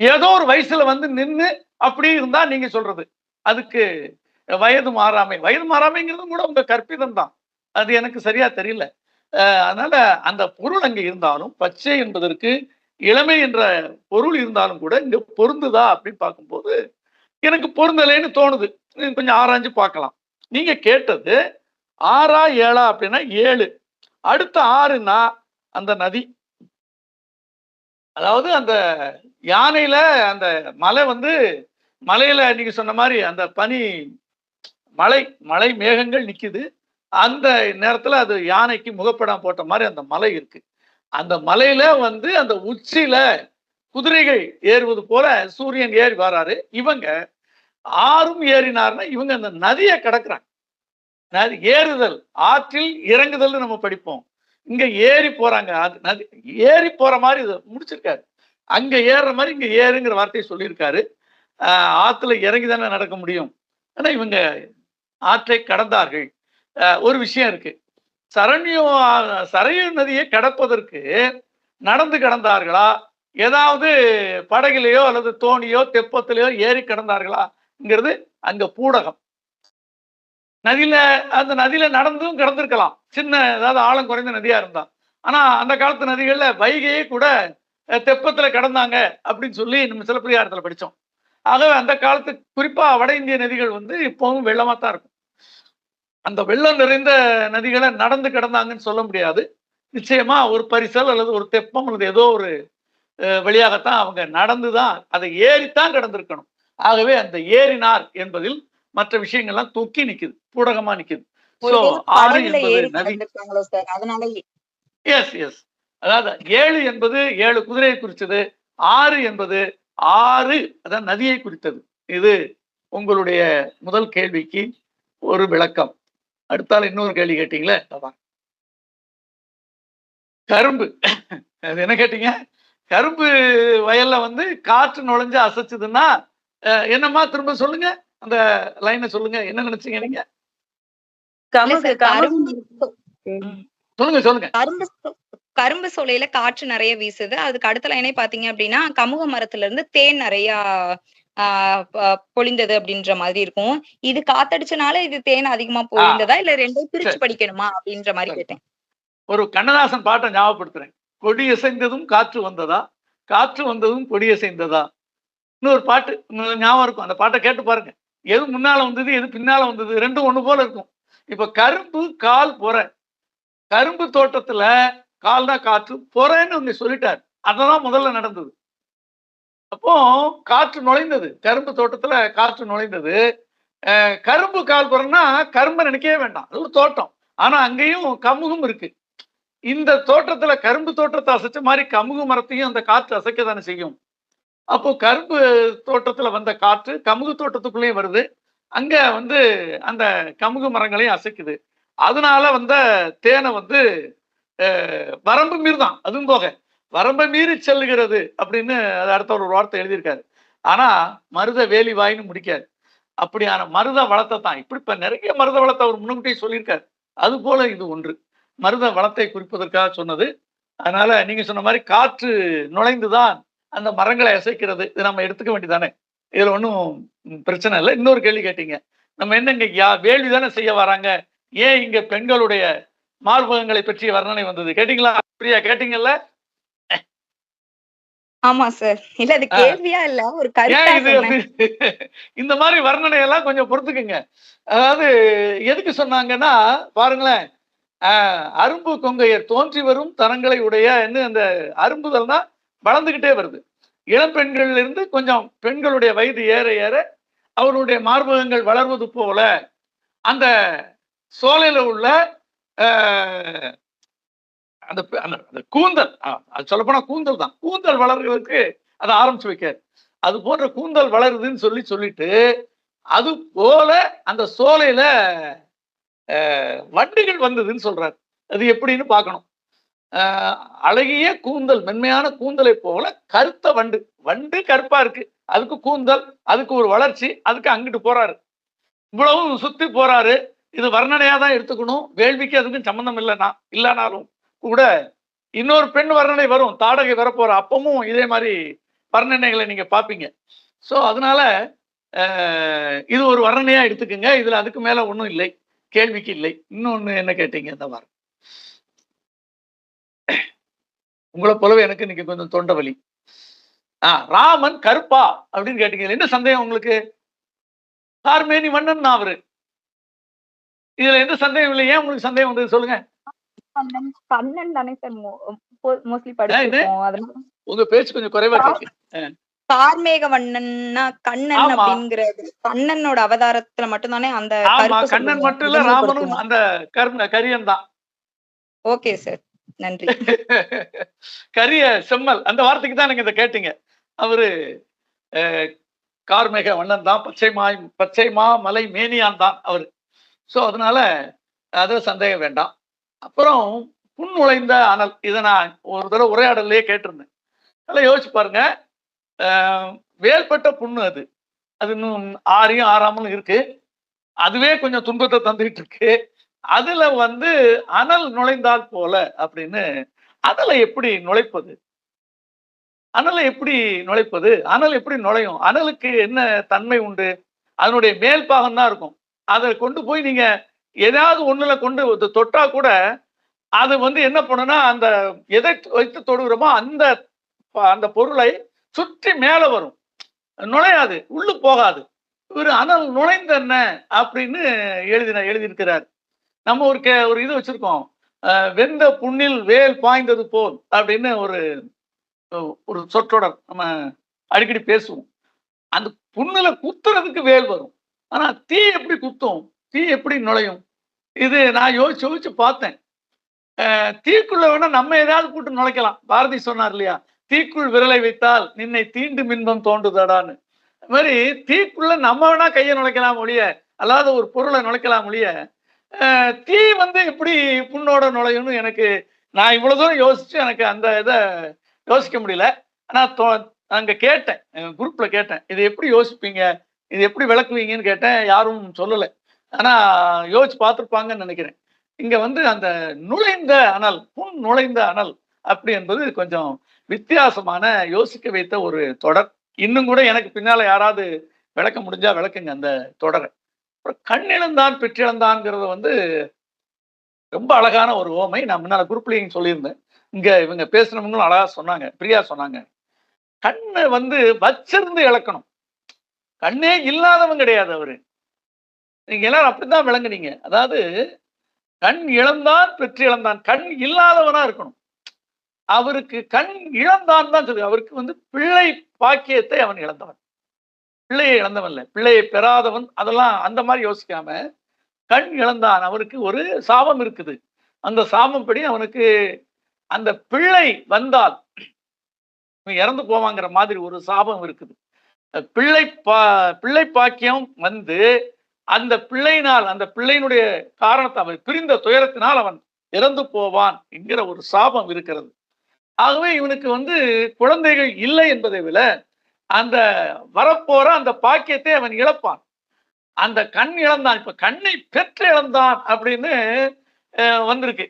ஏதோ ஒரு வயசுல வந்து நின்று அப்படி இருந்தா நீங்க சொல்றது அதுக்கு வயது மாறாமைங்கிறதும் கூட உங்க கற்பிதம் தான். அது எனக்கு சரியா தெரியல. அதனால அந்த பொருள் அங்க இருந்தாலும், பச்சை என்பதற்கு இளமை என்ற பொருள் இருந்தாலும் கூட இங்க பொருந்துதா அப்படின்னு பார்க்கும்போது எனக்கு பொருந்தலைன்னு தோணுது. கொஞ்சம் ஆராய்ஞ்சு பார்க்கலாம். நீங்க கேட்டது 6ஆ 7ஆ அப்படின்னா 7. அடுத்த 6ன்னா அந்த நதி, அதாவது அந்த யானையில அந்த மலை வந்து மலையில நீங்க சொன்ன மாதிரி அந்த பனி மலை மேகங்கள் நிக்குது. அந்த நேரத்துல அது யானைக்கு முகப்படம் போட்ட மாதிரி அந்த மலை இருக்கு. அந்த மலையில வந்து அந்த உச்சியில குதிரைகள் ஏறுவது போல சூரியன் ஏறி வராரு. இவங்க 6ம் ஏறினார்னா இவங்க அந்த நதியை கடக்குறாங்க. ஏறுதல், ஆற்றில் இறங்குதல் நம்ம படிப்போம். இங்க ஏறி போறாங்க. அது நதி ஏறி போற மாதிரி இதை முடிச்சிருக்காரு. அங்க ஏறுற மாதிரி இங்க ஏறுங்கிற வார்த்தையை சொல்லியிருக்காரு. ஆத்துல இறங்கி தானே நடக்க முடியும். ஆனா இவங்க ஆற்றை கடந்தார்கள். ஒரு விஷயம் இருக்கு. சரையு நதியை கடப்பதற்கு நடந்து கடந்தார்களா, ஏதாவது படகுலையோ அல்லது தோணியோ தெப்பத்திலேயோ ஏறி கடந்தார்களாங்கிறது அங்க பூடகம். நதியில அந்த நதியில நடந்தும் கடந்திருக்கலாம், சின்ன ஏதாவது ஆழம் குறைந்த நதியா இருந்தா. ஆனா அந்த காலத்து நதிகள்ல வைகையே கூட தெப்பத்துல கடந்தாங்க அப்படின்னு சொல்லி நம்ம சிலப்பதிகாரத்துல படிச்சோம். ஆகவே அந்த காலத்து குறிப்பா வட இந்திய நதிகள் வந்து இப்பவும் வெள்ளமா தான் இருக்கும். அந்த வெள்ளம் நிறைந்த நதிகளை நடந்து கடந்தாங்கன்னு சொல்ல முடியாது. நிச்சயமா ஒரு பரிசல் அல்லது ஒரு தெப்பம் அல்லது ஏதோ ஒரு வழியாகத்தான் அவங்க நடந்துதான், அதை ஏறித்தான் கடந்திருக்கணும். ஆகவே அந்த ஏறினார் என்பதில் மற்ற விஷயங்கள்லாம் தூக்கி நிக்குது, பூடகமா நிக்குது. சோ 6 என்பது நதி. எஸ் எஸ் அதாவது 7 என்பது 7 குதிரையை குறிச்சது, 6 என்பது 6 அதான் நதியை குறித்தது. இது உங்களுடைய முதல் கேள்விக்கு ஒரு விளக்கம். அடுத்தால இன்னொரு கேள்வி கேட்டீங்களே, கரும்பு. அது என்ன கேட்டீங்க? கரும்பு வயல்ல வந்து காற்று நுழைஞ்சு அசைச்சதுன்னா என்னமா, திரும்ப சொல்லுங்க, அந்த லைனை சொல்லுங்க, என்ன நினைச்சீங்க நீங்க? சொல்லுங்க சொல்லுங்க. கரும்பு சோலையில காற்று நிறைய வீசுது. அதுக்கு அடுத்த லைனே பாத்தீங்க அப்படின்னா, கமுக மரத்துல இருந்து தேன் நிறைய பொழிந்தது அப்படின்ற மாதிரி இருக்கும். இது காத்தடிச்சனால இது தேன் அதிகமா பொழிந்ததா, இல்ல ரெண்டும் பிரிச்சு படிக்கணுமா அப்படின்ற மாதிரி கேட்டேன். ஒரு கண்ணதாசன் பாட்டை ஞாபகப்படுத்துறேன். கொடி அசைந்ததும் காற்று வந்ததா, காற்று வந்ததும் கொடி அசைந்ததா. இன்னொரு பாட்டு ஞாபகம் இருக்கும், அந்த பாட்டை கேட்டு பாருங்க. எது முன்னால வந்தது எது பின்னால வந்தது, ரெண்டும் ஒண்ணு போல இருக்கும். இப்ப கரும்பு கால் பொற, கரும்பு தோட்டத்துல கால்னா காற்று, பொறன்னு ஒண்ணு சொல்லிட்டாரு. அதெல்லாம் முதல்ல நடந்தது. அப்போ காற்று நுழைந்தது, கரும்பு தோட்டத்துல காற்று நுழைந்தது. கரும்பு கால் பொறன்னா கரும்பை நினைக்கவே வேண்டாம், அது ஒரு தோட்டம். ஆனா அங்கேயும் கமுகும் இருக்கு. இந்த தோட்டத்துல கரும்பு தோட்டத்தை அசைச்ச மாதிரி கமுகு மரத்தையும் அந்த காற்று அசைக்க தானே செய்யும். அப்போ கரும்பு தோட்டத்துல வந்த காற்று கமுகு தோட்டத்துக்குள்ளேயும் வருது, அங்க வந்து அந்த கமுகு மரங்களையும் அசைக்குது. அதனால வந்த தேனை வந்து வரம்பு மீறிதான், அதுவும் போக வரம்பை மீறி செல்லுகிறது அப்படின்னு அது அடுத்த ஒரு வார்த்தை எழுதியிருக்காரு. ஆனா மருத வேலி வாயின்னு முடிக்காரு. அப்படியான மருத வளத்தை தான், இப்படி இப்ப நிறைய மருத வளத்தை அவர் முன்னுக்கிட்டே சொல்லியிருக்காரு. அது போல இது ஒன்று மருத வளத்தை குறிப்பதற்காக சொன்னது. அதனால நீங்க சொன்ன மாதிரி காற்று நுழைந்துதான் அந்த மரங்களை அசைக்கிறது, இது நம்ம எடுத்துக்க வேண்டியதானே, இதுல ஒன்றும் பிரச்சனை இல்லை. இன்னொரு கேள்வி கேட்டீங்க, நம்ம என்ன இங்க வேள்வி தானே செய்ய வராங்க, ஏன் இங்க பெண்களுடைய மார்பகங்களை பற்றிய வர்ணனை வந்தது கேட்டீங்களா? பிரியா கேட்டீங்கல்ல? ஆமா சார், இல்ல அது கேள்வியா இல்ல, ஒரு கருத்து. இந்த மாதிரி வர்ணனை எல்லாம் கொஞ்சம் பொறுத்துக்குங்க. அதாவது எதுக்கு சொன்னாங்கன்னா பாருங்களேன், அரும்பு கொங்கையர் தோன்றி வரும் தரங்களை உடைய அந்த அரும்புதல்னா வளர்ந்துகிட்டே வருது. இளம் பெண்கள்ல இருந்து கொஞ்சம் பெண்களுடைய வயது ஏற ஏற அவருடைய மார்பகங்கள் வளர்வது போல அந்த சோலையில உள்ள அந்த கூந்தல், அது சொல்லப்போனா கூந்தல் தான், கூந்தல் வளர்றதுக்கு அதை ஆரம்பிச்சு வைக்காரு. அது போன்ற கூந்தல் வளருதுன்னு சொல்லிட்டு அது போல அந்த சோலையில வண்டுகள் வந்ததுன்னு சொல்றாரு. அது எப்படின்னு பார்க்கணும். அழகிய கூந்தல், மென்மையான கூந்தலை போல கருத்த வண்டு, வண்டு கருப்பா இருக்கு, அதுக்கு கூந்தல், அதுக்கு ஒரு வளர்ச்சி, அதுக்கு அங்கிட்டு போறாரு, இவ்வளவும் சுத்தி போறாரு. இது வர்ணனையா தான் எடுத்துக்கணும், வேள்விக்கு அதுக்கும் சம்பந்தம் இல்லைனாலும் கூட இன்னொரு பெண் வர்ணனை வரும், தாடகை வரப்போற, அப்பவும் இதே மாதிரி வர்ணனைகளை நீங்க பார்ப்பீங்க. ஸோ அதனால இது ஒரு வர்ணனையா எடுத்துக்கோங்க, இதுல அதுக்கு மேல ஒன்றும் இல்லை, கேள்விக்கு இல்லை. இன்னொன்னு என்ன கேட்டீங்க? இந்த வாரம் உங்களை போலவே எனக்கு இன்னைக்கு கொஞ்சம் தொண்டை வலி. ராமன் கருப்பா அப்படின்னு கேட்டீங்க, என்ன சந்தேகம் உங்களுக்கு? கார்மேனி மன்னன் தான் அவரு, இதுல எந்த சந்தேகம் இல்லை. ஏன் உங்களுக்கு சந்தேகம் வந்தது சொல்லுங்க? உங்க பேச்சு கொஞ்சம் குறைவா கேட்கு. கார்மேக வண்ணன்னா கண்ணன் அப்படிங்கிறது கண்ணனோட அவதாரத்துல மட்டும்தானே அந்த கண்ணன் மட்டும் இல்ல, ராமனும் அந்த கரியன் தான். ஓகே சார், நன்றி. கரிய செம்மல் அந்த வார்த்தைக்கு தான் நீங்க இதை கேட்டீங்க. அவரு கார்மேக வண்ணன் தான், பச்சைமா மலை மேனியான் தான் அவரு. ஸோ அதனால அது சந்தேகம் வேண்டாம். அப்புறம் புண் நுழைந்த அனல். இதை நான் ஒரு தடவை உரையாடலே கேட்டிருந்தேன். நல்லா யோசிச்சு பாருங்க. வேல்பட்ட புண்ணு அது இன்னும் ஆறியும் ஆறாமலும் இருக்கு. அதுவே கொஞ்சம் துன்பத்தை தந்துகிட்டு இருக்கு. அதுல அனல் நுழைந்தால் போல அப்படின்னு. அனலை எப்படி நுழைப்பது? அனலை எப்படி நுழைப்பது? அனல் எப்படி நுழையும்? அனலுக்கு என்ன தன்மை உண்டு? அதனுடைய மேல் பாகம் தான் இருக்கும். அதை கொண்டு போய் நீங்க ஏதாவது ஒண்ணுல கொண்டு தொட்டா கூட அது என்ன பண்ணுன்னா, அந்த எதை வைத்து தொடுகிறோமோ அந்த பொருளை சுற்றி மேல வரும், நுழையாது, உள்ளு போகாது. இவர் அனல் நுழைந்த என்ன அப்படின்னு எழுதியிருக்கிறார். நம்ம ஒரு இது வச்சிருக்கோம், வெந்த புண்ணில் வேல் பாய்ந்தது போல் அப்படின்னு ஒரு சொற்றொடர் நம்ம அடிக்கடி பேசுவோம். அந்த புண்ணுல குத்துறதுக்கு வேல் வரும், ஆனா தீ எப்படி குத்தும்? தீ எப்படி நுழையும்? இது நான் யோசிச்சு பார்த்தேன். தீக்குள்ள வேணா நம்ம ஏதாவது போட்டு நுழைக்கலாம். பாரதி சொன்னார் இல்லையா, தீக்குள் விரலை வைத்தால் நின்னை தீண்டு மின்பம் தோண்டுதடான்னு. அது மாதிரி தீக்குள்ள நம்ம வேணா கையை நுழைக்கலாம் ஒழிய, அல்லாத ஒரு பொருளை நுழைக்கலாம் ஒழிய, தீ எப்படி புண்ணோட நுழையும்னு நான் இவ்வளவு தூரம் யோசிச்சு எனக்கு அந்த இதை யோசிக்க முடியல. ஆனா அங்க கேட்டேன், குரூப்ல கேட்டேன், இது எப்படி யோசிப்பீங்க, இது எப்படி விளக்குவீங்கன்னு கேட்டேன். யாரும் சொல்லலை. ஆனா யோசிச்சு பார்த்துருப்பாங்கன்னு நினைக்கிறேன். இங்க அந்த நுழைந்த அனல், புண் நுழைந்த அனல் அப்படி என்பது கொஞ்சம் வித்தியாசமான, யோசிக்க வைத்த ஒரு தொடர். இன்னும் கூட எனக்கு பின்னால யாராவது விளக்க முடிஞ்சா விளக்குங்க அந்த தொடரை. அப்புறம் கண்ணிழந்தான் பெற்றிழந்தான்ங்கிறது ரொம்ப அழகான ஒரு ஓமை. நான் முன்னால குரூப்லயும் சொல்லியிருந்தேன். இங்க இவங்க பேசுனவங்களும் அழகா சொன்னாங்க, பிரியா சொன்னாங்க. கண்ணை வச்சிருந்து இழக்கணும். கண்ணே இல்லாதவன் கிடையாது அவரு. நீங்க எல்லாரும் அப்படித்தான் விளங்குனீங்க. அதாவது கண் இழந்தான் பெற்று இழந்தான், கண் இல்லாதவனா இருக்கணும். அவருக்கு கண் இழந்தான் தான் சொல்லு. அவருக்கு பிள்ளை பாக்கியத்தை அவன் இழந்தவன், பிள்ளையை இழந்தவன் இல்லை, பிள்ளையை பெறாதவன். அதெல்லாம் அந்த மாதிரி யோசிக்காம கண் இழந்தான். அவருக்கு ஒரு சாபம் இருக்குது. அந்த சாபம் படி அவனுக்கு அந்த பிள்ளை வந்தால் இறந்து போவாங்கிற மாதிரி ஒரு சாபம் இருக்குது. பிள்ளை பாக்கியம் அந்த பிள்ளையினால், அந்த பிள்ளையினுடைய காரணத்தை அவன் பிரிந்த துயரத்தினால் அவன் இறந்து போவான் என்கிற ஒரு சாபம் இருக்கிறது. ஆகவே இவனுக்கு குழந்தைகள் இல்லை என்பதை விட அந்த வரப்போற அந்த பாக்கியத்தை அவன் இழப்பான். அந்த கண் இழந்தான். இப்ப கண்ணை பெற்று இழந்தான் அப்படின்னு வந்திருக்கு.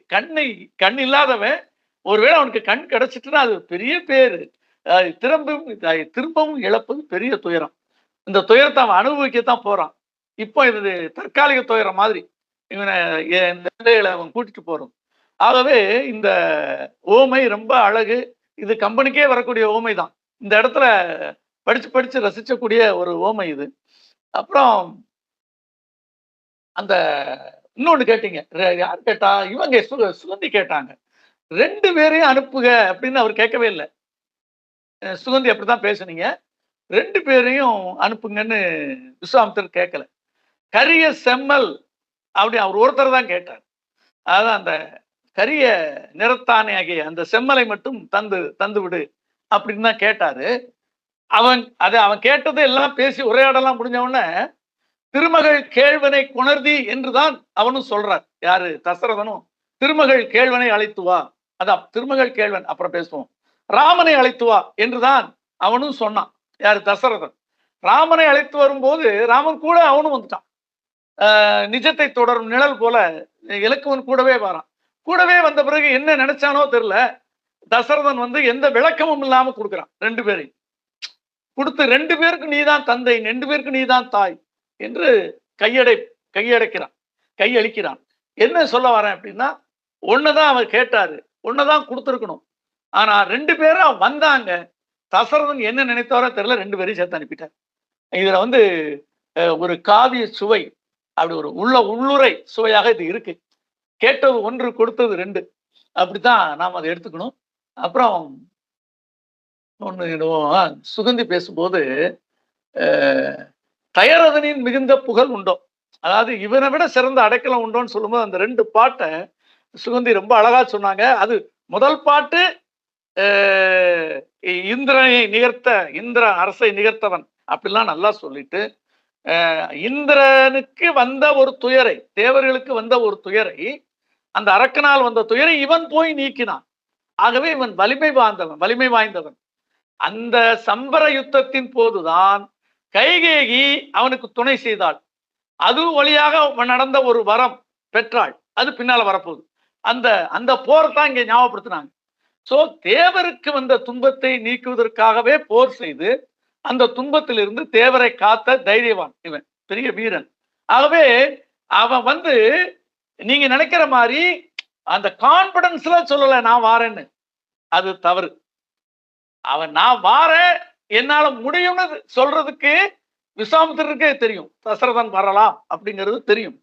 கண் இல்லாதவன் ஒருவேளை அவனுக்கு கண் கிடைச்சிட்டுன்னா அது பெரிய பேரு. திரும்பவும் இழப்பது பெரிய துயரம். இந்த துயரத்தை அவன் அனுபவிக்கத்தான் போறான். இப்போ இது தற்காலிக துயரம் மாதிரி இவனை அவன் கூட்டிட்டு போறோம். ஆகவே இந்த ஓமை ரொம்ப அழகு. இது கம்பெனிக்கே வரக்கூடிய ஓமை தான். இந்த இடத்துல படிச்சு ரசிக்கக்கூடிய ஒரு ஓமை இது. அப்புறம் அந்த இன்னொன்னு கேட்டீங்க, யார் கேட்டா? இவங்க சுகந்தி கேட்டாங்க. 2 பேரையும் அனுப்புக அப்படின்னு அவர் கேட்கவே இல்லை. சுகந்தி அப்படித்தான் பேசுனீங்க. 2 பேரையும் அனுப்புங்கன்னு விஸ்வாமித்திரர் கேட்கல. கரிய செம்மல் அப்படி அவர் ஒருத்தர் தான் கேட்டார். அதாவது அந்த கரிய நிறத்தானே ஆகிய அந்த செம்மலை மட்டும் தந்து விடு அப்படின்னு தான் கேட்டாரு. அவன் கேட்டது எல்லாம் பேசி உரையாடலாம் முடிஞ்ச உடனே திருமகள் கேழ்வனை கொணர்தி என்றுதான் அவனும் சொல்றார். யாரு? தசரதனும் திருமகள் கேழ்வனை அழைத்து வா, அதான் திருமகள் கேழ்வன் அப்புறம் பேசுவோம், ராமனை அழைத்து வா என்றுதான் அவனும் சொன்னான். யாரு? தசரதன். ராமனை அழைத்து வரும்போது ராமன் கூட அவனும் வந்துட்டான். நிஜத்தை தொடரும் நிழல் போல இலக்குவன் கூடவே வரான். கூடவே வந்த பிறகு என்ன நினைச்சானோ தெரியல, தசரதன் எந்த விளக்கமும் இல்லாம கொடுக்குறான். 2 பேரையும் கொடுத்து 2 பேருக்கு நீதான் தந்தை, 2 பேருக்கு நீதான் தாய் என்று கையளிக்கிறான். என்ன சொல்ல வரேன் அப்படின்னா, ஒண்ணுதான் அவர் கேட்டாரு, ஒண்ணுதான் கொடுத்துருக்கணும். ஆனா 2 பேரும் வந்தாங்க. தசரதன் என்ன நினைத்தாரோ தெரியல, 2 பேரையும் சேர்த்து அனுப்பிட்டார். இதுல ஒரு காவிய சுவை, அப்படி ஒரு உள்ளுரை சுவையாக இது இருக்கு. கேட்டது 1, கொடுத்தது 2, அப்படித்தான் நாம் அதை எடுத்துக்கணும். அப்புறம் ஒண்ணு சுகந்தி பேசும்போது தயரதனின் மிகுந்த புகழ் உண்டோ, அதாவது இவனை விட சிறந்த அடைக்கலம் உண்டோன்னு சொல்லும்போது அந்த 2 பாட்டை சுகந்தி ரொம்ப அழகா சொன்னாங்க. அது முதல் பாட்டு இந்திரனை நிகர்த்த, இந்திர அரசை நிகர்த்தவன் அப்படிலாம் நல்லா சொல்லிட்டு, இந்திரனுக்கு வந்த ஒரு துயரை, தேவர்களுக்கு வந்த ஒரு துயரை அந்த அரக்கனால் வந்த துயரை இவன் போய் நீக்கினான். ஆகவே இவன் வலிமை வாய்ந்தவன். அந்த சம்பர யுத்தத்தின் போதுதான் கைகேயி அவனுக்கு துணை செய்தாள். அது வழியாக நடந்த ஒரு வரம் பெற்றாள். அது பின்னால வரப்போகுது. அந்த போரை தான் இங்க ஞாபகப்படுத்தினாங்க. சோ தேவருக்கு வந்த துன்பத்தை நீக்குவதற்காகவே போர் செய்து அந்த துன்பத்திலிருந்து தேவரை காத்த தைரியவான் இவன், பெரிய வீரன். ஆகவே அவன் நீங்க நினைக்கிற மாதிரி அந்த கான்பிடன்ஸ்ல சொல்லல நான் வாரேன்னு, அது தவறு. அவன் நான் வாரேன் என்னால முடியும்னு சொல்றதுக்கு விஸ்வாமித்திரருக்கே தெரியும், தசரதன் வரலாம் அப்படிங்கிறது தெரியும்.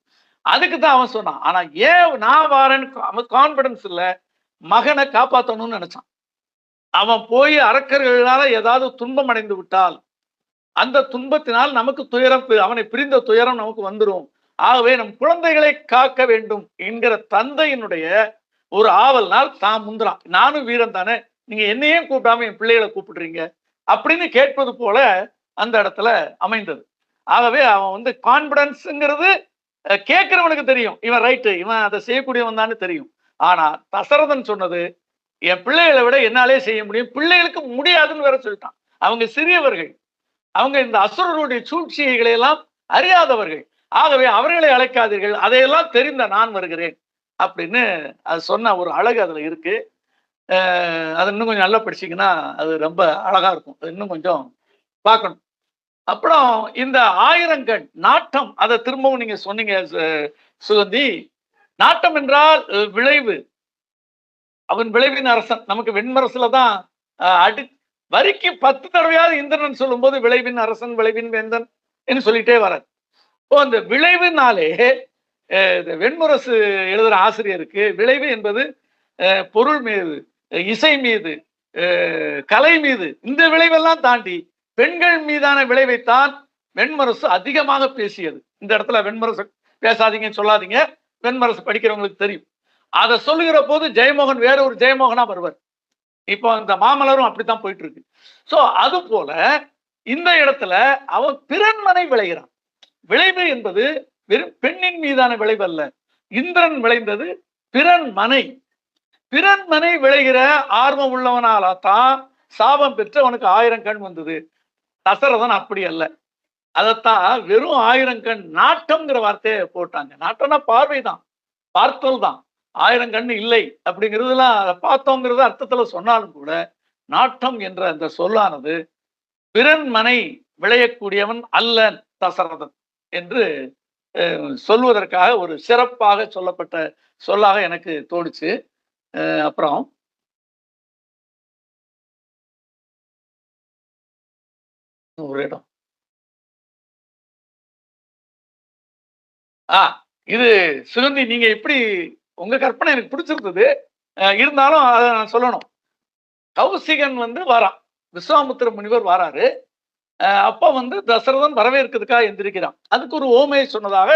அதுக்கு தான் அவன் சொன்னான். ஆனா ஏன் நான் வாரேன்னு அவன் கான்பிடன்ஸ் இல்ல, மகனை காப்பாற்றணும்னு நினைச்சான். அவன் போய் அரக்கர்களால ஏதாவது துன்பம் அடைந்து விட்டால் அந்த துன்பத்தினால் நமக்கு துயரம், அவனை பிரிந்த துயரம் நமக்கு வந்துடும். ஆகவே நம் குழந்தைகளை காக்க வேண்டும் என்கிற தந்தையினுடைய ஒரு ஆவல்னால் தான் முந்துறான். நானும் வீரன் தானே, நீங்க என்னையே கூப்பிடாம என் பிள்ளைகளை கூப்பிடுறீங்க அப்படின்னு கேட்பது போல அந்த இடத்துல அமைந்தது. ஆகவே அவன் கான்பிடன்ஸ்ங்கிறது கேட்கிறவனுக்கு தெரியும், இவன் ரைட்டு, இவன் அதை செய்யக்கூடியவன் தானே தெரியும். ஆனா தசரதன் சொன்னது என் பிள்ளைகளை விட என்னாலே செய்ய முடியும், பிள்ளைகளுக்கு முடியாதுன்னு வேற சொல்லிட்டான். அவங்க சிறியவர்கள், அவங்க இந்த அசுரருடைய சூழ்ச்சிகளை எல்லாம் அறியாதவர்கள். ஆகவே அவர்களை அழைக்காதீர்கள், அதையெல்லாம் தெரிந்த நான் வருகிறேன் அப்படின்னு அது சொன்ன ஒரு அழகு அதுல இருக்கு. அது இன்னும் கொஞ்சம் நல்லா படிச்சீங்கன்னா அது ரொம்ப அழகா இருக்கும். அது இன்னும் கொஞ்சம் பார்க்கணும். அப்புறம் இந்த 1000 கண் நாட்டம், அதை திரும்பவும் நீங்க சொன்னீங்க சுகந்தி. நாட்டம் என்றால் விளைவு. அவன் விளைவின் அரசன். நமக்கு வெண்மரசுல தான் வரிக்கு 10 தடவையாவது இந்திரன் சொல்லும் போது விளைவின் அரசன், விளைவின் வேந்தன் என்று சொல்லிட்டே வராது. அந்த விளைவுனாலே வெண்முரசு எழுதுற ஆசிரியருக்கு விளைவு என்பது பொருள் மீது, இசை மீது, கலை மீது, இந்த விளைவெல்லாம் தாண்டி பெண்கள் மீதான விளைவைத்தான் வெண்முரசு அதிகமாக பேசியது. இந்த இடத்துல வெண்முரசு பேசாதீங்கன்னு சொல்லாதீங்க, வெண்முரசு படிக்கிறவங்களுக்கு தெரியும். அதை சொல்லுகிற போது ஜெயமோகன் வேற ஒரு ஜெயமோகனா வருவார். இப்போ இந்த மாமலரும் அப்படித்தான் போயிட்டு இருக்கு. சோ அது போல இந்த இடத்துல அவன் பிறன்மனை விளைகிறான். விளைவு என்பது வெறும் பெண்ணின் மீதான விளைவு அல்ல. இந்திரன் விளைந்தது பிறன்மனை. பிறன்மனை விளைகிற ஆர்வம் உள்ளவனால்தான் சாபம் பெற்று அவனுக்கு 1000 கண் வந்தது. தசரதன் அப்படி அல்ல. அதைத்தான் வெறும் 1000 கண் நாட்டம்ங்கிற வார்த்தையை போட்டாங்க. நாட்டம்னா பார்வைதான், பார்த்தல் தான். 1000 கண் இல்லை அப்படிங்கிறதுலாம் அதை பார்த்தோங்கிறது அர்த்தத்துல சொன்னாலும் கூட நாட்டம் என்ற அந்த சொல்லானது பிறன்மனை விளையக்கூடியவன் அல்ல தசரதன் என்று சொல்வதற்காக ஒரு சிறப்பாக சொல்லப்பட்ட சொல்லாக எனக்கு தோணுச்சு. அப்புறம் ஒரு இடம் இது சுகந்தி, நீங்க எப்படி உங்க கற்பனை எனக்கு பிடிச்சிருந்தது. இருந்தாலும் அதை நான் சொல்லணும். கௌசிகன் வரான், விஸ்வாமித்திர முனிவர் வராரு. அப்ப தசரதன் வரவேற்கிறதுக்காக எந்திரிக்கிறான். அதுக்கு ஒரு ஓமையை சொன்னதாக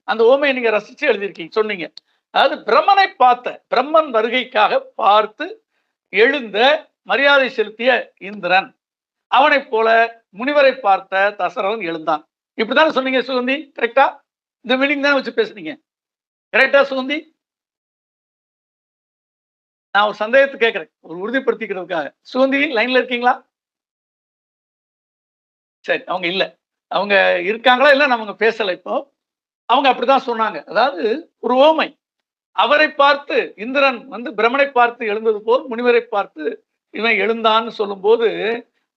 அந்த ஓமையை நீங்க ரசிச்சு எழுதியிருக்கீங்க, சொன்னீங்க. அதாவது பிரம்மனை பார்த்த, பிரம்மன் வருகைக்காக பார்த்து எழுந்த மரியாதை செலுத்திய இந்திரன், அவனை போல முனிவரை பார்த்த தசரதன் எழுந்தான். இப்படித்தானே சொன்னீங்க சுகந்தி? கரெக்டா? இந்த மீனிங் தானே வச்சு பேசுனீங்க, கரெக்டா சுகந்தி? நான் ஒரு சந்தேகத்தை கேட்கிறேன், ஒரு உறுதிப்படுத்திக்கிறதுக்காக. சுகந்தி லைன்ல இருக்கீங்களா? சரி, அவங்க இல்ல, அவங்க இருக்காங்களா இல்ல அவங்க பேசல. இப்போ அவங்க அப்படிதான் சொன்னாங்க. அதாவது ஒரு ஓமை, அவரை பார்த்து இந்திரன் பிரம்மனை பார்த்து எழுந்தது போல் முனிவரை பார்த்து இவன் எழுந்தான்னு சொல்லும் போது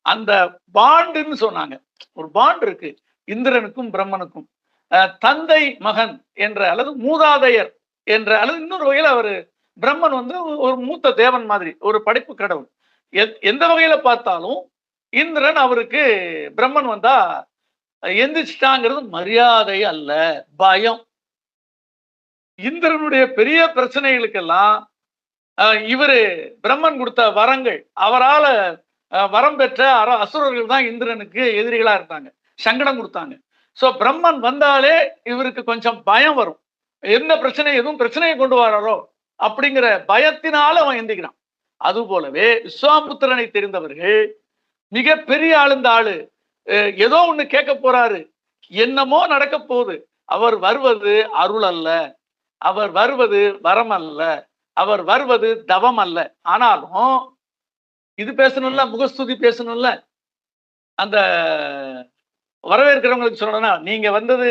அந்த பாண்டுன்னு சொன்னாங்க. ஒரு பாண்ட் இருக்கு இந்திரனுக்கும் பிரம்மனுக்கும். தந்தை மகன் என்ற அல்லது மூதாதையர் என்ற அல்லது இன்னொரு வகையில் அவர் பிரம்மன் ஒரு மூத்த தேவன் மாதிரி, ஒரு படைப்பு கடவுள். எந்த வகையில பார்த்தாலும் இந்திரன் அவருக்கு பிரம்மன் வந்தா எந்திரிச்சிட்டாங்கிறது மரியாதை அல்ல, பயம். இந்திரனுடைய பெரிய பிரச்சனைகளுக்கெல்லாம் இவரு பிரம்மன் கொடுத்த வரங்கள், அவரால வரம் பெற்ற அசுரர்கள் தான் இந்திரனுக்கு எதிரிகளா இருந்தாங்க, சங்கடம் கொடுத்தாங்க. சோ பிரம்மன் வந்தாலே இவருக்கு கொஞ்சம் பயம் வரும். என்ன பிரச்சனை, எதுவும் பிரச்சனையை கொண்டு வராரோ அப்படிங்கிற பயத்தினால அவன் எந்திக்கிறான். அது போலவே விஸ்வாமித்திரனை தெரிந்தவர்கள் மிக பெரிய ஆளுந்த ஆளு, ஏதோ ஒண்ணு கேட்க போறாரு, என்னமோ நடக்க போகுது, அவர் வருவது அருள் அல்ல, அவர் வருவது வரம் அல்ல, அவர் வருவது தவம் அல்ல. ஆனாலும் இது பேசணும்ல, முகஸ்துதி பேசணும்ல. அந்த வரவேற்கிறவங்களுக்கு சொல்லணும், நீங்க வந்தது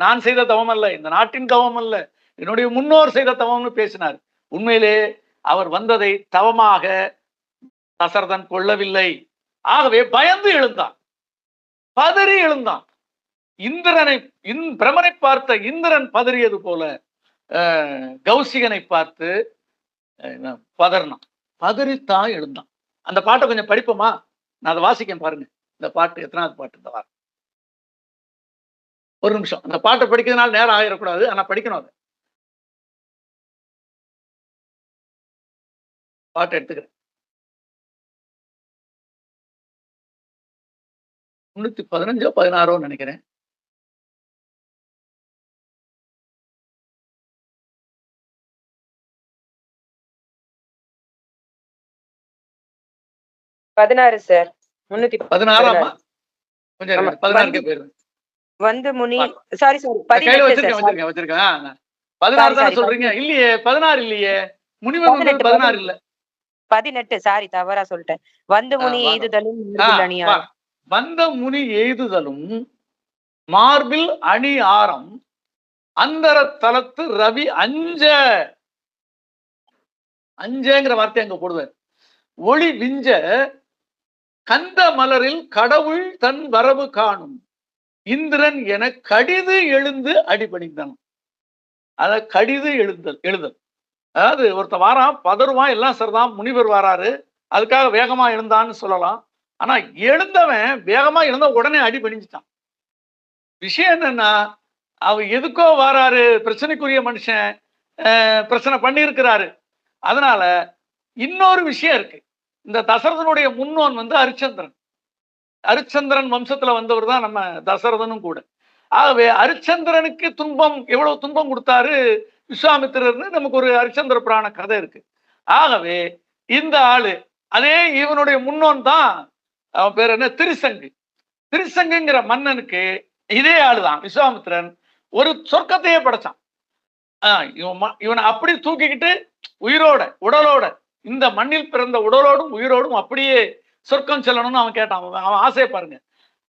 நான் செய்த தவம் அல்ல, இந்த நாட்டின் தவம் அல்ல, என்னுடைய முன்னோர் செய்த தவம்னு பேசினார். உண்மையிலே அவர் வந்ததை தவமாக தசரதன் கொள்ளவில்லை. ஆகவே பயந்து எழுந்தான், பதறி எழுந்தான். இந்திரனை பிரமனை பார்த்த இந்திரன் பதறியது போல கௌசிகனை பார்த்து பதறினான், பதறித்தான் எழுந்தான். அந்த பாட்டை கொஞ்சம் படிப்போமா? நான் அதை வாசிக்கேன் பாருங்க. இந்த பாட்டு எத்தனாவது பாட்டு? இந்த வாரம் ஒரு நிமிஷம். அந்த பாட்டை படிக்கிறதுனால நேரம் ஆகிடக்கூடாது, ஆனா படிக்கணும். அதை பாட்டை எடுத்துக்கிறேன். 315 16 நினைக்கிறேன். சார். 16 கொஞ்சம் 16 பேரு வந்து முனி சாரி சார் 18 வச்சிருக்கேன். 16 தான் சொல்றீங்க. இல்லையே 16 இல்லையே, முனிவர் 16 இல்ல 18. சாரி தவறா சொல்லிட்டேன். வந்து முனி எய்துதலும் வந்த முனி எய்துதலும் மார்பில் அணி ஆரம் அந்தர தலத்து ரவி அஞ்சங்கிற வார்த்தை அங்க போடுவார். ஒளி விஞ்ச கந்த மலரில் கடவுள் தன் வரவு காணும் இந்திரன் என கடிது எழுந்து அடிபணிந்தான். அத கடிது எழுதல். அதாவது ஒருத்த வாரான், பதறுவான், எல்லாம் சரிதான், முனிவர் வாராரு, அதுக்காக வேகமா எழுந்தான்னு சொல்லலாம். ஆனா எழுந்தவன் வேகமா எழுந்த உடனே அடிபணிஞ்சிட்டான். விஷயம் என்னன்னா, அவர் எதுக்கோ வாராரு, பிரச்சனைக்குரிய மனுஷன், பிரச்சனை பண்ணியிருக்கிறாரு. அதனால இன்னொரு விஷயம் இருக்கு. இந்த தசரதனுடைய முன்னோன் வந்து அரிச்சந்திரன் வம்சத்துல வந்தவர் தான் நம்ம தசரதனும் கூட. ஆகவே அரிச்சந்திரனுக்கு எவ்வளவு துன்பம் கொடுத்தாரு விஸ்வாமித்திரர்னு நமக்கு ஒரு அரிச்சந்திர புராண கதை இருக்கு. ஆகவே இந்த ஆளு அதே இவனுடைய முன்னோன் தான். அவன் பேர் என்ன? திரிசங்குங்கிற மன்னனுக்கு இதே ஆளுதான் விஸ்வாமித்திரன் ஒரு சொர்க்கத்தையே படைச்சான். இவனை அப்படி தூக்கிக்கிட்டு உடலோட இந்த மண்ணில் பிறந்த உடலோடும் உயிரோடும் அப்படியே சொர்க்கம் செல்லணும்னு அவன் கேட்டான். அவன் ஆசையை பாருங்க.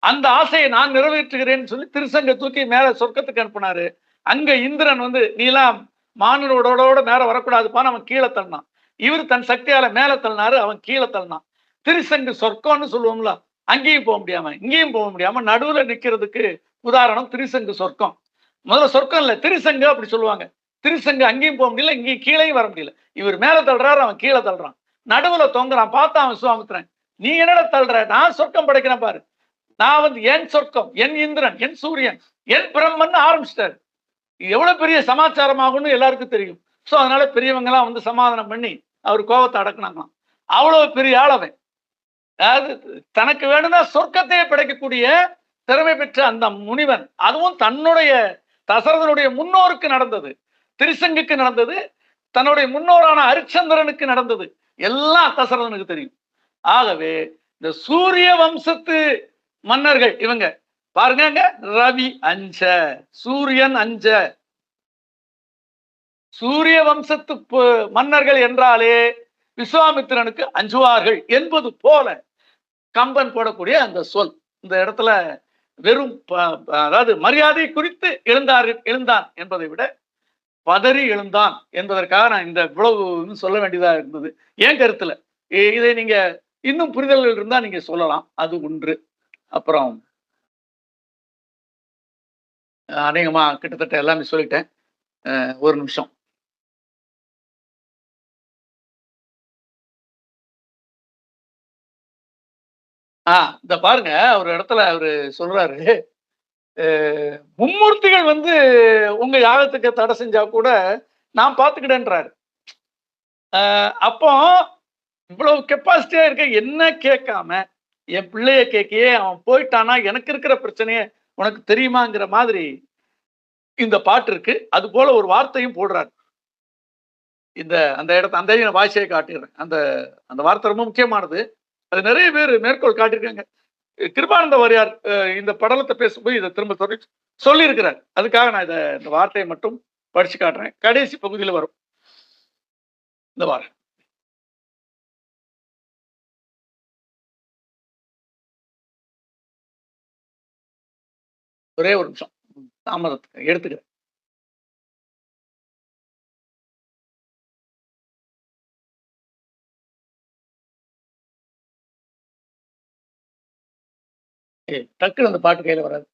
அந்த ஆசையை நான் நிறைவேற்றுகிறேன்னு சொல்லி திருசங்க தூக்கி மேல சொர்க்கத்துக்கு அனுப்புனாரு. அங்க இந்திரன் வந்து நீலாம் மானுடோட மேல வரக்கூடாதுப்பான்னு அவன் கீழே தள்ளினான். இவர் தன் சக்தியால மேல தள்ளினாரு, அவன் கீழே தள்ளினான். திருசங்கு சொர்க்கம்னு சொல்லுவோம்ல, அங்கேயும் போக முடியாம இங்கேயும் போக முடியாம நடுவுல நிக்கிறதுக்கு உதாரணம் திருசங்கு சொர்க்கம். முதல்ல சொர்க்கம் இல்ல, திருசங்கு அப்படி சொல்லுவாங்க. திருசங்கு அங்கேயும் போக முடியல, இங்கேயும் கீழேயும் வர முடியல. இவர் மேல தள்ளுறாரு, அவன் கீழே தள்ளுறான், நடுவுல தொங்குறான். பார்த்தா அவன் விஸ்வாமித்திரன், நீ என்னடா தள்ளுற? நான் சொர்க்கம் படைக்கிறேன் பாரு, நான் வந்து என் சொர்க்கம், என் இந்திரன், என் சூரியன், என் பிரம்மன் ஆரம்பிச்சிட்டாரு. எவ்வளவு பெரிய சமாச்சாரம் ஆகும்னு எல்லாருக்கும் தெரியும். சோ அதனால பெரியவங்க எல்லாம் வந்து சமாதானம் பண்ணி அவர் கோபத்தை அடக்குனாங்களாம். அவ்வளவு பெரிய ஆளவன். அதாவது தனக்கு வேணும்னா சொர்க்கத்தையே படைக்கக்கூடிய திறமை பெற்ற அந்த முனிவன், அதுவும் தன்னுடைய தசரதனுடைய முன்னோருக்கு நடந்தது, திரிசங்குக்கு நடந்தது, தன்னுடைய முன்னோரான அரிச்சந்திரனுக்கு நடந்தது, எல்லாம் தசரதனுக்கு தெரியும். ஆகவே இந்த சூரிய வம்சத்து மன்னர்கள் இவங்க பாருங்க, ரவி அஞ்ச, சூரியன் அஞ்ச, சூரிய வம்சத்து மன்னர்கள் என்றாலே விஸ்வாமித்திரனுக்கு அஞ்சுவார்கள் என்பது போல கம்பன் போடக்கூடிய அந்த சொல் இந்த இடத்துல வெறும் அதாவது மரியாதை குறித்து எழுந்தான் என்பதை விட பதறி எழுந்தான் என்பதற்காக நான் இந்த இவ்வளவு சொல்ல வேண்டியதா இருந்தது. ஏன் கருத்துல இதை நீங்க இன்னும் புரிதல்கள் இருந்தா நீங்க சொல்லலாம், அது ஒன்று. அப்புறம் அநேகமா கிட்டத்தட்ட எல்லாமே சொல்லிட்டேன். ஒரு நிமிஷம். இந்த பாருங்க, ஒரு இடத்துல அவரு சொல்றாரு, மும்மூர்த்திகள் வந்து உங்க யாகத்துக்கு தடை செஞ்சா கூட நான் பாத்துக்கிட்டேன்றாரு. அப்போ இவ்வளவு கெப்பாசிட்டியா இருக்க என்ன கேட்காம என் பிள்ளைய கேட்கையே அவன் போயிட்டானா எனக்கு இருக்கிற பிரச்சனையே உனக்கு தெரியுமாங்கிற மாதிரி இந்த பாட்டு இருக்கு. அது போல ஒரு வார்த்தையும் போடுறாரு. அந்த இடத்த அந்த வாய்ஸையை காட்டிடுறேன். அந்த வார்த்தை ரொம்ப முக்கியமானது. அது நிறைய பேர் மேற்கோள் காட்டியிருக்காங்க. கிருபானந்த வாரியார் இந்த படலத்தை பேசும்போது இதை திரும்ப சொல்லி இருக்கிறார். அதுக்காக நான் இந்த வார்த்தையை மட்டும் படிச்சு காட்டுறேன். கடைசி பகுதியில் வரும். இந்த வாரம் ஒரே ஒரு நிமிஷம் தாமதத்துக்கு எடுத்துக்கிறேன். டக்குன்னு அந்த பாட்டு கையில வராது.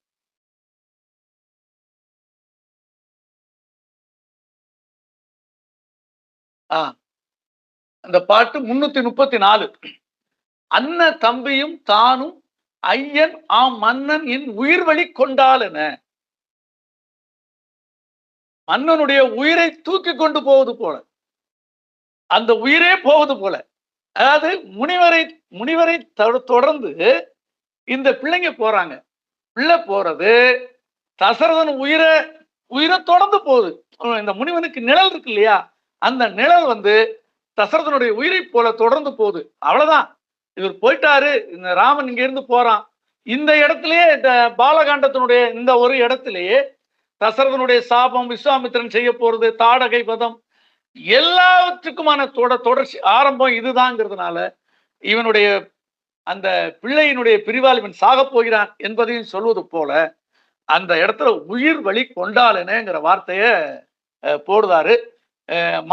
அந்த பாட்டு 334. அண்ண தம்பியும் தானும் ஐயன் மன்னன் என் உயிர் வழி கொண்டால் என. மன்னனுடைய உயிரை தூக்கி கொண்டு போவது போல, அந்த உயிரே போவது போல. அதாவது முனிவரை தொடர்ந்து இந்த பிள்ளைங்க போறாங்க. பிள்ளை போறது தசரதன் உயிரை தொடர்ந்து போகுது. இந்த முனிவனுக்கு நிழல் இருக்கு இல்லையா, அந்த நிழல் தசரதனுடைய உயிரை போல தொடர்ந்து போகுது. அவ்வளவுதான். இவர் போயிட்டாரு, இந்த ராமன் இங்க இருந்து போறான். இந்த இடத்திலேயே இந்த பாலகாண்டத்தினுடைய இந்த ஒரு இடத்திலேயே தசரதனுடைய சாபம், விஸ்வாமித்திரன் செய்ய போறது, தாடகை வதம், எல்லாவற்றுக்குமான தொடர்ச்சி ஆரம்பம் இதுதாங்கிறதுனால இவனுடைய அந்த பிள்ளையினுடைய பிரிவால் இவன் சாக போகிறான் என்பதையும் சொல்வது போல அந்த இடத்துல உயிர் வழி கொண்டாளனேங்கிற வார்த்தைய போடுதாரு.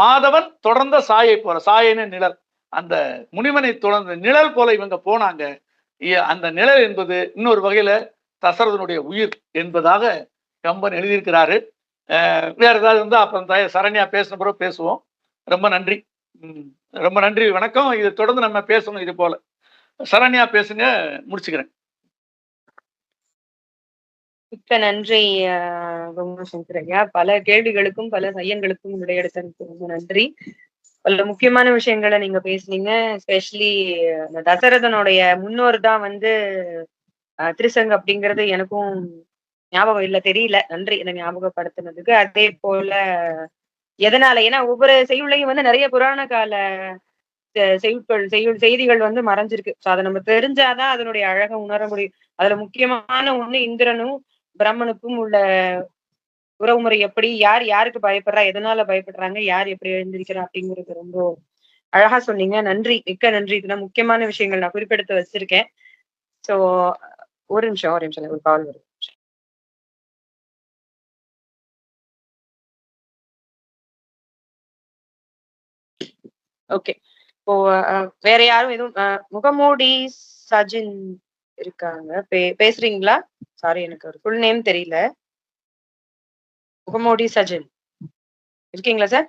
மாதவன் தொடர்ந்த சாயை போல, சாயன நிழல், அந்த முனிவனை தொடர்ந்த நிழல் போல இவங்க போனாங்க. அந்த நிழல் என்பது இன்னொரு வகையில தசரதனுடைய உயிர் என்பதாக கம்பன் எழுதியிருக்கிறாரு. வேற ஏதாவது அப்புறம் சரண்யா பேசின பிறகு பேசுவோம். ரொம்ப நன்றி, ரொம்ப நன்றி, வணக்கம். இது தொடர்ந்து நம்ம பேசணும். இது போல சரண்யா பேசுங்க, முடிச்சுக்கிறேன். மிக்க நன்றி சங்கர் ஐயா. பல கேள்விகளுக்கும் பல ஐயங்களுக்கும் விடையெடுத்ததுக்கு ரொம்ப நன்றி. பல முக்கியமான விஷயங்களை நீங்க பேசுனீங்க. எஸ்பெஷலி அந்த தசரதனுடைய முன்னோர் தான் திருசங்க அப்படிங்கிறது எனக்கும் ஞாபகம் இல்ல, தெரியல. நன்றி இதை ஞாபகப்படுத்தினதுக்கு. அதே போல எதனால, ஏன்னா ஒவ்வொரு செய்யுளையும் நிறைய புராண கால செய்திகள் மறைஞ்சிருக்கு. அதை நம்ம தெரிஞ்சாதான் அதனுடைய அழகை உணர முடியும். அதுல முக்கியமான ஒண்ணு இந்திரனும் பிரம்மனுக்கும் உள்ள உறவுமுறை, எப்படி யார் யாருக்கு பயப்படுறா, எதனால பயப்படுறாங்க, யார் எப்படி எழுந்திருக்கிறா அப்படிங்கிறது ரொம்ப அழகா சொன்னீங்க. நன்றி, மிக்க நன்றி. இதுதான் முக்கியமான விஷயங்கள் நான் குறிப்பெடுத்து வச்சிருக்கேன். சோ ஒரு நிமிஷம் ஒரு கால் வருது. ஓகே, இப்போ வேற யாரும் எதுவும் முகமூடி சஜின் இருக்காங்க, பேசுறீங்களா? சாரி, எனக்கு ஒரு ஃபுல் நேம் தெரியல. முகமூடி சஜின் இருக்கீங்களா சார்?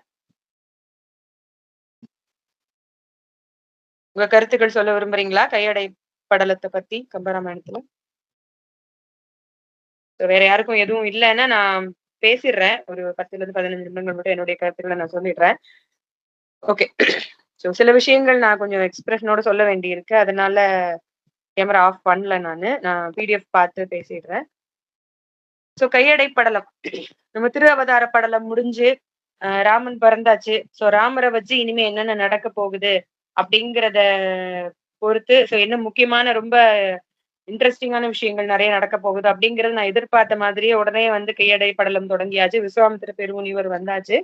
உங்க கருத்துக்கள் சொல்ல விரும்புறீங்களா கையடை படலத்தை பத்தி கம்பராமாயணத்துல? வேற யாருக்கும் எதுவும் இல்லைன்னா நான் பேசிடுறேன். ஒரு 10-15 நிமிடங்கள் மட்டும் என்னுடைய கருத்துக்களை நான் சொல்லிடுறேன். ஓகே, ஸோ சில விஷயங்கள் நான் கொஞ்சம் எக்ஸ்பிரஷனோட சொல்ல வேண்டி இருக்கு, அதனால கேமரா ஆஃப் பண்ணல. நான் பிடிஎஃப் பார்த்து பேசிடுறேன். ஸோ கையடை படலம், நம்ம திரு அவதார படலம் முடிஞ்சு ராமன் பிறந்தாச்சு. ஸோ ராமரை வச்சு இனிமே என்னென்ன நடக்க போகுது அப்படிங்கிறத பொறுத்து ஸோ என்ன முக்கியமான ரொம்ப இன்ட்ரெஸ்டிங்கான விஷயங்கள் நிறைய நடக்க போகுது அப்படிங்கிறது நான் எதிர்பார்த்த மாதிரியே உடனே கையடை படலம் தொடங்கியாச்சு. விஸ்வாமித்திர பெருமுனிவர் வந்தாச்சு.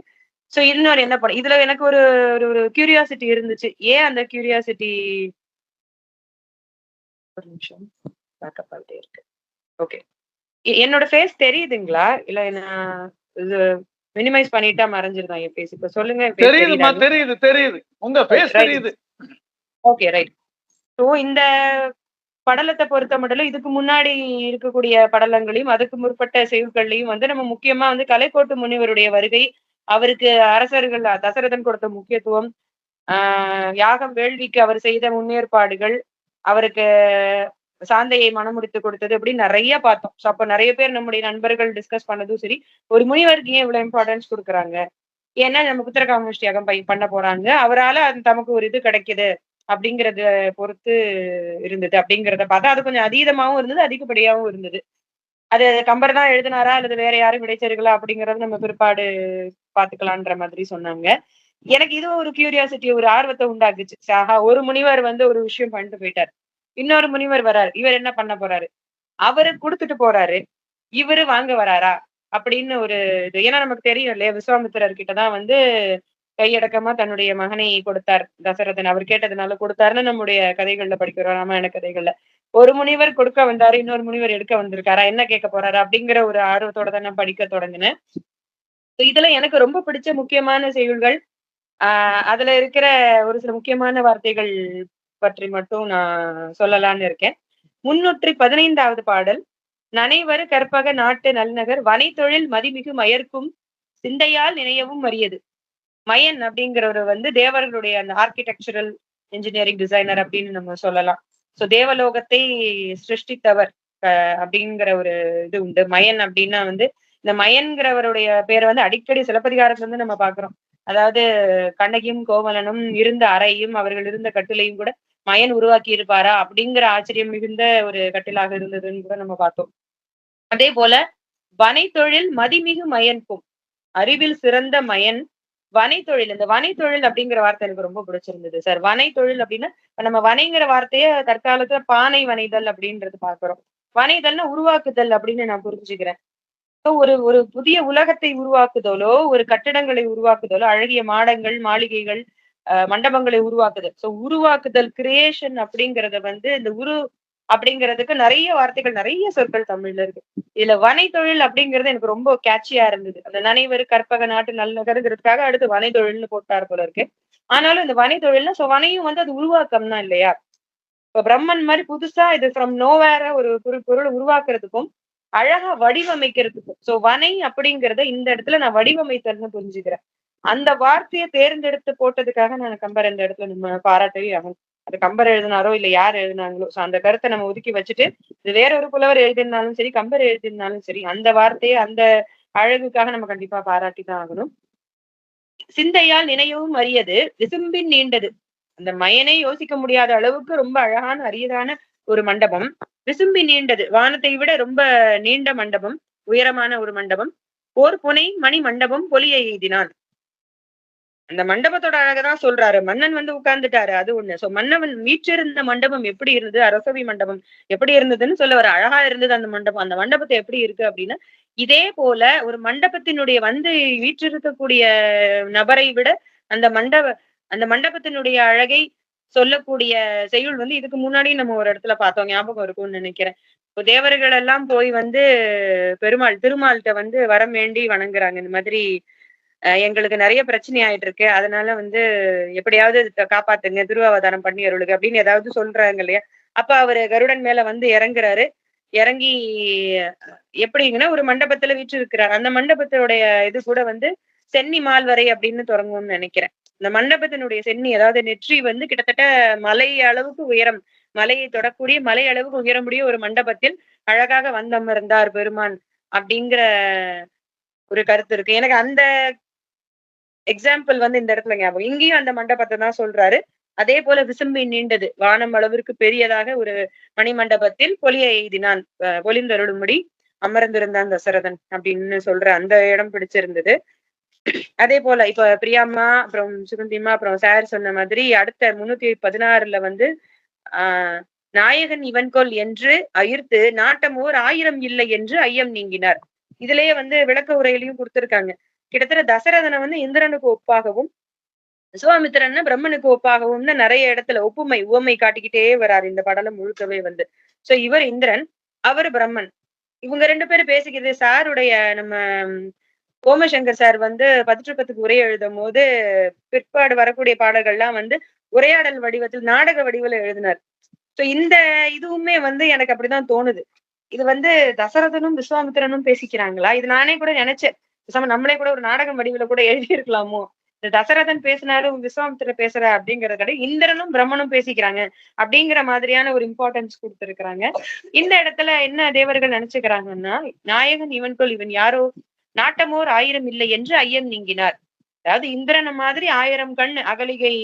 சோ இன்னொரு என்ன பண்ண, இதுல எனக்கு ஒரு ஒரு கியூரியாசிட்டி இருந்துச்சு. ஏன் அந்த கியூரியாசிட்டி, ஒரு நிமிஷம் பேக்கப் ஆகிட்டே இருக்கு. ஓகே, என்னோட ஃபேஸ் தெரியுதுங்களா? இல்ல நான் இது மினிமைஸ் பண்ணிட்டா மறைஞ்சிருதான் என் ஃபேஸ்? இப்ப சொல்லுங்க. தெரியுது உங்க ஃபேஸ் தெரியுது. Okay, right. சோ இந்த படலத்தை பொறுத்த மட்டும் இதுக்கு முன்னாடி இருக்கக்கூடிய படலங்களையும் அதுக்கு முற்பட்ட செய்திகளையும் நம்ம முக்கியமா கலைக்கோட்டு முனிவருடைய வருகை, அவருக்கு அரசர்கள் தசரதன் கொடுத்த முக்கியத்துவம், யாகம் வேள்விக்கு அவர் செய்த முன்னேற்பாடுகள், அவருக்கு சாந்தையை மனமுடித்து கொடுத்தது, அப்படி நிறைய பார்த்தோம். ஸோ அப்ப நிறைய பேர் நம்முடைய நண்பர்கள் டிஸ்கஸ் பண்ணதும் சரி, ஒரு முனிவருக்கு ஏன் இவ்வளவு இம்பார்ட்டன்ஸ் கொடுக்குறாங்க, ஏன்னா நம்ம புத்திரகாமேஷ்டி யாகம் பண்ண போறாங்க, அவரால் அது தமக்கு ஒரு இது கிடைக்குது அப்படிங்கறத பொறுத்து இருந்தது அப்படிங்கிறத பார்த்தா அது கொஞ்சம் அதீதமாவும் இருந்தது, அதிகப்படியாவும் இருந்தது. அது கம்பர் தான் எழுதினாரா அல்லது வேற யாரும் கிடைச்சிருக்கலா அப்படிங்கறது நம்ம பிற்பாடு பாத்துக்கலான்ற மாதிரி சொன்னாங்க. எனக்கு இது ஒரு கியூரியாசிட்டி, ஒரு ஆர்வத்தை உண்டாக்குச்சு. ஆஹா, ஒரு முனிவர் ஒரு விஷயம் பண்ணிட்டு போயிட்டார், இன்னொரு முனிவர் வராரு, இவர் என்ன பண்ண போறாரு, அவரு கொடுத்துட்டு போறாரு, இவரு வாங்க வராரா அப்படின்னு ஒரு இது. ஏன்னா நமக்கு தெரியும் இல்லையா, விஸ்வாமித்திரர் கிட்டதான் வந்து கையடக்கமா தன்னுடைய மகனை கொடுத்தார் தசரதன். அவர் கேட்டதுனால கொடுத்தாருன்னு நம்முடைய கதைகள்ல படிக்கிறோம், ராமாயண கதைகள்ல. ஒரு முனிவர் கொடுக்க வந்தாரு, இன்னொரு முனிவர் எடுக்க வந்திருக்காரா, என்ன கேட்க போறாரு அப்படிங்கிற ஒரு ஆர்வத்தோட தான் நான் படிக்க தொடங்கினேன். இதுல எனக்கு ரொம்ப பிடிச்ச முக்கியமான செய்யுள்கள், அதுல இருக்கிற ஒரு சில முக்கியமான வார்த்தைகள் பற்றி மட்டும் நான் சொல்லலாம்னு இருக்கேன். 315வது பாடல். நனைவரு கற்பக நாட்டு நல்நகர் வனை தொழில் மதிமிகு மயர்க்கும் சிந்தையால் நினையவும் அரியது. மயன் அப்படிங்கிறவர் வந்து தேவர்களுடைய அந்த ஆர்கிடெக்சரல் இன்ஜினியரிங் டிசைனர் அப்படின்னு நம்ம சொல்லலாம். சோ தேவலோகத்தை சிருஷ்டித்தவர் அப்படிங்கிற ஒரு இது உண்டு. மயன் அப்படின்னா வந்து இந்த மயன்கிறவருடைய பேரை வந்து அடிக்கடி சிலப்பதிகாரத்துல வந்து நம்ம பாக்குறோம். அதாவது கண்ணகியும் கோவலனும் இருந்த அறையும் அவர்கள் இருந்த கட்டிலையும் கூட மயன் உருவாக்கி இருப்பாரா அப்படிங்கிற ஆச்சரியம் மிகுந்த ஒரு கட்டிலாக இருந்ததுன்னு கூட நம்ம பார்த்தோம். அதே போல வனை தொழில் மதிமிகு மயன்கும், அறிவில் சிறந்த மயன் வனை தொழில். இந்த வனை தொழில் அப்படிங்கிற வார்த்தை எனக்கு ரொம்ப பிடிச்சிருந்தது சார். வனை தொழில் அப்படின்னா நம்ம வனைங்கிற வார்த்தைய தற்காலத்துல பானை வனைதல் அப்படின்றது பாக்குறோம். வனைதல்னா உருவாக்குதல் அப்படின்னு நான் புரிஞ்சுக்கிறேன். ஒரு ஒரு புதிய உலகத்தை உருவாக்குதலோ, ஒரு கட்டிடங்களை உருவாக்குதலோ, அழகிய மாடங்கள், மாளிகைகள், மண்டபங்களை உருவாக்குதல். சோ உருவாக்குதல், கிரியேஷன் அப்படிங்கறத வந்து இந்த அப்படிங்கிறதுக்கு நிறைய வார்த்தைகள், நிறைய சொற்கள் தமிழ்ல இருக்கு. இதுல வனை தொழில் அப்படிங்கிறது எனக்கு ரொம்ப கேட்சியா இருந்தது. அந்த நனைவரு கற்பக நாட்டு நல்லகருங்கிறதுக்காக அடுத்து வனை தொழில்னு போட்டார் போல இருக்கு. ஆனாலும் இந்த வனை தொழில்னா சோ வனையும் வந்து அது உருவாக்கம் தான் இல்லையா. இப்ப பிரம்மன் மாதிரி புதுசா இது ஃப்ரம் நோவேர ஒரு பொருள் உருவாக்குறதுக்கும் அழகா வடிவமைக்கிறதுக்கும். சோ வனை அப்படிங்கறத இந்த இடத்துல நான் வடிவமைத்தல்னு புரிஞ்சுக்கிறேன். அந்த வார்த்தையை தேர்ந்தெடுத்து போட்டதுக்காக நான் கம்பர் இந்த இடத்துல நம்ம பாராட்டவே ஆகணும். அது கம்பர் எழுதினாரோ இல்ல யார் எழுதினாங்களோ, சோ அந்த கருத்தை நம்ம ஒதுக்கி வச்சுட்டு இது வேற ஒரு புலவர் எழுதினாலும் சரி, கம்பர் எழுதினாலும் சரி, அந்த வார்த்தையை அந்த அழகுக்காக நம்ம கண்டிப்பா பாராட்டி தான் ஆகணும். சிந்தையால் நினையவும் அரியது விசும்பின் நீண்டது. அந்த மயனை யோசிக்க முடியாத அளவுக்கு ரொம்ப அழகான அரியதான ஒரு மண்டபம். விசும்பி நீண்டது, வானத்தை விட ரொம்ப நீண்ட மண்டபம், உயரமான ஒரு மண்டபம். போர் புனை மணி மண்டபம் பொலியை எய்தினான். அந்த மண்டபத்தோட அழகதான் சொல்றாரு. மன்னன் வந்து உட்கார்ந்துட்டாரு, அது ஒண்ணு. சோ மன்னவன் வீற்றிருந்த மண்டபம் எப்படி இருந்தது, அரசவை மண்டபம் எப்படி இருந்ததுன்னு சொல்ல வர. அழகா இருந்தது அந்த மண்டபம். அந்த மண்டபத்தை எப்படி இருக்கு அப்படின்னா, இதே போல ஒரு மண்டபத்தினுடைய வந்து வீற்றிருக்கக்கூடிய நபரை விட அந்த மண்டபத்தினுடைய அழகை சொல்லக்கூடிய செய்யுள் வந்து இதுக்கு முன்னாடி நம்ம ஒரு இடத்துல பார்த்தோம், ஞாபகம் இருக்கும்னு நினைக்கிறேன். இப்போ தேவர்கள் எல்லாம் போய் வந்து திருமால்கிட்ட வந்து வரம் வேண்டி வணங்குறாங்க. இந்த மாதிரி எங்களுக்கு நிறைய பிரச்சனை ஆயிட்டு இருக்கு, அதனால வந்து எப்படியாவது காப்பாத்துங்க, திருவாவதாரம் பண்ணி அருளுங்க அப்படின்னு ஏதாவது சொல்றாங்க இல்லையா. அப்ப அவரு கருடன் மேல வந்து இறங்குறாரு. இறங்கி எப்படிங்கன்னா ஒரு மண்டபத்துல வீட்டு இருக்கிறார். அந்த மண்டபத்தினுடைய இது கூட வந்து சென்னி மால்வரை அப்படின்னு தொடங்கும்னு நினைக்கிறேன். இந்த மண்டபத்தினுடைய சென்னி, அதாவது நெற்றி வந்து கிட்டத்தட்ட மலை அளவுக்கு உயரம், மலையை தொடக்கூடிய மலை அளவுக்கு உயரமுடைய ஒரு மண்டபத்தில் அழகாக வந்தமர்ந்தார் பெருமான் அப்படிங்கிற ஒரு கருத்து இருக்கு. எனக்கு அந்த எக்ஸாம்பிள் வந்து இந்த இடத்துல ஞாபகம். இங்கேயும் அந்த மண்டபத்தை தான் சொல்றாரு. அதே போல விசும்பி நீண்டது, வானம் அளவிற்கு பெரியதாக ஒரு மணி மண்டபத்தில் பொலியை எய்தினான், பொலிந்தருளும்படி அமர்ந்திருந்தான் தசரதன் அப்படின்னு சொல்ற அந்த இடம் பிடிச்சிருந்தது. அதே போல இப்ப பிரியாம்மா அப்புறம் சுகந்திமா அப்புறம் சார் சொன்ன மாதிரி அடுத்த 316ல வந்து நாயகன் இவன்கொல் என்று அயிர்த்து நாட்டமோர் 1000 இல்லை என்று ஐயம் நீங்கினார். இதுலயே வந்து விளக்க உரையிலையும் கொடுத்திருக்காங்க. கிட்டத்தட்ட தசரதனை வந்து இந்திரனுக்கு ஒப்பாகவும் விஸ்வாமித்திரன் பிரம்மனுக்கு ஒப்பாகவும் நிறைய இடத்துல உவமை காட்டிக்கிட்டே வராரு இந்த படலம் முழுக்கவே வந்து. சோ இவர் இந்திரன், அவர் பிரம்மன். இவங்க ரெண்டு பேரும் பேசிக்கிறது. சாருடைய நம்ம கோமசங்கர் சார் வந்து 10 உரை எழுதும் போது பிற்பாடு வரக்கூடிய பாடல்கள்லாம் வந்து உரையாடல் வடிவத்தில் நாடக வடிவில் எழுதினார். சோ இந்த இதுவுமே வந்து எனக்கு அப்படிதான் தோணுது. இது வந்து தசரதனும் விஸ்வாமித்திரனும் பேசிக்கிறாங்களா, இது நானே கூட நினைச்சேன். நம்மளே கூட ஒரு நாடகம் வடிவில கூட எழுதி இருக்கலாமோ. இந்த தசரதன் பேசினாலும் விஸ்வாமித்திரர் பேசுற அப்படிங்கறத கிடையாது, இந்திரனும் பிரம்மனும் பேசிக்கிறாங்க அப்படிங்கிற மாதிரியான ஒரு இம்பார்ட்டன்ஸ் கொடுத்திருக்கிறாங்க. இந்த இடத்துல என்ன தேவர்கள் நினைச்சுக்கிறாங்கன்னா, நாயகன் இவன்கொல் இவன் யாரோ நாட்டமோர் 1000 இல்லை என்று ஐயம் நீங்கினார். அதாவது இந்திரனை மாதிரி 1000 கண் அகலிகை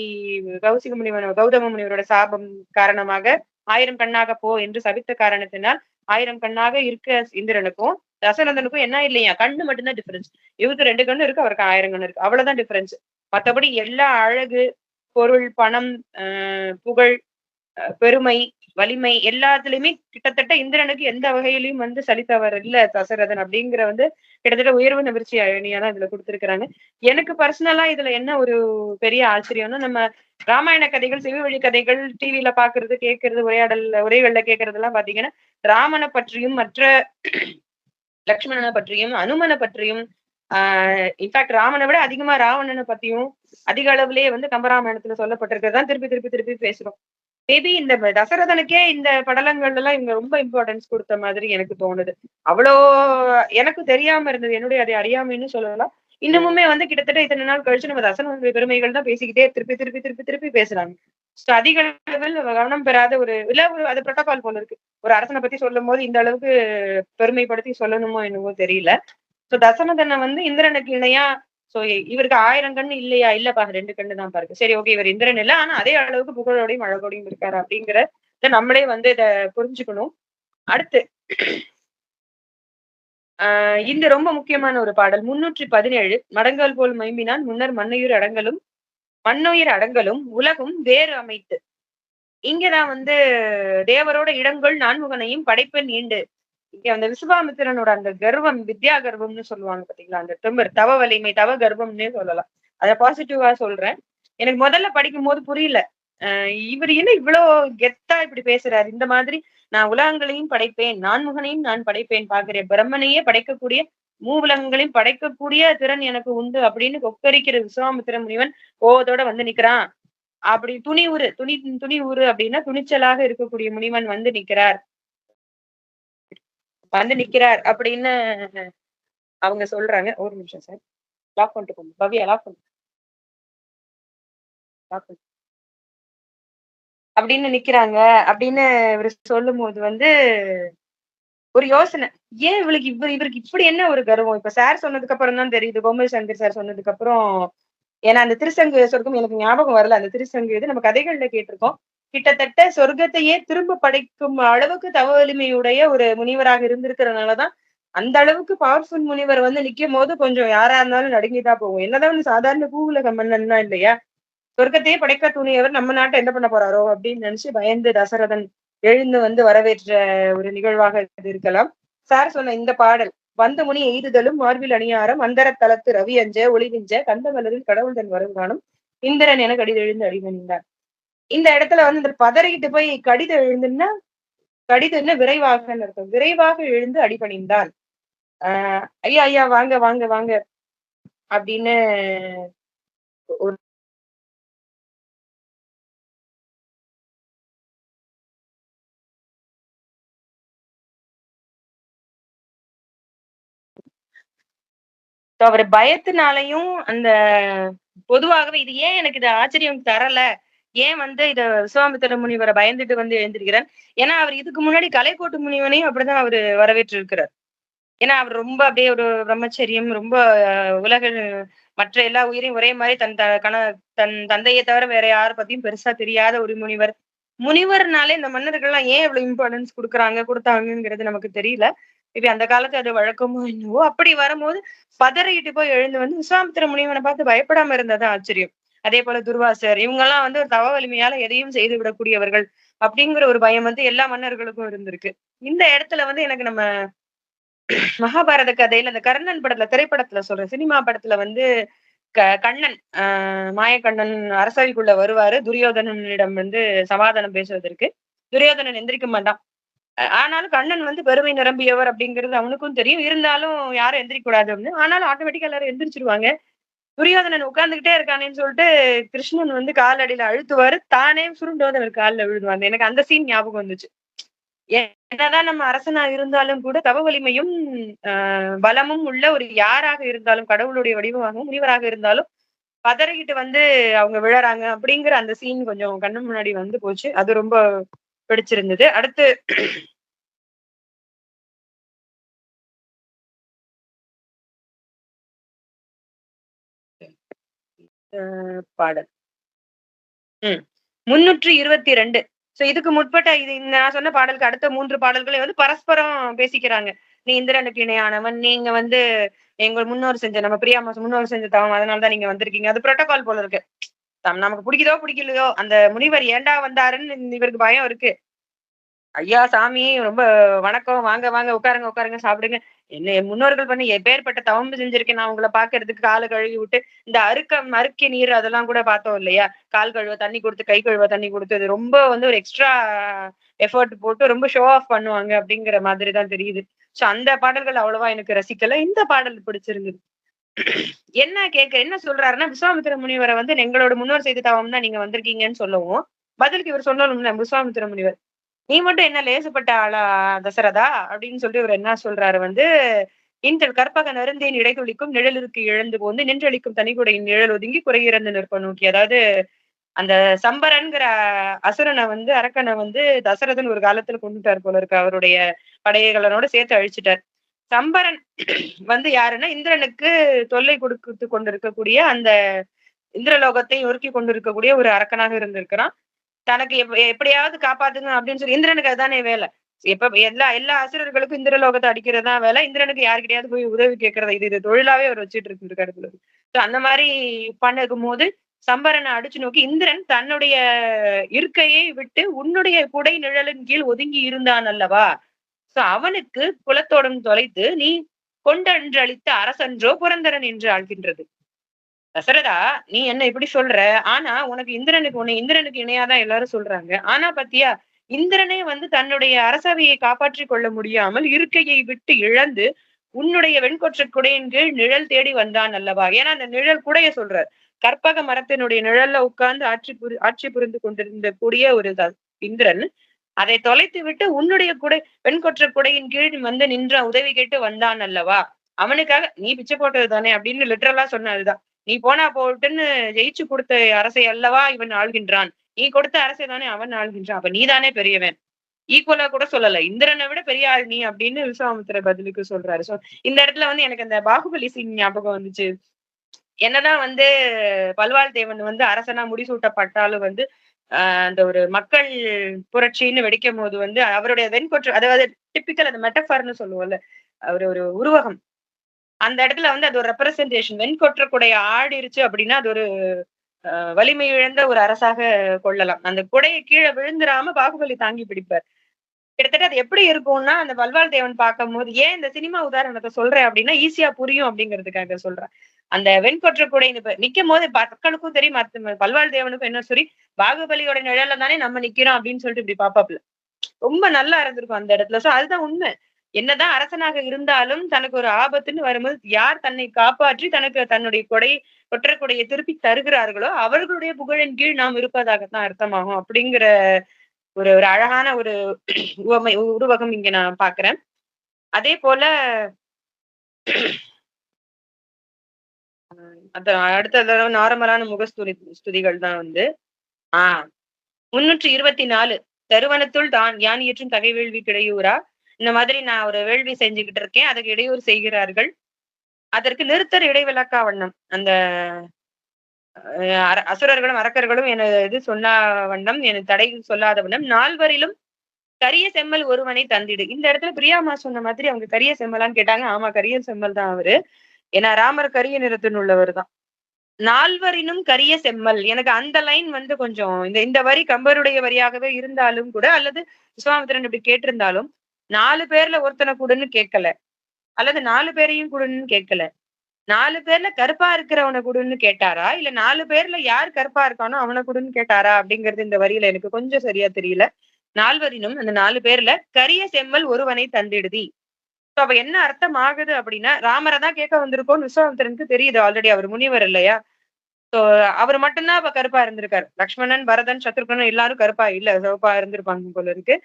கௌதம முனிவரோட சாபம் காரணமாக 1000 கண்ணாக போ என்று சபித்த காரணத்தினால் 1000 கண்ணாக இருக்க இந்திரனுக்கும் தசரதனுக்கும் என்ன இல்லையா, கண்ணு மட்டும்தான் டிஃபரன்ஸ். இவருக்கு 2 கண்ணு இருக்கு, அவருக்கு 1000 கண்ணு இருக்கு, அவ்வளவுதான் டிஃபரன்ஸ். மற்றபடி எல்லா அழகு, பொருள், பணம், புகழ், பெருமை, வலிமை எல்லாத்துலயுமே கிட்டத்தட்ட இந்திரனுக்கு எந்த வகையிலயும் வந்து சலித்தவர் இல்ல தசரதன் அப்படிங்கிற வந்து கிட்டத்தட்ட உயர்வு நிவர்ச்சி அயனியா தான் இதுல கொடுத்திருக்கிறாங்க. எனக்கு பர்சனலா இதுல என்ன ஒரு பெரிய ஆச்சரியம்னா, நம்ம ராமாயண கதைகள், செவிவழி கதைகள், டிவில பாக்குறது, கேட்கறது, உரைகள்ல கேட்கறது எல்லாம் பாத்தீங்கன்னா ராமனை பற்றியும் மற்ற லக்ஷ்மணனை பற்றியும் அனுமனை பற்றியும் இன்ஃபேக்ட் ராமனை விட அதிகமா ராவணனை பத்தியும் அதிக அளவுலயே வந்து கம்பராமாயணத்துல சொல்லப்பட்டிருக்கிறதான் திருப்பி திருப்பி திருப்பி பேசுறோம். மேபி இந்த தசரதனுக்கே இந்த படலங்கள் எல்லாம் இவங்க ரொம்ப இம்பார்ட்டன்ஸ் கொடுத்த மாதிரி எனக்கு தோணுது. அவ்வளோ எனக்கு தெரியாம இருந்தது, என்னுடைய அதை அறியாமைன்னு சொல்லலாம். இன்னமுமே வந்து கிட்டத்தட்ட இத்தனை நாள் கழிச்சு நம்ம தசரனுடைய பெருமைகள் தான் பேசிக்கிட்டே திருப்பி திருப்பி திருப்பி திருப்பி பேசுறாங்க. அதிக அளவில் கவனம் பெறாத ஒரு அது புரோட்டோகால் போல இருக்கு. ஒரு அரசனை பத்தி சொல்லும் போது இந்த அளவுக்கு பெருமைப்படுத்தி சொல்லணுமோ என்னவோ தெரியல. சோ தசரதனை வந்து இந்திரனுக்கு இணையா, சோ இவருக்கு 1000 கண்ணு இல்லையா? இல்லப்பா 2 கண்ணு தான் பாருக்கு. சரி, ஓகே, இவர் இந்திரன் இல்ல, ஆனா அதே அளவுக்கு புகழோடையும் அழகோடையும் இருக்காரு அப்படிங்கிற நம்மளே வந்து இத புரிஞ்சுக்கணும். அடுத்து இந்த ரொம்ப முக்கியமான ஒரு பாடல் 317. மடங்கால் போல் மைம்பினான் முன்னர் மண்ணுயிர் அடங்கலும் உலகும் வேறு அமைத்து. இங்கதான் வந்து தேவரோட இடங்கள் நான்முகனையும் படைப்பெண் ஈண்டு. இங்க அந்த விசுவாமித்திரனோட அந்த கர்வம், வித்யா கர்வம்னு சொல்லுவாங்க பாத்தீங்களா, அந்த திமிர், தவ வலிமை, தவ கர்வம்னே சொல்லலாம். அத பாசிட்டிவா சொல்றேன். எனக்கு முதல்ல படிக்கும் போது புரியல, இவர் என்ன இவ்வளவு கெத்தா இப்படி பேசுறாரு. இந்த மாதிரி நான் உலகங்களையும் படைப்பேன், நான்முகனையும் நான் படைப்பேன், பாக்குறேன் பிரம்மனையே படைக்கக்கூடிய, மூவுலகங்களையும் படைக்கக்கூடிய திறன் எனக்கு உண்டு அப்படின்னு கொக்கரிக்கிற விசுவாமித்திர முனிவன் கோவத்தோட வந்து நிக்கிறான். அப்படி துணி உரு அப்படின்னா துணிச்சலாக இருக்கக்கூடிய முனிவன் வந்து நிக்கிறார் அப்படின்னு அவங்க சொல்றாங்க. ஒரு நிமிஷம் சார், லாக் பண்ணிட்டு போங்க பவ்யா, லாக் பண்ணு அப்படின்னு நிக்கிறாங்க அப்படின்னு இவரு சொல்லும் போது வந்து ஒரு யோசனை, ஏன் இவருக்கு இப்படி என்ன ஒரு கர்வம்? இப்ப சார் சொன்னதுக்கு அப்புறம் தான் தெரியுது, கோமல் சங்கர் சார் சொன்னதுக்கு அப்புறம். ஏன்னா அந்த திருசங்கு சொர்க்கம் எனக்கு ஞாபகம் வரல. அந்த திருசங்கு இது நம்ம கதைகள்ல கேட்டிருக்கோம். கிட்டத்தட்ட சொர்க்கத்தையே திரும்ப படைக்கும் அளவுக்கு தவ வலிமையுடைய ஒரு முனிவராக இருந்திருக்கிறதுனாலதான் அந்த அளவுக்கு பவர்ஃபுல் முனிவர் வந்து நிக்கும் போது கொஞ்சம் யாரா இருந்தாலும் நடுங்கிதான் போகும். என்னதான் சாதாரண பூவுலக மன்னன் தான் இல்லையா, சொர்க்கத்தையே படைக்க துணியவர் நம்ம நாட்டை என்ன பண்ண போறாரோ அப்படின்னு நினைச்சு பயந்து தசரதன் எழுந்து வந்து வரவேற்ற ஒரு நிகழ்வாக இது இருக்கலாம். சார் சொன்ன இந்த பாடல், வந்த முனி எய்துதலும் மார்பில் அணியாரம் அந்தர தலத்து ரவி அஞ்ச ஒளிவிஞ்ச கந்த மலரில் கடவுள் தன் வருங்கானம் இந்திரன் என கடித எழுந்து அடிபணிந்தார். இந்த இடத்துல வந்து இந்த பதறிக்கிட்டு போய் கடிதம் எழுந்துன்னா, கடிதம்னா விரைவாக அர்த்தம், விரைவாக எழுந்து அடிபணிந்தான். ஐயா ஐயா வாங்க வாங்க வாங்க அப்படின்னு ஒரு அவர் பயத்தினாலையும் அந்த பொதுவாகவே இது ஏன் எனக்கு இது ஆச்சரியம் தரல, ஏன் வந்து இத விஸ்வாமித்திர முனிவரை பயந்துட்டு வந்து எழுந்திருக்கிறார்? ஏன்னா அவர் இதுக்கு முன்னாடி கலைக்கோட்டு முனிவனையும் அப்படிதான் அவரு வரவேற்று இருக்கிறார். ஏன்னா அவர் ரொம்ப அப்படியே ஒரு பிரம்மச்சரியம், ரொம்ப உலக மற்ற எல்லா உயிரையும் ஒரே மாதிரி தன் தந்தையை தவிர வேற யாரை பத்தியும் பெருசா தெரியாத ஒரு முனிவர். முனிவர்னாலே இந்த மன்னர்கள்லாம் ஏன் இவ்வளவு இம்பார்ட்டன்ஸ் கொடுத்தாங்கிறது நமக்கு தெரியல. இப்ப அந்த காலத்துல அது வழக்கமோ என்னவோ. அப்படி வரும்போது பதறிட்டு போய் எழுந்து வந்து விஸ்வாமித்திர முனிவனை பார்த்து பயப்படாம இருந்தது ஆச்சரியம். அதே போல துர்வாசர், இவங்க எல்லாம் வந்து ஒரு தவ வலிமையால எதையும் செய்து விடக்கூடியவர்கள் அப்படிங்கிற ஒரு பயம் வந்து எல்லா மன்னர்களுக்கும் இருந்திருக்கு. இந்த இடத்துல வந்து எனக்கு நம்ம மகாபாரத கதையில அந்த கர்ணன் திரைப்படத்துல சொல்றேன், சினிமா படத்துல வந்து கண்ணன் மாயக்கண்ணன் அரசவைக்குள்ள வருவாரு துரியோதனனிடம் வந்து சமாதானம் பேசுவதற்கு. துரியோதனன் எந்திரிக்க மாட்டான். ஆனாலும் கண்ணன் வந்து பெருமை நிரம்பியவர் அப்படிங்கிறது அவனுக்கும் தெரியும். இருந்தாலும் யாரும் எந்திரிக்க கூடாது அப்படின்னு. ஆனாலும் ஆட்டோமேட்டிக்கா எல்லாரும் எந்திரிச்சிருவாங்க. துரியோதனன் உட்கார்ந்துகிட்டே இருக்கானேன்னு சொல்லிட்டு கிருஷ்ணன் வந்து காலடியில அழுத்துவாரு, தானே சுருண்டு வந்து அவர் காலில் விழுதுவாங்க. எனக்கு அந்த சீன் ஞாபகம் வந்துச்சு. என்னதான் நம்ம அரசனா இருந்தாலும் கூட தவ வலிமையும் பலமும் உள்ள ஒரு யாராக இருந்தாலும், கடவுளுடைய வடிவமாகவும் முனிவராக இருந்தாலும் பதறிக்கிட்டு வந்து அவங்க விழறாங்க அப்படிங்கிற அந்த சீன் கொஞ்சம் கண்ணு முன்னாடி வந்து போச்சு. அது ரொம்ப பிடிச்சிருந்தது. அடுத்து பாடல் 322. சோ இதுக்கு முற்பட்ட இது நான் சொன்ன பாடலுக்கு அடுத்த 3 பாடல்களை வந்து பரஸ்பரம் பேசிக்கிறாங்க. நீ இந்திரனுக்கு இணையானவன், நீங்க வந்து எங்க முன்னோர் செஞ்ச, நம்ம பிரியாமாசம் முன்னோர் செஞ்ச தவம், அதனாலதான் நீங்க வந்திருக்கீங்க. அது புரோட்டோகால் போல இருக்கு. நமக்கு பிடிக்குதோ பிடிக்கலையோ அந்த முனிவர் ஏண்டா வந்தாருன்னு இவருக்கு பயம் இருக்கு. ஐயா சாமி ரொம்ப வணக்கம், வாங்க வாங்க உட்காருங்க உட்காருங்க சாப்பிடுங்க. என்ன என் முன்னோர்கள் பண்ணி எப்பேற்பட்ட தவம் செஞ்சிருக்கேன் நான் உங்களை பாக்குறதுக்கு. காலை கழுவி விட்டு இந்த அறுக்கிய நீர் அதெல்லாம் கூட பார்த்தோம் இல்லையா? கால் கழுவ தண்ணி கொடுத்து, கை கழுவ தண்ணி கொடுத்து, அது ரொம்ப வந்து ஒரு எக்ஸ்ட்ரா எஃபர்ட் போட்டு ரொம்ப ஷோ ஆஃப் பண்ணுவாங்க அப்படிங்கிற மாதிரி தான் தெரியுது. சோ அந்த பாடல்கள் அவ்வளவா எனக்கு ரசிக்கல. இந்த பாடல் பிடிச்சிருந்தது. என்ன சொல்றாருன்னா, விஸ்வாமித்திர முனிவரை வந்து எங்களோட முன்னோர் செய்த தவம் தான் நீங்க வந்திருக்கீங்கன்னு சொல்லவும், பதிலுக்கு இவர் சொல்லணும்ல விஸ்வாமித்திர முனிவர், நீ மட்டும் என்ன லேசுப்பட்ட ஆளா தசரதா அப்படின்னு சொல்லிட்டு இவர் என்ன சொல்றாரு வந்து, இன்றல் கற்பக நருந்தேன் இடைதுளிக்கும் நிழலிற்கு இழந்து போந்து நின்றளிக்கும் தனிக்குடையின் நிழல் ஒதுங்கி குறையிறந்து நிற்ப நோக்கி. அதாவது அந்த சம்பரன்கிற அசுரனை வந்து அரக்கனை வந்து தசரதன் ஒரு காலத்துல கொண்டுட்டார் போல இருக்கு. அவருடைய படைகளோட சேர்த்து அழிச்சிட்டார். சம்பரன் வந்து யாருன்னா இந்திரனுக்கு தொல்லை கொடுத்து கொண்டிருக்கக்கூடிய அந்த இந்திரலோகத்தை ஒருக்கி கொண்டிருக்கக்கூடிய ஒரு அரக்கனாக இருந்திருக்கிறான். தனக்கு எப்படியாவது காப்பாத்துங்க அப்படின்னு சொல்லி இந்திரனுக்கு அதுதானே வேலை. எல்லா அசுரர்களுக்கும் இந்திரலோகத்தை அடிக்கிறதா வேலை. இந்திரனுக்கு யாருக்கிட்டையாவது போய் உதவி கேட்கறதா இது தொழிலாவே அவர் வச்சுட்டு இருக்காரு. அந்த மாதிரி பண்ணும் போது சம்பரனை அடிச்சு நோக்கி இந்திரன் தன்னுடைய இருக்கையை விட்டு உன்னுடைய குடை நிழலின் கீழ் ஒதுங்கி இருந்தான் அல்லவா? சோ அவனுக்கு குலத்தோடும் தொலைத்து நீ கொண்டன்றளித்த அரசன்றோ புரந்தரன் என்று ஆள்கின்றது. தசரதா நீ என்ன இப்படி சொல்ற? ஆனா உனக்கு உன்னை இந்திரனுக்கு இணையாதான் எல்லாரும் சொல்றாங்க. ஆனா பாத்தியா, இந்திரனே வந்து தன்னுடைய அரசவையை காப்பாற்றிக் கொள்ள முடியாமல் இருக்கையை விட்டு இழந்து உன்னுடைய வெண்கொற்ற குடையின் கீழ் நிழல் தேடி வந்தான் அல்லவா? ஏன்னா அந்த நிழல் குடைய சொல்றார். கற்பக மரத்தினுடைய நிழல்ல உட்கார்ந்து ஆட்சி புரிந்து கொண்டிருந்த கூடிய ஒரு இந்திரன் அதை தொலைத்து விட்டு உன்னுடைய வெண்கொற்ற குடையின் கீழ் வந்து நின்ற உதவி கேட்டு வந்தான் அல்லவா? அவனுக்காக நீ பிச்சை போட்டது தானே அப்படின்னு லிட்டரலா சொன்னதுதான். நீ போனா போட்டுன்னு ஜெயிச்சு கொடுத்த அரசை அல்லவா இவன் ஆள்கின்றான். நீ கொடுத்த அரசை தானே அவன் ஆள்கின்றான். அப்ப நீதானே பெரியவன். ஈக்குவலா கூட சொல்லல, இந்திரனை விட பெரிய ஆள் நீ அப்படின்னு விஸ்வாமித்திர பதிலுக்கு சொல்றாரு. சோ இந்த இடத்துல வந்து எனக்கு அந்த பாகுபலி சீன் ஞாபகம் வந்துச்சு. என்னதான் வந்து பல்வாள் தேவன் வந்து அரசனா முடிசூட்டப்பட்டாலும் வந்து அந்த ஒரு மக்கள் புரட்சின்னு வெடிக்கும் போது வந்து அவருடைய வெண்கொற்று, அதாவது டிப்பிக்கல் அந்த மெட்டஃபார்னு சொல்லுவோம்ல, ஒரு உருவகம், அந்த இடத்துல வந்து அது ஒரு ரெப்ரசன்டேஷன். வெண்கொற்ற குடைய ஆடிருச்சு அப்படின்னா அது ஒரு வலிமை இழந்த ஒரு அரசாக கொள்ளலாம். அந்த குடையை கீழே விழுந்துராம பாகுபலி தாங்கி பிடிப்பார். கிட்டத்தட்ட அது எப்படி இருக்கும்னா, அந்த பல்வாள் தேவன் பார்க்கும் போது, ஏன் இந்த சினிமா உதாரணத்தை சொல்றேன் அப்படின்னா ஈஸியா புரியும் அப்படிங்கிறதுக்காக சொல்றேன். அந்த வெண்கொற்ற குடை நிக்கும் போது மக்களுக்கும் தெரியும், பல்வாள் தேவனுக்கும் என்ன சரி, பாகுபலியோட நிழல்ல தானே நம்ம நிக்கிறோம் அப்படின்னு சொல்லிட்டு இப்படி பாப்பாப்ல. ரொம்ப நல்லா இருந்திருக்கும் அந்த இடத்துல. சோ அதுதான் உண்மை. என்னதான் அரசனாக இருந்தாலும் தனக்கு ஒரு ஆபத்துன்னு வரும்போது யார் தன்னை காப்பாற்றி தனக்கு தன்னுடைய கொற்ற கொடையை திருப்பி தருகிறார்களோ அவர்களுடைய புகழின் கீழ் நாம் இருப்பதாகத்தான் அர்த்தமாகும் அப்படிங்கிற ஒரு அழகான ஒரு உருவகம் இங்க நான் பாக்குறேன். அதே போல அடுத்த நார்மலான ஸ்துதிகள் தான் வந்து 324 தருவனத்துள் தான் யான் இயற்றும் தகை வேள்வி கிடையூரா. இந்த மாதிரி நான் ஒரு வேள்வி செஞ்சுக்கிட்டு இருக்கேன், அதுக்கு இடையூறு செய்கிறார்கள், அதற்கு நிறுத்தர் இடைவிலக்கா வண்ணம். அந்த அசுரர்களும் அரக்கர்களும் இது சொன்ன வண்ணம், என தடை சொல்லாத வண்ணம் நால்வரிலும் கரிய செம்மல் ஒருவனை தந்திடு. இந்த இடத்துல பிரியாமா சொன்ன மாதிரி அவங்க கரிய செம்மலான்னு கேட்டாங்க. ஆமா, கரிய செம்மல் தான் அவரு. ஏன்னா ராமர் கரிய நிறத்தின் உள்ளவர் தான். நால்வரினும் கரிய செம்மல், எனக்கு அந்த லைன் வந்து கொஞ்சம் இந்த வரி கம்பருடைய வரியாகவே இருந்தாலும் கூட, அல்லது விஸ்வாமித்திரன் இப்படி கேட்டிருந்தாலும் 4 பேர்ல ஒருத்தனை கூடன்னு கேட்கல, அல்லது 4 பேரையும் கூடன்னு கேட்கல. 4 பேர்ல கருப்பா இருக்கிறவனை கூடன்னு கேட்டாரா, இல்ல 4 பேர்ல யார் கருப்பா இருக்கானோ அவனை கூடன்னு கேட்டாரா அப்படிங்கிறது இந்த வரியில எனக்கு கொஞ்சம் சரியா தெரியல. நால்வரினும் அந்த 4 பேர்ல கரிய செம்மல் ஒருவனை தந்திடுதி. அப்ப என்ன அர்த்தம் ஆகுது அப்படின்னா, ராமரை தான் கேட்க வந்திருக்கோம் விஸ்வாமித்திரனுக்கு தெரியுது, ஆல்ரெடி அவர் முனிவர் இல்லையா. சோ அவர் மட்டும்தான் இப்ப கருப்பா இருந்திருக்காரு. லக்ஷ்மணன், பரதன், சத்ருகன் எல்லாரும் கருப்பா இல்ல, சிவப்பா இருந்திருப்பாங்க போல இருக்கு.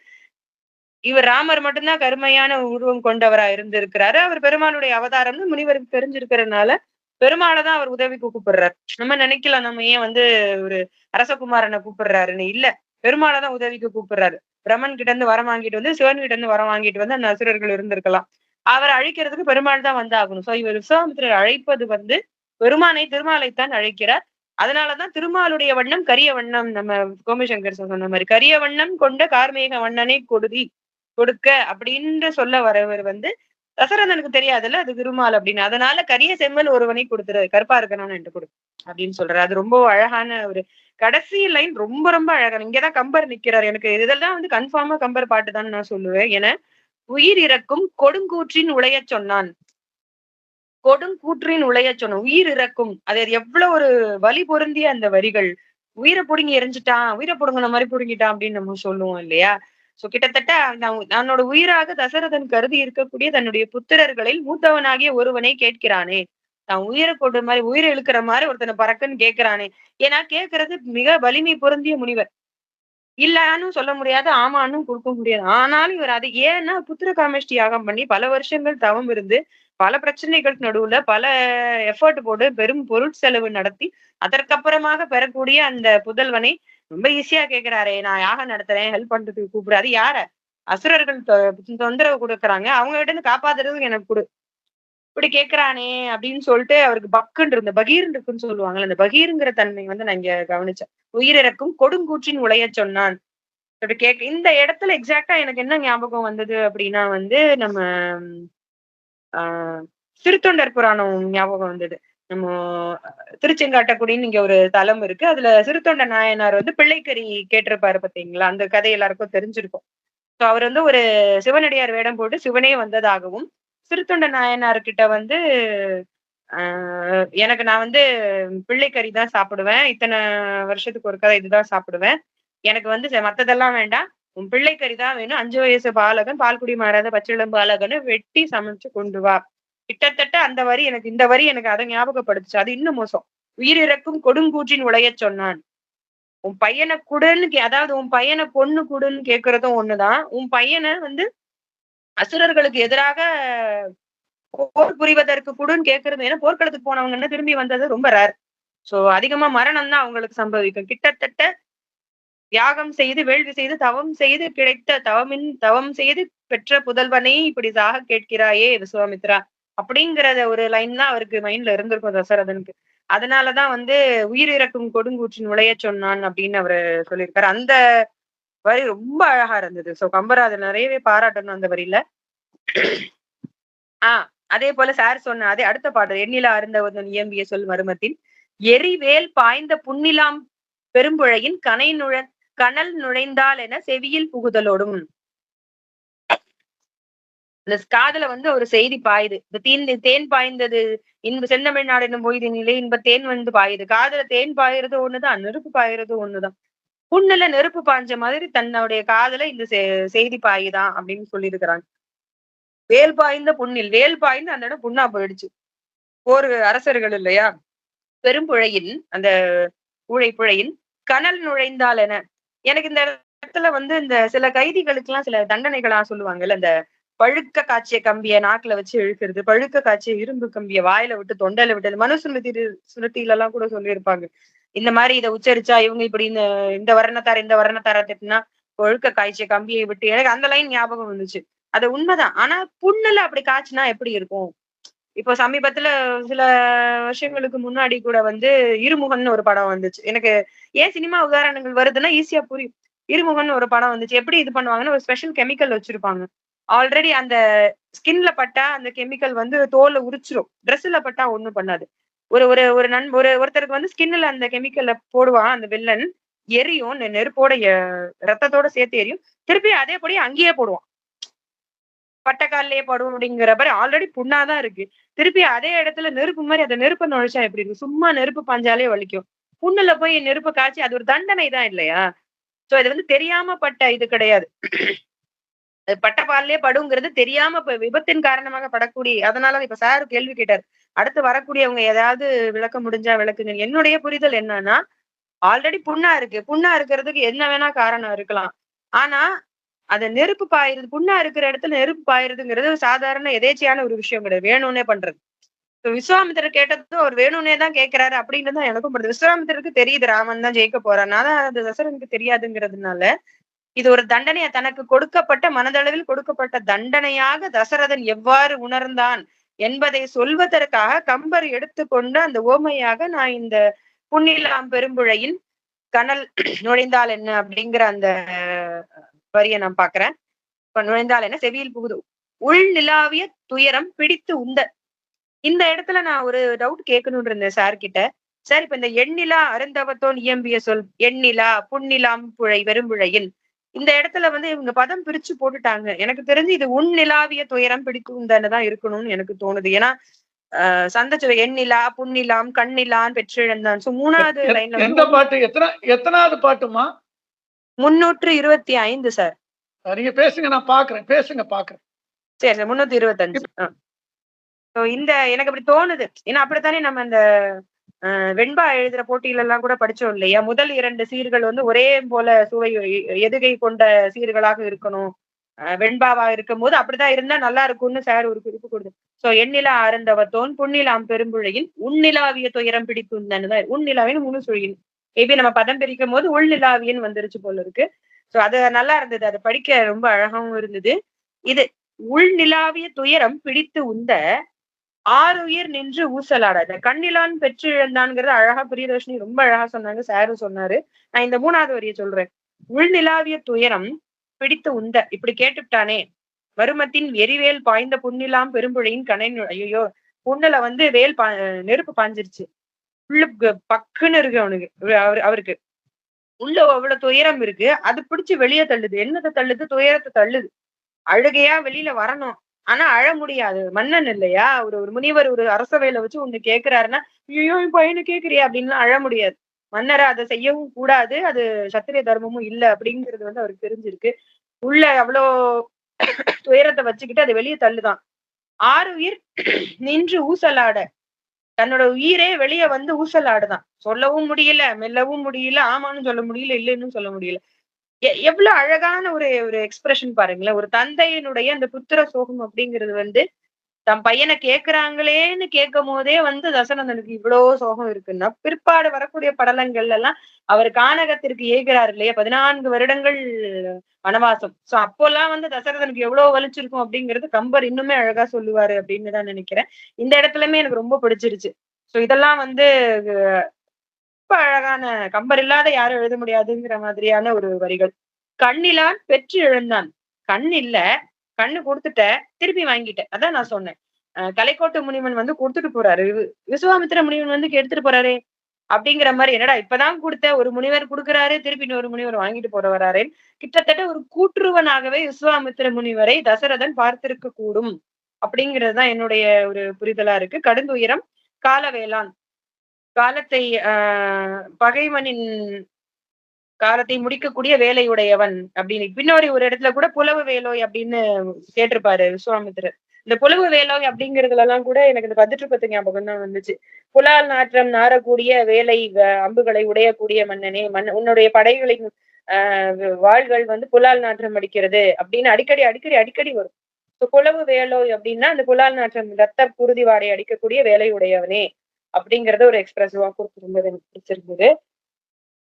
இவர் ராமர் மட்டும்தான் கருமையான உருவம் கொண்டவரா இருந்திருக்கிறாரு. அவர் பெருமாளுடைய அவதாரம்னு முனிவருக்கு தெரிஞ்சிருக்கிறதுனால பெருமாளைதான் அவர் உதவிக்கு கூப்பிடுறாரு. நம்ம நினைக்கலாம் நம்ம ஏன் வந்து ஒரு அரசகுமாரனை கூப்பிடுறாருன்னு. இல்ல, பெருமாளைதான் உதவிக்கு கூப்பிடுறாரு. பிரம்மன் கிட்ட இருந்து வரம் வாங்கிட்டு வந்து சிவன் கிட்ட இருந்து வரம் வாங்கிட்டு வந்து அந்த அசுரர்கள் இருந்திருக்கலாம். அவரை அழிக்கிறதுக்கு பெருமாள் தான் வந்து ஆகணும். சோ இவர் விஸ்வாமித்திரர் அழைப்பது வந்து திருமாலைத்தான் அழைக்கிறார். அதனாலதான் திருமாலுடைய வண்ணம் கரிய வண்ணம். நம்ம கோமிசங்கர் சொன்ன மாதிரி கரிய வண்ணம் கொண்ட கார்மேக வண்ணனை கொடுக்க அப்படின்னு சொல்ல வரவர் வந்து தசரதனுக்கு தெரியாதுல்ல அது திருமால் அப்படின்னு. அதனால கரிய செம்மல் ஒருவனை கொடுத்துரு, கருப்பா இருக்கணும்னு கொடு. அப்படின்னு சொல்றாரு. அது ரொம்ப அழகான ஒரு கடைசி லைன், ரொம்ப ரொம்ப அழகான. இங்கதான் கம்பர் நிக்கிறார். எனக்கு இதெல்லாம் வந்து கன்ஃபார்மா கம்பர் பாட்டு தான் நான் சொல்லுவேன். ஏன்னா உயிர் இறக்கும் கொடுங்கூற்றின் உளைய சொன்னான். கொடுங்கூற்றின் உளைய சொன்னான். உயிர் இறக்கும். அது எவ்வளவு ஒரு வலி பொருந்திய அந்த வரிகள். உயிரை புடுங்கி எரிஞ்சிட்டான், உயிரை புடுங்கின மாதிரி புடுங்கிட்டான் அப்படின்னு நம்ம சொல்லுவோம் இல்லையா? சோ கிட்டத்தட்ட தன்னோட உயிராக தசரதன் கருதி இருக்கக்கூடிய தன்னுடைய புத்திரர்களில் மூத்தவனாகிய ஒருவனை கேட்கிறானே. தான் உயிரை கொண்டு மாதிரி உயிரை இழுக்கிற மாதிரி ஒருத்தனை பறக்குன்னு கேட்கிறானே. ஏன்னா கேட்கறது மிக வலிமை பொருந்திய முனிவர். இல்லன்னு சொல்ல முடியாது, ஆமான்னு கொடுக்க முடியாது. ஆனாலும் இவர் அது ஏன்னா புத்திர காமேஷ்டி யாகம் பண்ணி பல வருஷங்கள் தவம் இருந்து பல பிரச்சனைகளுக்கு நடுவுல பல எஃபர்ட் போட்டு பெரும் பொருள் செலவு நடத்தி அதற்கப்புறமாக பெறக்கூடிய அந்த புதல்வனை ரொம்ப ஈஸியா கேக்குறாரே, நான் யாகம் நடத்துறேன், ஹெல்ப் பண்றதுக்கு கூப்பிடாது. யார? அசுரர்கள் தொந்தரவு கொடுக்குறாங்க, அவங்க கிட்ட இருந்து காப்பாத்துறதுக்கு எனக்கு கொடு, இப்படி கேக்குறானே அப்படின்னு சொல்லிட்டு அவருக்கு பக்குன்னு இருந்த பகீர் இருக்குன்னு சொல்லுவாங்கல்ல, அந்த பகீருங்கிற தன்மை வந்து நான் இங்க கவனிச்சேன். உயிரிறக்கும் கொடுங்கூற்றின் உளைய சொன்னான் கேட்க. இந்த இடத்துல எக்ஸாக்டா எனக்கு என்ன ஞாபகம் வந்தது அப்படின்னா வந்து நம்ம சிறுத்தொண்டர் புராணம் ஞாபகம் வந்தது. நம்ம திருச்செங்காட்டக்குடின்னு இங்க ஒரு தலம் இருக்கு. அதுல சிறுத்தொண்ட நாயனார் வந்து பிள்ளைக்கறி கேட்டிருப்பாரு பாத்தீங்களா? அந்த கதை எல்லாருக்கும் தெரிஞ்சிருக்கும். சோ அவர் வந்து ஒரு சிவனடியார் வேடம் போட்டு சிவனே வந்ததாகவும், சிறுத்தொண்ட நாயனார் கிட்ட வந்து எனக்கு நான் வந்து பிள்ளைக்கறி தான் சாப்பிடுவேன், இத்தனை வருஷத்துக்கு ஒரு கதை இதுதான் சாப்பிடுவேன், எனக்கு வந்து மத்ததெல்லாம் வேண்டாம், உன் பிள்ளைக்கறி தான் வேணும், 5 வயசு பாலகன், பால்குடி மாறாத பச்சிளம் பாலகன்னு வெட்டி சமைச்சு கொண்டு வா. கிட்டத்தட்ட அந்த வரி எனக்கு, இந்த வரி எனக்கு அதை ஞாபகப்படுத்துச்சு. அது இன்னும் மோசம். உயிரிறக்கும் கொடுங்கூற்றின் உளைய சொன்னான். உன் பையனை குடுன்னு அதாவது உன் பையனை பொண்ணு குடுன்னு கேட்கறதும் ஒண்ணுதான். உன் பையனை வந்து அசுரர்களுக்கு எதிராக போர் புரிவதற்கு குடுன்னு கேட்கறது. ஏன்னா போர்க்களத்துக்கு போனவங்கன்னா திரும்பி வந்தது ரொம்ப ரேர். சோ அதிகமா மரணம் தான் அவங்களுக்கு சம்பவிக்கும். கிட்டத்தட்ட தியாகம் செய்து வேள்வி செய்து தவம் செய்து கிடைத்த தவம் செய்து பெற்ற புதல்வனை இப்படி சாக கேட்கிறாயே விஸ்வாமித்ரா அப்படிங்கறத ஒரு லைன் தான் அவருக்கு மைண்ட்ல இருந்திருக்கும் தசரதனுக்கு. அதனாலதான் வந்து உயிரிறக்கும் கொடுங்கூற்றின் உளைய சொன்னான் அப்படின்னு அவரு சொல்லியிருக்காரு. அந்த வரி ரொம்ப அழகா இருந்தது. சோ கம்பராஜ நிறையவே பாராட்டணும் அந்த வரியில. அதே போல சார் சொன்ன அதே அடுத்த பாடல், எண்ணிலா அருந்தவன் இயம்பிய சொல் மருமத்தின் எரிவேல் பாய்ந்த புன்னிலாம் பெரும்புழையின் கனல் நுழைந்தால் என செவியில் புகுதலோடும். இந்த காதுல வந்து ஒரு செய்தி பாயுது. இந்த தேன் பாய்ந்தது இன்ப செந்தமிழ்நாடு என்னும் போய்து நிலை இன்ப தேன் வந்து பாயுது. காதுல தேன் பாயுறது ஒண்ணுதான், நெருப்பு பாயுறது ஒண்ணுதான். புண்ணுல நெருப்பு பாய்ஞ்ச மாதிரி தன்னுடைய காதுல இந்த செய்தி பாயுதான் அப்படின்னு சொல்லியிருக்கிறாங்க. வேல் பாய்ந்த புண்ணில், வேல் பாய்ந்து அந்த இடம் புண்ணா போயிடுச்சு. போர் அரசர்கள் இல்லையா, பெரும்புழையின் அந்த ஊழைப்புழையின் கனல் நுழைந்தால் என. எனக்கு இந்த இடத்துல வந்து இந்த சில கைதிகளுக்கு எல்லாம் சில தண்டனைகளா சொல்லுவாங்கல்ல, இந்த பழுக்க காய்ச்சிய கம்பிய நாக்குல வச்சு இழுக்கிறது, பழுக்க காய்ச்சிய இரும்பு கம்பிய வாயில விட்டு தொண்டையில விட்டு, மனுஸ்மிருதியில எல்லாம் கூட சொல்லியிருப்பாங்க. இந்த மாதிரி இதை உச்சரிச்சா இவங்க இப்படி இந்த வர்ணத்தார திட்டுனா பழுக்க காய்ச்சிய கம்பியை விட்டு, எனக்கு அந்த லைன் ஞாபகம் வந்துச்சு. அது உண்மைதான். ஆனா புண்ணுல அப்படி காய்ச்சினா எப்படி இருக்கும்? இப்போ சமீபத்துல சில வருஷங்களுக்கு முன்னாடி கூட வந்து இருமுகன்னு ஒரு படம் வந்துச்சு. எனக்கு ஏன் சினிமா உதாரணங்கள் வருதுன்னா ஈஸியா புரியும். இருமுகன்னு ஒரு படம் வந்துச்சு. எப்படி இது பண்ணுவாங்கன்னா ஒரு ஸ்பெஷல் கெமிக்கல் வச்சிருப்பாங்க. ஆல்ரெடி அந்த ஸ்கின்ல பட்டா அந்த கெமிக்கல் வந்து தோலை உரிச்சிரும், ட்ரெஸ்ல பட்டா ஒண்ணும் பண்ணாது. ஒரு ஒரு ஒரு ஒருத்தருக்கு வந்து ஸ்கின்ல அந்த கெமிக்கலை போடுவான் அந்த வில்லன், எரியும், நெருப்போட ரத்தத்தோட சேர்த்து எரியும், திருப்பி அதேபடி அங்கேயே போடுவான், பட்டக்காலிலேயே படும் அப்படிங்கிற மாதிரி. ஆல்ரெடி புண்ணாதான் இருக்கு, திருப்பி அதே இடத்துல நெருப்பு மாதிரி அந்த நெருப்பை நுழைச்சா எப்படி இருக்கு? சும்மா நெருப்பு பாஞ்சாலே வலிக்கும், புண்ணுல போய் நெருப்பு காய்ச்சி அது ஒரு தண்டனை தான் இல்லையா? சோ இது வந்து தெரியாம பட்ட இது கிடையாது, அது பட்ட பால்லே படுங்கிறது தெரியாம விபத்தின் காரணமாக படக்கூடிய. அதனால இப்ப சார் கேள்வி கேட்டார், அடுத்து வரக்கூடியவங்க ஏதாவது விளக்க முடிஞ்சா விளக்குங்க. என்னுடைய புரிதல் என்னன்னா, ஆல்ரெடி புண்ணா இருக்கு, புண்ணா இருக்கிறதுக்கு என்ன வேணா காரணம் இருக்கலாம். ஆனா அத நெருப்பு பாயுறது, புண்ணா இருக்கிற இடத்துல நெருப்பு பாயுறதுங்கிறது சாதாரண எதேச்சியான ஒரு விஷயம் கிடையாது, வேணும்னே பண்றது. விஸ்வாமித்திரர் கேட்டது அவர் வேணும்னே தான் கேட்கிறாரு அப்படின்னு தான் எனக்கும் படுது. விஸ்வாமித்திரருக்கு தெரியுது ராமன் தான் ஜெயிக்க போறான், ஆனா அது தசரனுக்கு தெரியாதுங்கிறதுனால இது ஒரு தண்டனையா, தனக்கு கொடுக்கப்பட்ட மனதளவில் கொடுக்கப்பட்ட தண்டனையாக தசரதன் எவ்வாறு உணர்ந்தான் என்பதை சொல்வதற்காக கம்பர் எடுத்துக்கொண்டு அந்த ஓமையாக நான் இந்த புன்னிலாம் பெரும்புழையின் கனல் நுழைந்தால் என்ன அப்படிங்கிற அந்த வரியை நான் பாக்குறேன். நுழைந்தால் என்ன செவியில் புகுது உள் நிலாவிய துயரம் பிடித்து உந்த. இந்த இடத்துல நான் ஒரு டவுட் கேட்கணும்னு இருந்தேன் சார் கிட்ட. சார் இப்ப இந்த எண்ணிலா அருந்தவத்தோன் இயம்பிய சொல் எண்ணிலா புன்னிலாம் புழை வெறும்புழையில் இந்த இடத்துல வந்து இவங்க பதம் பிரிச்சு போட்டுட்டாங்க. எனக்கு தெரிஞ்சு இது உன்னிலாவிய துயரம் பிடித்துந்தன்னுதான் இருக்கணும்னு எனக்கு தோணுது. ஏன்னா சந்தச்சொல் எண்ணிலா புன்னிலாம் கண்ணிலான் பெற்றிழந்தான். சோ 3வது லைன்ல எந்த பாட்டு? எத்தனாவது பாட்டுமா? 325 சார். நீங்க பேசுங்க, நான் பாக்குறேன். பேசுங்க, பாக்குறேன். சரி சார், 325. இந்த எனக்கு அப்படி தோணுது. ஏன்னா அப்படித்தானே நம்ம அந்த வெண்பா எழுதுற போட்டியில எல்லாம் கூட படிச்சோம் இல்லையா? முதல் 2 சீர்கள் வந்து ஒரே போல சுவை எதுகை கொண்ட சீர்களாக இருக்கணும். வெண்பாவா இருக்கும் போது அப்படிதான் இருந்தா நல்லா இருக்கும்னு சார் ஒரு குறிப்பு கொடுத்து. சோ எண்ணிலா அருந்தவத்தோன் புன்னிலாம் பெரும்புழையில் உன்னிலாவிய துயரம் பிடிக்கும்தான். உன்னிலாவின்னு முழு சுழியின் மேபி நம்ம பதம் பிரிக்கும் போது உள்நிலாவியன்னு வந்துருச்சு போல இருக்கு. சோ அது நல்லா இருந்தது. அதை படிக்க ரொம்ப அழகாவும் இருந்தது. இது உள்நிலாவிய துயரம் பிடித்து உந்த ஆறுயிர் நின்று ஊசலாட. கண்ணிலான் பெற்று இழந்தான்ங்கிறது அழகா பிரியதர்ஷினி ரொம்ப அழகா சொன்னாங்க, சாரும் சொன்னாரு. நான் இந்த 3வது வரியை சொல்றேன். உள்நிலாவிய துயரம் பிடித்து உந்த இப்படி கேட்டுட்டானே வருமத்தின் எரிவேல் பாய்ந்த புன்னிலாம் பெரும்புழையின் கணை. ஐயோ, புண்ணுல வந்து நெருப்பு பாஞ்சிருச்சு. உள்ள பக்குன்னு இருக்கு அவனுக்கு, அவருக்கு உள்ள அவ்வளவு துயரம் இருக்கு. அது பிடிச்சு வெளியே தள்ளுது. என்னத்தை தள்ளுது? துயரத்தை தள்ளுது. அழுகையா வெளியில வரணும், ஆனா அழ முடியாது. மன்னன் இல்லையா? ஒரு முனிவர் ஒரு அரசவையில வச்சு ஒண்ணு கேக்குறாருன்னா, ஐயோ என் பையனு கேக்குறியா அப்படின்னு அழ முடியாது. மன்னரை அதை செய்யவும் கூடாது. அது சத்திரிய தர்மமும் இல்ல அப்படிங்கிறது வந்து அவருக்கு தெரிஞ்சிருக்கு. உள்ள அவ்வளோ துயரத்தை வச்சுக்கிட்டு அதை வெளியே தள்ளுதான். ஆறுயிர் நின்று ஊசலாட, தன்னோட உயிரே வெளியே வந்து ஊசலாடுதான். சொல்லவும் முடியல, மெல்லவும் முடியல, ஆமான்னு சொல்ல முடியல, இல்லைன்னு சொல்ல முடியல. எவ்வளவு அழகான ஒரு எக்ஸ்பிரஷன் பாருங்களேன். ஒரு தந்தையினுடைய அந்த புத்திர சோகம் அப்படிங்கிறது வந்து தன் பையனை கேக்குறாங்களேன்னு கேட்கும் போதே வந்து தசரதனுக்கு இவ்வளவு சோகம் இருக்குன்னா, பிற்பாடு வரக்கூடிய படலங்கள்ல எல்லாம் அவர் கானகத்திற்கு ஏகிறார் இல்லையா? 14 வருடங்கள் வனவாசம். சோ அப்போல்லாம் வந்து தசரதனுக்கு எவ்வளவு வலிச்சிருக்கும் அப்படிங்கிறது கம்பர் இன்னுமே அழகா சொல்லுவாரு அப்படின்னு தான் நினைக்கிறேன். இந்த இடத்துலயுமே எனக்கு ரொம்ப பிடிச்சிருச்சு. சோ இதெல்லாம் வந்து ரொம்ப அழகான, கம்பர் இல்லாத யாரும் எழுத முடியாதுங்கிற மாதிரியான ஒரு வரிகள். கண்ணிலான் பெற்று இழந்தான். கண் இல்ல, கண்ணு கொடுத்துட்ட, திருப்பி வாங்கிட்ட. அதான் நான் சொன்னேன். கலைக்கோட்டு முனிவன் வந்து கொடுத்துட்டு போறாரு. விசுவாமித்திர முனிவன் வந்து எடுத்துட்டு போறாரே அப்படிங்கிற மாதிரி, என்னடா இப்பதான் கொடுத்த, ஒரு முனிவர் கொடுக்குறாரு, திருப்பி இன்னொரு முனிவர் வாங்கிட்டு போற வராரு. கிட்டத்தட்ட ஒரு கூற்றுவனாகவே விசுவாமித்திர முனிவரை தசரதன் பார்த்திருக்க கூடும் அப்படிங்கிறதுதான் என்னுடைய ஒரு புரிதலா இருக்கு. கடுந்துயரம் காலவேளான், காலத்தை பகைவனின் காலத்தை முடிக்கக்கூடிய வேலையுடையவன் அப்படின்னு. பின்னோரி ஒரு இடத்துல கூட புலவு வேலோய் அப்படின்னு கேட்டிருப்பாரு விஸ்வாமித்திரர். இந்த புலவு வேலோய் அப்படிங்கறதுல எல்லாம் கூட எனக்கு இந்த 18 ஞாபகம் தான் வந்துச்சு. புலால் நாற்றம் நாரக்கூடிய வேலை அம்புகளை உடையக்கூடிய மன்னனே, உன்னுடைய படைகளின் வாள்கள் வந்து புலால் நாற்றம் அடிக்கிறது அப்படின்னு அடிக்கடி அடிக்கடி அடிக்கடி வரும். புலவு வேலோய் அப்படின்னா அந்த புலால் நாற்றம் ரத்த குருதி வாடை அடிக்கக்கூடிய வேலையுடையவனே அப்படிங்கறத ஒரு எக்ஸ்பிரசிவா கொடுத்திருந்தது, எனக்கு பிடிச்சிருந்தது.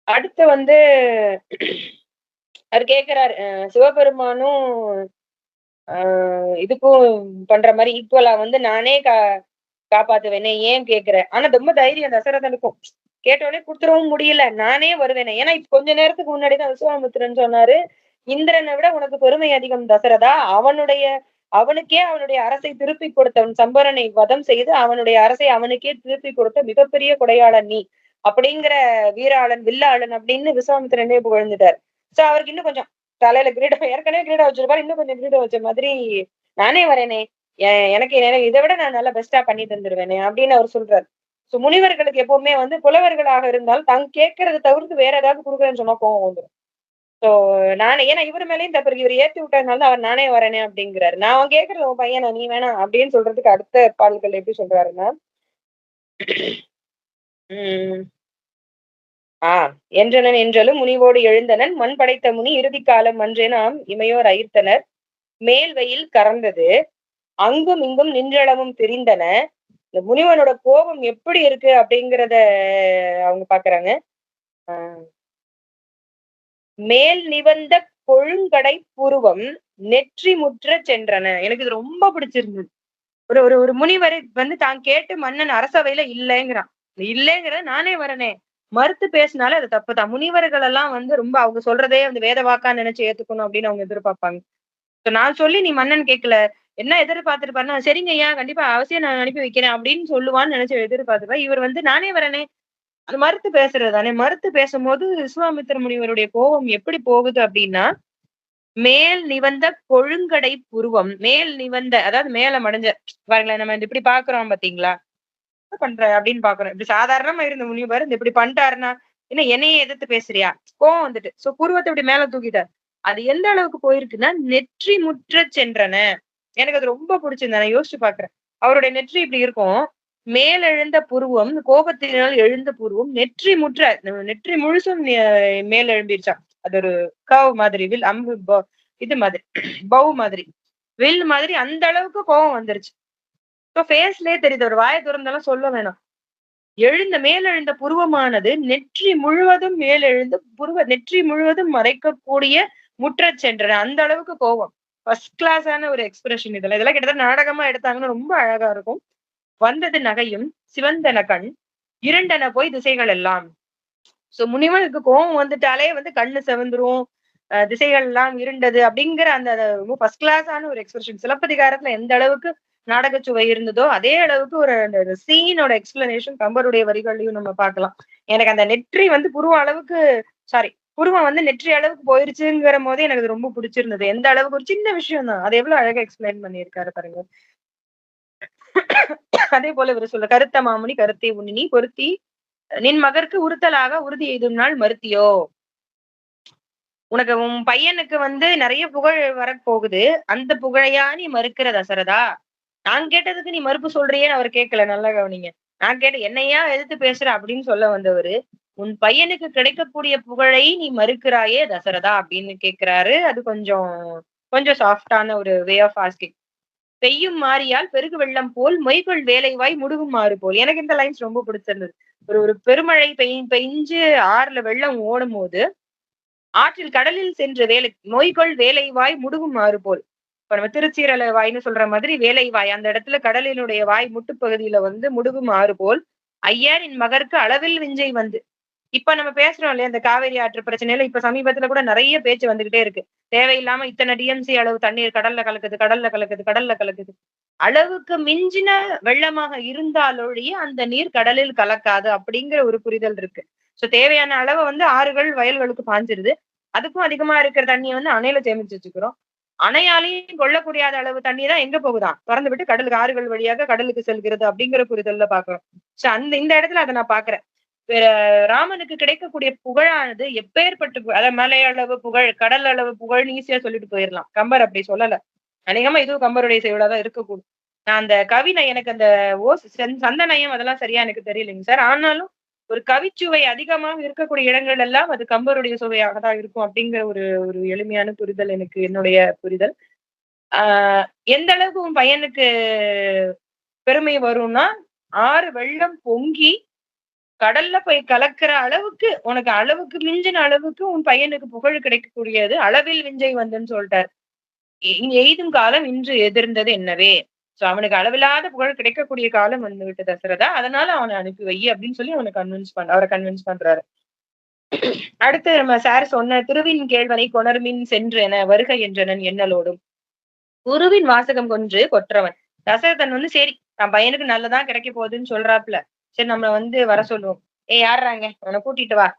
அடுத்து வந்து அவர் கேக்குறாரு, சிவபெருமானும் இதுக்கும் பண்ற மாதிரி ஈக்குவலா வந்து நானே காப்பாத்துவேனே, ஏன் கேக்குற? ஆனா ரொம்ப தைரியம் தசரதனுக்கும். கேட்டோடனே கொடுத்துடவும் முடியல, நானே வருவேனே. ஏன்னா இப்ப கொஞ்ச நேரத்துக்கு முன்னாடிதான் விஸ்வாமித்திரன் சொன்னாரு, இந்திரனை விட உனக்கு பெருமை அதிகம் தசரதா. அவனுக்கே அவனுடைய அரசை திருப்பி கொடுத்தவன், சம்பரனை வதம் செய்து அவனுடைய அரசை அவனுக்கே திருப்பி கொடுத்த மிகப்பெரிய கொடையாளன் நீ அப்படிங்கிற வீராளன் வில்லாளன் அப்படின்னு விஸ்வாமித்திரனே புகழ்ந்துட்டார். சோ அவருக்கு இன்னும் கொஞ்சம் தலையில கிரீடம், ஏற்கனவே கிரீடம் வச்சிருப்பாரு, இன்னும் கொஞ்சம் கிரீடம் வச்ச மாதிரி நானே வரேனே, எனக்கு இதை விட நான் நல்லா பெஸ்டா பண்ணி தந்துருவேனே அப்படின்னு அவர் சொல்றாரு. சோ முனிவர்களுக்கு எப்பவுமே வந்து புலவர்களாக இருந்தால் தாங்க கேட்கறதை தவிர்த்து வேற ஏதாவது கொடுக்குறேன்னு சொன்னா கோவம் வந்துடும். சோ நானே, ஏன்னா இவர் மேலேயும் தப்பு, இவர் ஏத்தி விட்டதுனால அவர் நானே வரேனே அப்படிங்கிறாரு. நான் அவன் கேட்கறது உன் பையனா, நீ வேணாம் அப்படின்னு சொல்றதுக்கு அடுத்த பாடல்கள் எப்படி சொல்றாருன்னா, என்றனன் என்றலும் முனிவோடு எழுந்தனன் மண் படைத்த முனி இறுதி காலம் அன்றேனாம் இமையோர் அயிர்த்தனர் மேல் வெயில் கறந்தது அங்கும் இங்கும் நின்றளவும் தெரிந்தன. இந்த முனிவனோட கோபம் எப்படி இருக்கு அப்படிங்கிறத அவங்க பாக்குறாங்க. மேல் நிவந்த கொழுங்கடை புருவம் நெற்றி முற்ற சென்றன. எனக்கு இது ரொம்ப பிடிச்சிருந்தது. ஒரு முனிவர் வந்து தான் கேட்டு மன்னன் அரசவையில இல்லைங்கிறத நானே வரனே மறுத்து பேசினாலே அது தப்புதான். முனிவர்கள் எல்லாம் வந்து ரொம்ப அவங்க சொல்றதே அந்த வேத வாக்கா நினைச்சு ஏத்துக்கணும் அப்படின்னு அவங்க எதிர்பார்ப்பாங்க. நான் சொல்லி நீ மன்னன் கேட்கல, என்ன எதிர்பார்த்திருப்பாருன்னா, சரிங்க ஐயா கண்டிப்பா அவசியம் நான் அனுப்பி வைக்கிறேன் அப்படின்னு சொல்லுவான்னு நினைச்சு எதிர்பார்த்திருப்பா. இவர் வந்து நானே வரனே அது மறுத்து பேசுறது தானே. மறுத்து பேசும்போது விஸ்வாமித்திர முனிவருடைய கோபம் எப்படி போகுது அப்படின்னா, மேல் நிவந்த கொழுங்கடை புருவம், மேல் நிவந்த அதாவது மேல மடைஞ்ச பாருங்களேன், நம்ம இப்படி பாக்குறோம் பாத்தீங்களா, என்ன பண்ற அப்படின்னு பாக்குறோம். இப்படி சாதாரணமா இருந்த முனிவர் இந்த இப்படி பண்ணிட்டாருன்னா, என்ன என்னையே எதிர்த்து பேசுறியா, கோவம் வந்துட்டு சோ புருவத்தை இப்படி மேல தூக்கிட்டார். அது எந்த அளவுக்கு போயிருக்குன்னா நெற்றி முற்ற சென்றன. எனக்கு அது ரொம்ப பிடிச்சிருந்தது. நான் யோசிச்சு பாக்குறேன். அவருடைய நெற்றி இப்படி இருக்கும், மேலெழுந்த புருவம், கோபத்தினால் எழுந்த புருவம், நெற்றி முற்ற, நெற்றி முழுசும் மேல் எழும்பிருச்சா. அது ஒரு கர்வ் மாதிரி, வில் அம்பு இது மாதிரி, பவ் மாதிரி, வில் மாதிரி, அந்த அளவுக்கு கோபம் வந்துருச்சு. சோ ஃபேஸ்லயே தெரியுது, ஒரு வாயை திறந்தாலும் சொல்ல வேணாம். மேலெழுந்த புருவமானது நெற்றி முழுவதும் மேலெழுந்த நெற்றி முழுவதும் மறைக்கக்கூடிய முற்றச் சென்றன. அந்த அளவுக்கு கோபம். ஃபர்ஸ்ட் கிளாஸான ஒரு எக்ஸ்பிரஷன் இதெல்லாம் கிட்டத்தட்ட நாடகமா எடுத்தாங்கன்னா ரொம்ப அழகா இருக்கும். வந்தது நகையும் சிவந்தன கண் இரண்டன போய் திசைகள் எல்லாம். சோ முனிவனுக்கு கோபம் வந்துட்டாலே வந்து கண்ணு செவந்துரும், திசைகள் எல்லாம் இருண்டது அப்படிங்கிற அந்த ரொம்ப ஃபர்ஸ்ட் கிளாஸான ஒரு எக்ஸ்பிரஷன். சிலப்பதிகாரத்துல எந்த அளவுக்கு நாடகச்சுவை இருந்ததோ அதே அளவுக்கு ஒரு அந்த சீனோட எக்ஸ்பிளனேஷன் கம்பருடைய வரிகள்லயும் நம்ம பார்க்கலாம். எனக்கு அந்த நெற்றி வந்து புருவ அளவுக்கு, சாரி, புருவம் வந்து நெற்றி அளவுக்கு போயிருச்சுங்கிற போதே எனக்கு அது ரொம்ப பிடிச்சிருந்தது. எந்த அளவுக்கு ஒரு சின்ன விஷயம் தான், அது எவ்வளவு அழகா எக்ஸ்பிளைன் பண்ணியிருக்காரு பாருங்க. அதே போல இவர் சொல்ல, கருத்த மாமுனி கருத்தை உண்ணி பொருத்தி நின் மகற்கு உறுத்தலாக உறுதி எய்தும் நாள் மறுத்தியோ. உனக்கு உன் பையனுக்கு வந்து நிறைய புகழ் வரப்போகுது, அந்த புகழையா நீ மறுக்கிற தசரதா? நான் கேட்டதுக்கு நீ மறுப்பு சொல்றியேன்னு அவர் கேட்கல, நல்லா கவனிங்க. நான் கேட்ட என்னையா எதிர்த்து பேசுற அப்படின்னு சொல்ல வந்தவரு, உன் பையனுக்கு கிடைக்கக்கூடிய புகழை நீ மறுக்கிறாயே தசரதா அப்படின்னு கேட்கிறாரு. அது கொஞ்சம் கொஞ்சம் சாஃப்டான ஒரு வே ஆஃப் ஆஸ்கிங். பெய்யும் மாறியால் பெருகு வெள்ளம் போல் மொய்கொள் வேலைவாய் முடுகும் மாறு போல். எனக்கு இந்த லைன்ஸ் ரொம்ப பிடிச்சிருந்தது. ஒரு பெருமழை பெஞ்சு ஆறுல வெள்ளம் ஓடும் போது ஆற்றில் கடலில் சென்று மொய்கொள் வேலைவாய் முடுகும் மாறு போல். இப்ப நம்ம திருச்சீரல வாய்ன்னு சொல்ற மாதிரி வேலைவாய், அந்த இடத்துல கடலினுடைய வாய் முட்டுப்பகுதியில வந்து முடுகும் ஆறு போல் ஐயரின் மகருக்கு அளவில் விஞ்சை வந்து. இப்ப நம்ம பேசுறோம் இல்லையா இந்த காவேரி ஆற்று பிரச்சனையில, இப்ப சமீபத்துல கூட நிறைய பேச்சு வந்துகிட்டே இருக்கு. தேவையில்லாம இத்தனை டிஎம்சி அளவு தண்ணீர் கடல்ல கலக்குது. அளவுக்கு மிஞ்சின வெள்ளமாக இருந்தாலொழிய அந்த நீர் கடலில் கலக்காது அப்படிங்கிற ஒரு புரிதல் இருக்கு. சோ தேவையான அளவு வந்து ஆறுகள் வயல்களுக்கு பாஞ்சிருது. அதுக்கும் அதிகமா இருக்கிற தண்ணியை வந்து அணையில சேமிச்சு வச்சுக்கிறோம். அணையாலையும் கொள்ளக்கூடியாத அளவு தண்ணி தான் எங்க போகுதான், திறந்து விட்டு கடலுக்கு, ஆறுகள் வழியாக கடலுக்கு செல்கிறது அப்படிங்கிற புரிதல்ல பாக்குறோம். சோ இந்த இடத்துல அதை நான் பாக்குறேன். ராமனுக்கு கிடைக்கக்கூடிய புகழானது எப்பேற்பட்டு, அதாவது மலை அளவு புகழ், கடல் அளவு புகழ்னு ஈஸியா சொல்லிட்டு போயிடலாம். கம்பர் அப்படி சொல்லல. அநேகமா இதுவும் கம்பருடைய செய்யுளாதான் இருக்கக்கூடும். நான் அந்த கவினை, எனக்கு அந்த சந்தநயம் அதெல்லாம் சரியா எனக்கு தெரியலைங்க சார். ஆனாலும் ஒரு கவிச்சுவை அதிகமாக இருக்கக்கூடிய இடங்கள் எல்லாம் அது கம்பருடைய சுவையாக தான் இருக்கும் அப்படிங்கிற ஒரு ஒரு எளிமையான புரிதல் எனக்கு, என்னுடைய புரிதல். எந்த அளவுக்கு உன் பையனுக்கு பெருமை வரும்னா, ஆறு வெள்ளம் பொங்கி கடல்ல போய் கலக்கிற அளவுக்கு, உனக்கு அளவுக்கு மிஞ்சின அளவுக்கு உன் பையனுக்கு புகழ் கிடைக்கக்கூடியது, அளவில் விஞ்சை வந்துன்னு சொல்லிட்டார். எய்தும் காலம் இன்று எதிர்ந்தது என்னவே. சோ அவனுக்கு அளவில்லாத புகழ் கிடைக்கக்கூடிய காலம் வந்து விட்டு தசரதா, அதனால அவனை அனுப்பி வை அப்படின்னு சொல்லி அவரை கன்வின்ஸ் பண்றாரு. அடுத்து நம்ம சார் சொன்ன திருவின் கேழ்வனை கொணர்மின் சென்றென வருக என்றனன் எண்ணலோடும் குருவின் வாசகம் கொன்று கொற்றவன். தசரதன் வந்து சரி தன் பையனுக்கு நல்லதான் கிடைக்க போகுதுன்னு சொல்றாப்புல, சரி நம்ம வந்து வர சொல்லுவோம். யாராங்க அவனை கூட்டிட்டு வா,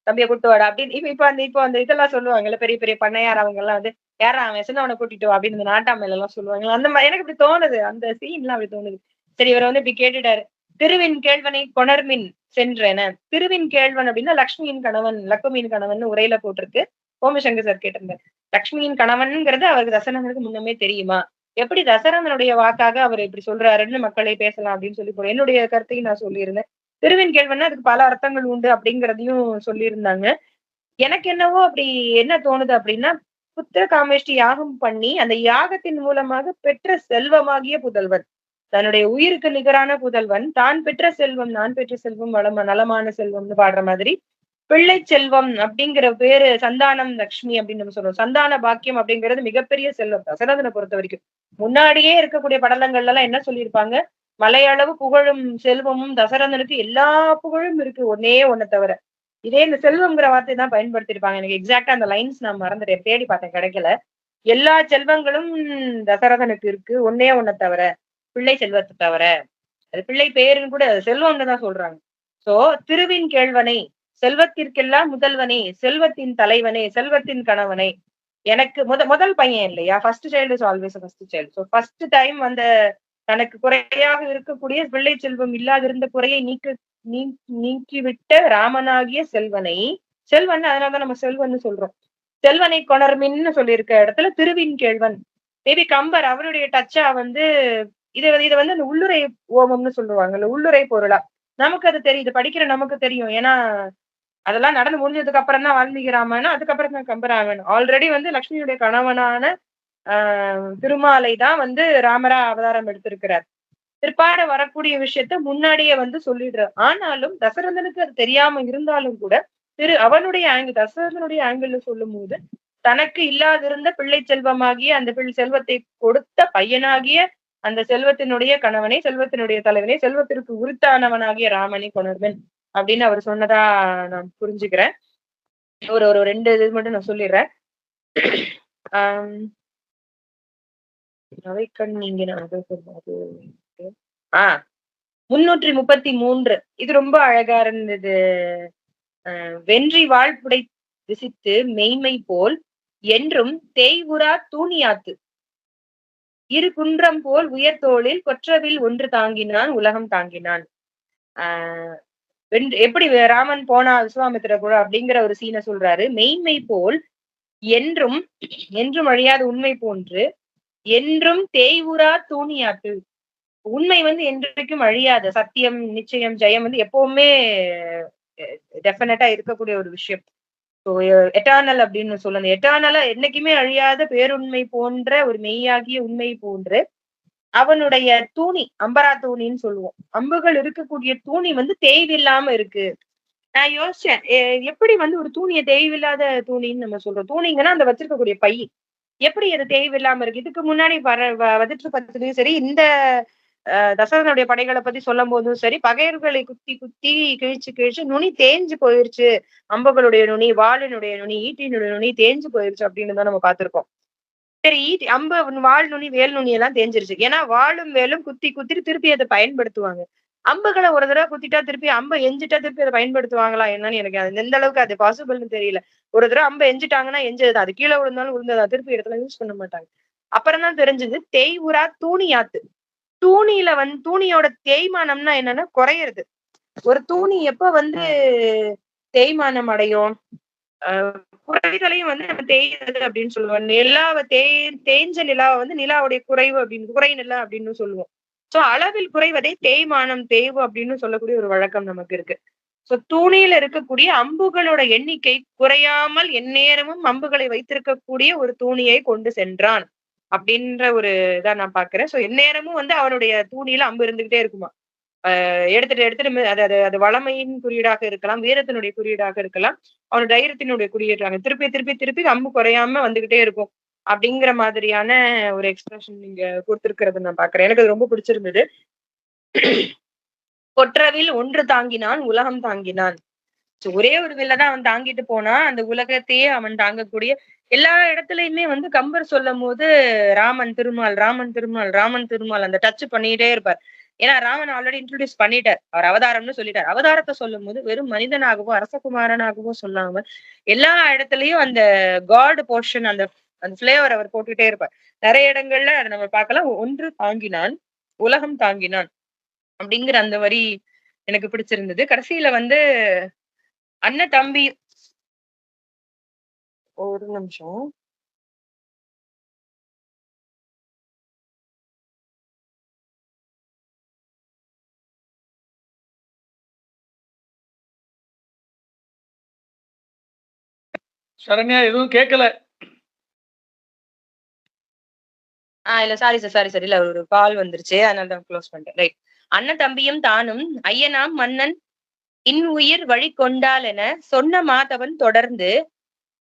தம்பியை கூட்டு வாடா அப்படின்னு. இப்போ அந்த இதெல்லாம் சொல்லுவாங்கல்ல, பெரிய பெரிய பண்ணையார் அவங்க எல்லாம் வந்து யாரா அவன் சின்னவனை கூட்டிட்டு வா அப்படின்னு நாட்டாமையில எல்லாம் சொல்லுவாங்க. அந்த மாதிரி எனக்கு இப்படி தோணுது, அந்த சீன் எல்லாம் அப்படி தோணுது. சரி இவர் வந்து இப்படி கேட்டுட்டாரு, திருவின் கேழ்வனை கொணர்மின் சென்றன. திருவின் கேழ்வன் அப்படின்னா லக்ஷ்மியின் கணவன், லக்குமியின் கணவன் உரையில போட்டிருக்கு. கோமசங்கர் சார் கேட்டிருந்தார், லக்ஷ்மியின் கணவன்ங்கிறது அவருக்கு தசரதனுக்கு முன்னமே தெரியுமா, எப்படி தசரதனுடைய வாக்காக அவர் இப்படி சொல்றாருன்னு மக்களை பேசலாம் அப்படின்னு சொல்லி போறேன். என்னுடைய கருத்தையும் நான் சொல்லியிருந்தேன். திருவின் கேழ்வன்னா அதுக்கு பல அர்த்தங்கள் உண்டு அப்படிங்கிறதையும் சொல்லியிருந்தாங்க. எனக்கு என்னவோ அப்படி என்ன தோணுது அப்படின்னா, புத்திர காமேஷ்டி யாகம் பண்ணி அந்த யாகத்தின் மூலமாக பெற்ற செல்வமாகிய புதல்வன், தன்னுடைய உயிருக்கு நிகரான புதல்வன், தான் பெற்ற செல்வம், நான் பெற்ற செல்வம் நலமான செல்வம்னு பாடுற மாதிரி பிள்ளை செல்வம் அப்படிங்கிற பேரு, சந்தானம் லட்சுமி அப்படின்னு நம்ம சொல்றோம். சந்தான பாக்கியம் அப்படிங்கிறது மிகப்பெரிய செல்வம் தசரதனை பொறுத்த வரைக்கும். முன்னாடியே இருக்கக்கூடிய படலங்கள்ல எல்லாம் என்ன சொல்லியிருப்பாங்க, மலையளவு புகழும் செல்வமும் தசரதனுக்கு எல்லா புகழும் இருக்கு, ஒன்னே ஒன்ன தவிர. இதே இந்த செல்வம்ங்கிற வார்த்தை தான் பயன்படுத்திருப்பாங்க. எனக்கு எக்ஸாக்டா அந்த லைன்ஸ் நான் மறந்துட்டேன், தேடி பார்த்தேன் கிடைக்கல. எல்லா செல்வங்களும் தசரதனுக்கு இருக்கு, ஒன்னே ஒன்ன தவிர, பிள்ளை செல்வத்தை தவிர. அது பிள்ளை பேருன்னு கூட செல்வம்னு தான் சொல்றாங்க. சோ திருவின் கேழ்வனை, செல்வத்திற்கெல்லாம் முதல்வனே, செல்வத்தின் தலைவனே, செல்வத்தின் கணவனே, எனக்கு முதல் பையன் இல்லையா, first child is always first child. So first time அந்த தனக்கு குறையாக இருக்கக்கூடிய பிள்ளை செல்வம் இல்லாதிருந்த குறையை நீக்கிவிட்ட ராமனாகிய செல்வனை, செல்வன் அதனாலதான் நம்ம செல்வன்னு சொல்றோம், செல்வனை கொணர்மின்னு சொல்லியிருக்க இடத்துல திருவின் கேழ்வன். மேபி கம்பர் அவருடைய டச்சா வந்து இதை வந்து அந்த உள்ளுரை ஓமம்னு சொல்லுவாங்கல்ல, உள்ளுரை பொருளா நமக்கு அது தெரியுது, படிக்கிற நமக்கு தெரியும். ஏன்னா அதெல்லாம் நடந்து முடிஞ்சதுக்கு அப்புறம் தான் வால்மீகி ராமாயணம், அதுக்கப்புறம் தான் கம்பராமாயணம். ஆல்ரெடி வந்து லட்சுமியுடைய கணவனான திருமாலை தான் வந்து ராமரா அவதாரம் எடுத்திருக்கிறார். பிற்பாடு வரக்கூடிய விஷயத்த முன்னாடியே வந்து சொல்லிடுறார். ஆனாலும் தசரதனுக்கு அது தெரியாம இருந்தாலும் கூட அவனுடைய ஆங்கிள், தசரதனுடைய ஆங்கிள் சொல்லும் போது தனக்கு இல்லாதிருந்த பிள்ளை செல்வமாகிய அந்த செல்வத்தை கொடுத்த பையனாகிய அந்த செல்வத்தினுடைய கணவனை, செல்வத்தினுடைய தலைவனை, செல்வத்திற்கு உரித்தானவனாகிய ராமனை கொணர்வன் அப்படின்னு அவர் சொன்னதா நான் புரிஞ்சுக்கிறேன். ஒரு 2 இது மட்டும் நான் சொல்லிடுறேன். அவைக்கண் நீங்க 333 இது ரொம்ப அழகா இருந்தது. வென்றி வாழ்புடை விசித்து மெய்மை போல் என்றும் தேய்வுரா தூணியாத்து இரு குன்றம் போல் உயர்தோளில் கொற்றவில் ஒன்று தாங்கினான் உலகம் தாங்கினான். எப்படி ராமன் போனா விஸ்வாமித்திர கூட அப்படிங்கிற ஒரு சீனை சொல்றாரு. மெய்மை போல் என்றும் அழியாத உண்மை போன்று என்றும் தேய்வுரா தூணியாத்து, உண்மை வந்து என்றைக்கும் அழியாத, சத்தியம் நிச்சயம் ஜெயம் வந்து எப்பவுமே டெஃபினட்டா இருக்கக்கூடிய ஒரு விஷயம். எட்டர்னல் அப்படின்னு சொல்லணும். எட்டர்னலா என்னைக்குமே அழியாத பேருண்மை போன்ற ஒரு மெய்யாகிய உண்மை போன்று அவனுடைய தூணி, அம்பரா தூணின்னு சொல்லுவோம், அம்புகள் இருக்கக்கூடிய தூணி வந்து தேய்வில்லாம இருக்கு. நான் யோசிச்சேன், எப்படி வந்து ஒரு தூணிய தேய்வில்லாத தூணின்னு நம்ம சொல்றோம். தூணிங்கன்னா அந்த வச்சிருக்கக்கூடிய பை எப்படி அது தேய்வில்லாம இருக்கு. இதுக்கு முன்னாடி வதிற்று பத்திலையும் சரி, இந்த தசரதனுடைய படைகளை பத்தி சொல்லும் போதும் சரி, பகையர்களை குத்தி கிழிச்சு நுனி தேஞ்சு போயிருச்சு, அம்புகளுடைய நுனி, வாளினுடைய நுனி, ஈட்டினுடைய நுனி தேஞ்சு போயிருச்சு அப்படின்னு தான் நம்ம பார்த்திருக்கோம். சரி, அம்பு, வாள் நுனி, வேல் நுனி எல்லாம் தேஞ்சிருச்சு. ஏன்னா வாளும் வேலும் குத்திட்டு திருப்பி அதை பயன்படுத்துவாங்க. அம்புகளை ஒரு தடவை குத்திட்டா திருப்பி அம்பை எஞ்சிட்டா திருப்பி அதை பயன்படுத்துவாங்களா என்னன்னு எனக்கு எந்த அளவுக்கு அது பாசிபிள்னு தெரியல. ஒரு தடவை அம்பை எஞ்சிட்டாங்கன்னா எஞ்சதுதான், அது கீழே விழுந்தாலும் விழுந்ததா, திருப்பி இடத்துல யூஸ் பண்ண மாட்டாங்க. அப்புறம் தான் தெரிஞ்சது தேய்வுரா தூணியாத்து. தூணியில வந்து தூணியோட தேய்மானம்னா என்னன்னா குறையிறது. ஒரு தூணி எப்ப வந்து தேய்மானம் அடையும், குறைகளையும் வந்து நம்ம தேய்றது அப்படின்னு சொல்லுவோம். நிலாவை தேய்ஞ்ச நிலாவை வந்து நிலாவுடைய குறைவு அப்படின்னு, குறை நிலா அப்படின்னு சொல்லுவோம். சோ அளவில் குறைவதை தேய்மானம், தேய்வு அப்படின்னு சொல்லக்கூடிய ஒரு வழக்கம் நமக்கு இருக்கு. சோ தூணியில இருக்கக்கூடிய அம்புகளோட எண்ணிக்கை குறையாமல் எந்நேரமும் அம்புகளை வைத்திருக்கக்கூடிய ஒரு தூணியை கொண்டு சென்றான் அப்படின்ற ஒரு இதா நான் பாக்குறேன். சோ எந்நேரமும் வந்து அவனுடைய தூணியில அம்பு இருந்துகிட்டே இருக்குமா. எடுத்துட்டு அது வளமையின் குறியீடாக இருக்கலாம், வீரத்தினுடைய குறியீடாக இருக்கலாம், அவனோட தைரியத்தினுடைய குறியீடாக திருப்பி அம்பு குறையாம வந்துகிட்டே இருக்கும் அப்படிங்கிற மாதிரியான ஒரு எக்ஸ்பிரஷன் நீங்க கொடுத்திருக்கிறது நான் பாக்குறேன். எனக்கு அது ரொம்ப பிடிச்சிருந்தது. கொற்றவில் ஒன்று தாங்கினான் உலகம் தாங்கினான். ஒரே ஒரு வில்லைதான் அவன் தாங்கிட்டு போனா, அந்த உலகத்தையே அவன் தாங்கக்கூடிய எல்லா இடத்துலயுமே வந்து கம்பர் சொல்லும் போது ராமன் திருமால் அந்த டச் பண்ணிட்டே இருப்பார். ஏன்னா ராமன் ஆல்ரெடி இன்ட்ரோடியூஸ் பண்ணிட்டார், அவர் அவதாரம்னு சொல்லிட்டார். அவதாரத்தை சொல்லும் போது வெறும் மனிதனாகவோ அரசகுமாரனாகவோ சொல்லாமல் எல்லா இடத்துலயும் அந்த காட் போர்ஷன், அந்த பிளேவர் அவர் போட்டுட்டே இருப்பார். நிறைய இடங்கள்ல நம்ம பார்க்கலாம். ஒன்று தாங்கினான் உலகம் தாங்கினான் அப்படிங்கிற அந்த வரி எனக்கு பிடிச்சிருந்தது. கடைசியில வந்து அண்ணன் தம்பி, ஒரு நிமிஷம், சரண்யா எதுவும் கேட்கல. இல்ல சாரி இல்ல, ஒரு கால் வந்துருச்சு, அதனால தான் க்ளோஸ் பண்ணிட்டேன். ரைட். அண்ணன் தம்பியும் தானும் ஐயனாம் மன்னன் இன் உயிர் வழி கொண்டால் என சொன்ன மாதவன் தொடர்ந்து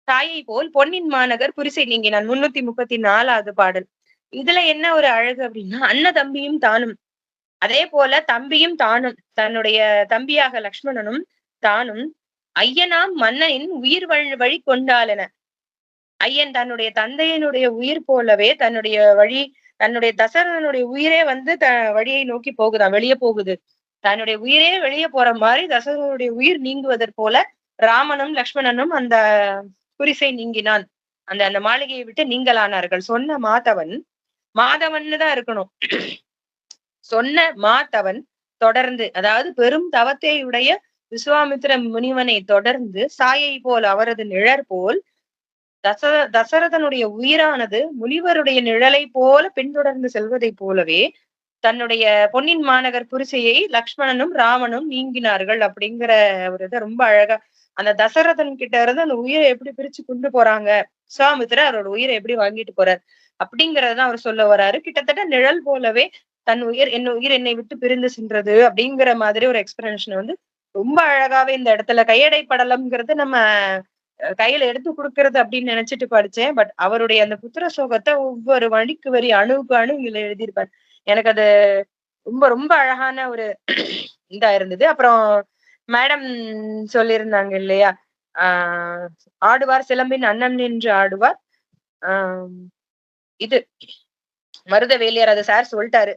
தாயை போல் பொன்னின் மாநகர் புரிசை நீங்கினான். 334வது பாடல். இதுல என்ன ஒரு அழகு அப்படின்னா, அண்ணன் தம்பியும் தானும், அதே போல தம்பியும் தானும், தன்னுடைய தம்பியாக லக்ஷ்மணனும் தானும் ஐயனாம் மன்னனின் உயிர் வழி கொண்டால் என, ஐயன் தன்னுடைய தந்தையினுடைய உயிர் போலவே தன்னுடைய தசரதனுடைய உயிரே வந்து வழியை நோக்கி போகுதான், வெளியே போகுது. தன்னுடைய உயிரே வெளியே போற மாதிரி தசரதனுடைய உயிர் நீங்குவதற் போல ராமனும் லக்ஷ்மணனும் அந்த குரிசை நீங்கினான், அந்த அந்த மாளிகையை விட்டு நீங்களானார்கள். சொன்ன மாதவன்னு தான் இருக்கணும். சொன்ன மாதவன் தொடர்ந்து, அதாவது பெரும் தவத்தை உடைய விஸ்வாமித்திர முனிவனை தொடர்ந்து சாயை போல் அவரது நிழற் போல் தசரதனுடைய உயிரானது முனிவருடைய நிழலை போல பின்தொடர்ந்து செல்வதை போலவே தன்னுடைய பொன்னின் மாநகர் குரிசையை லக்ஷ்மணனும் ராமனும் நீங்கினார்கள் அப்படிங்கிற ஒரு இதை ரொம்ப அழகா அந்த தசரதன் கிட்ட இருந்து அந்த உயிரை எப்படி பிரிச்சு கொண்டு போறாங்க, விஸ்வாமித்திரர் அவரோட உயிரை எப்படி வாங்கிட்டு போறார் அப்படிங்கறதான் அவர் சொல்ல வர்றாரு. கிட்டத்தட்ட நிழல் போலவே தன் உயிர் என்னை விட்டு பிரிந்து சென்றது அப்படிங்கிற மாதிரி ஒரு எக்ஸ்பிளனேஷன் வந்து ரொம்ப அழகாவே இந்த இடத்துல கையடை படலம்ங்கிறது நம்ம கையில எடுத்து கொடுக்கறது அப்படின்னு நினைச்சிட்டு படிச்சேன். பட் அவருடைய அந்த புத்திர சோகத்தை ஒவ்வொரு வழிக்கு வரி அணுவுக்கு அணு இதுல எழுதியிருப்பார். எனக்கு அது ரொம்ப ரொம்ப அழகான ஒரு இதா இருந்தது. அப்புறம் மேடம் சொல்லியிருந்தாங்க இல்லையா, ஆடுவார் சிலம்பின் அன்னம் நின்று ஆடுவார். இது மருத வேலியார் அதை சார் சொல்லிட்டாரு,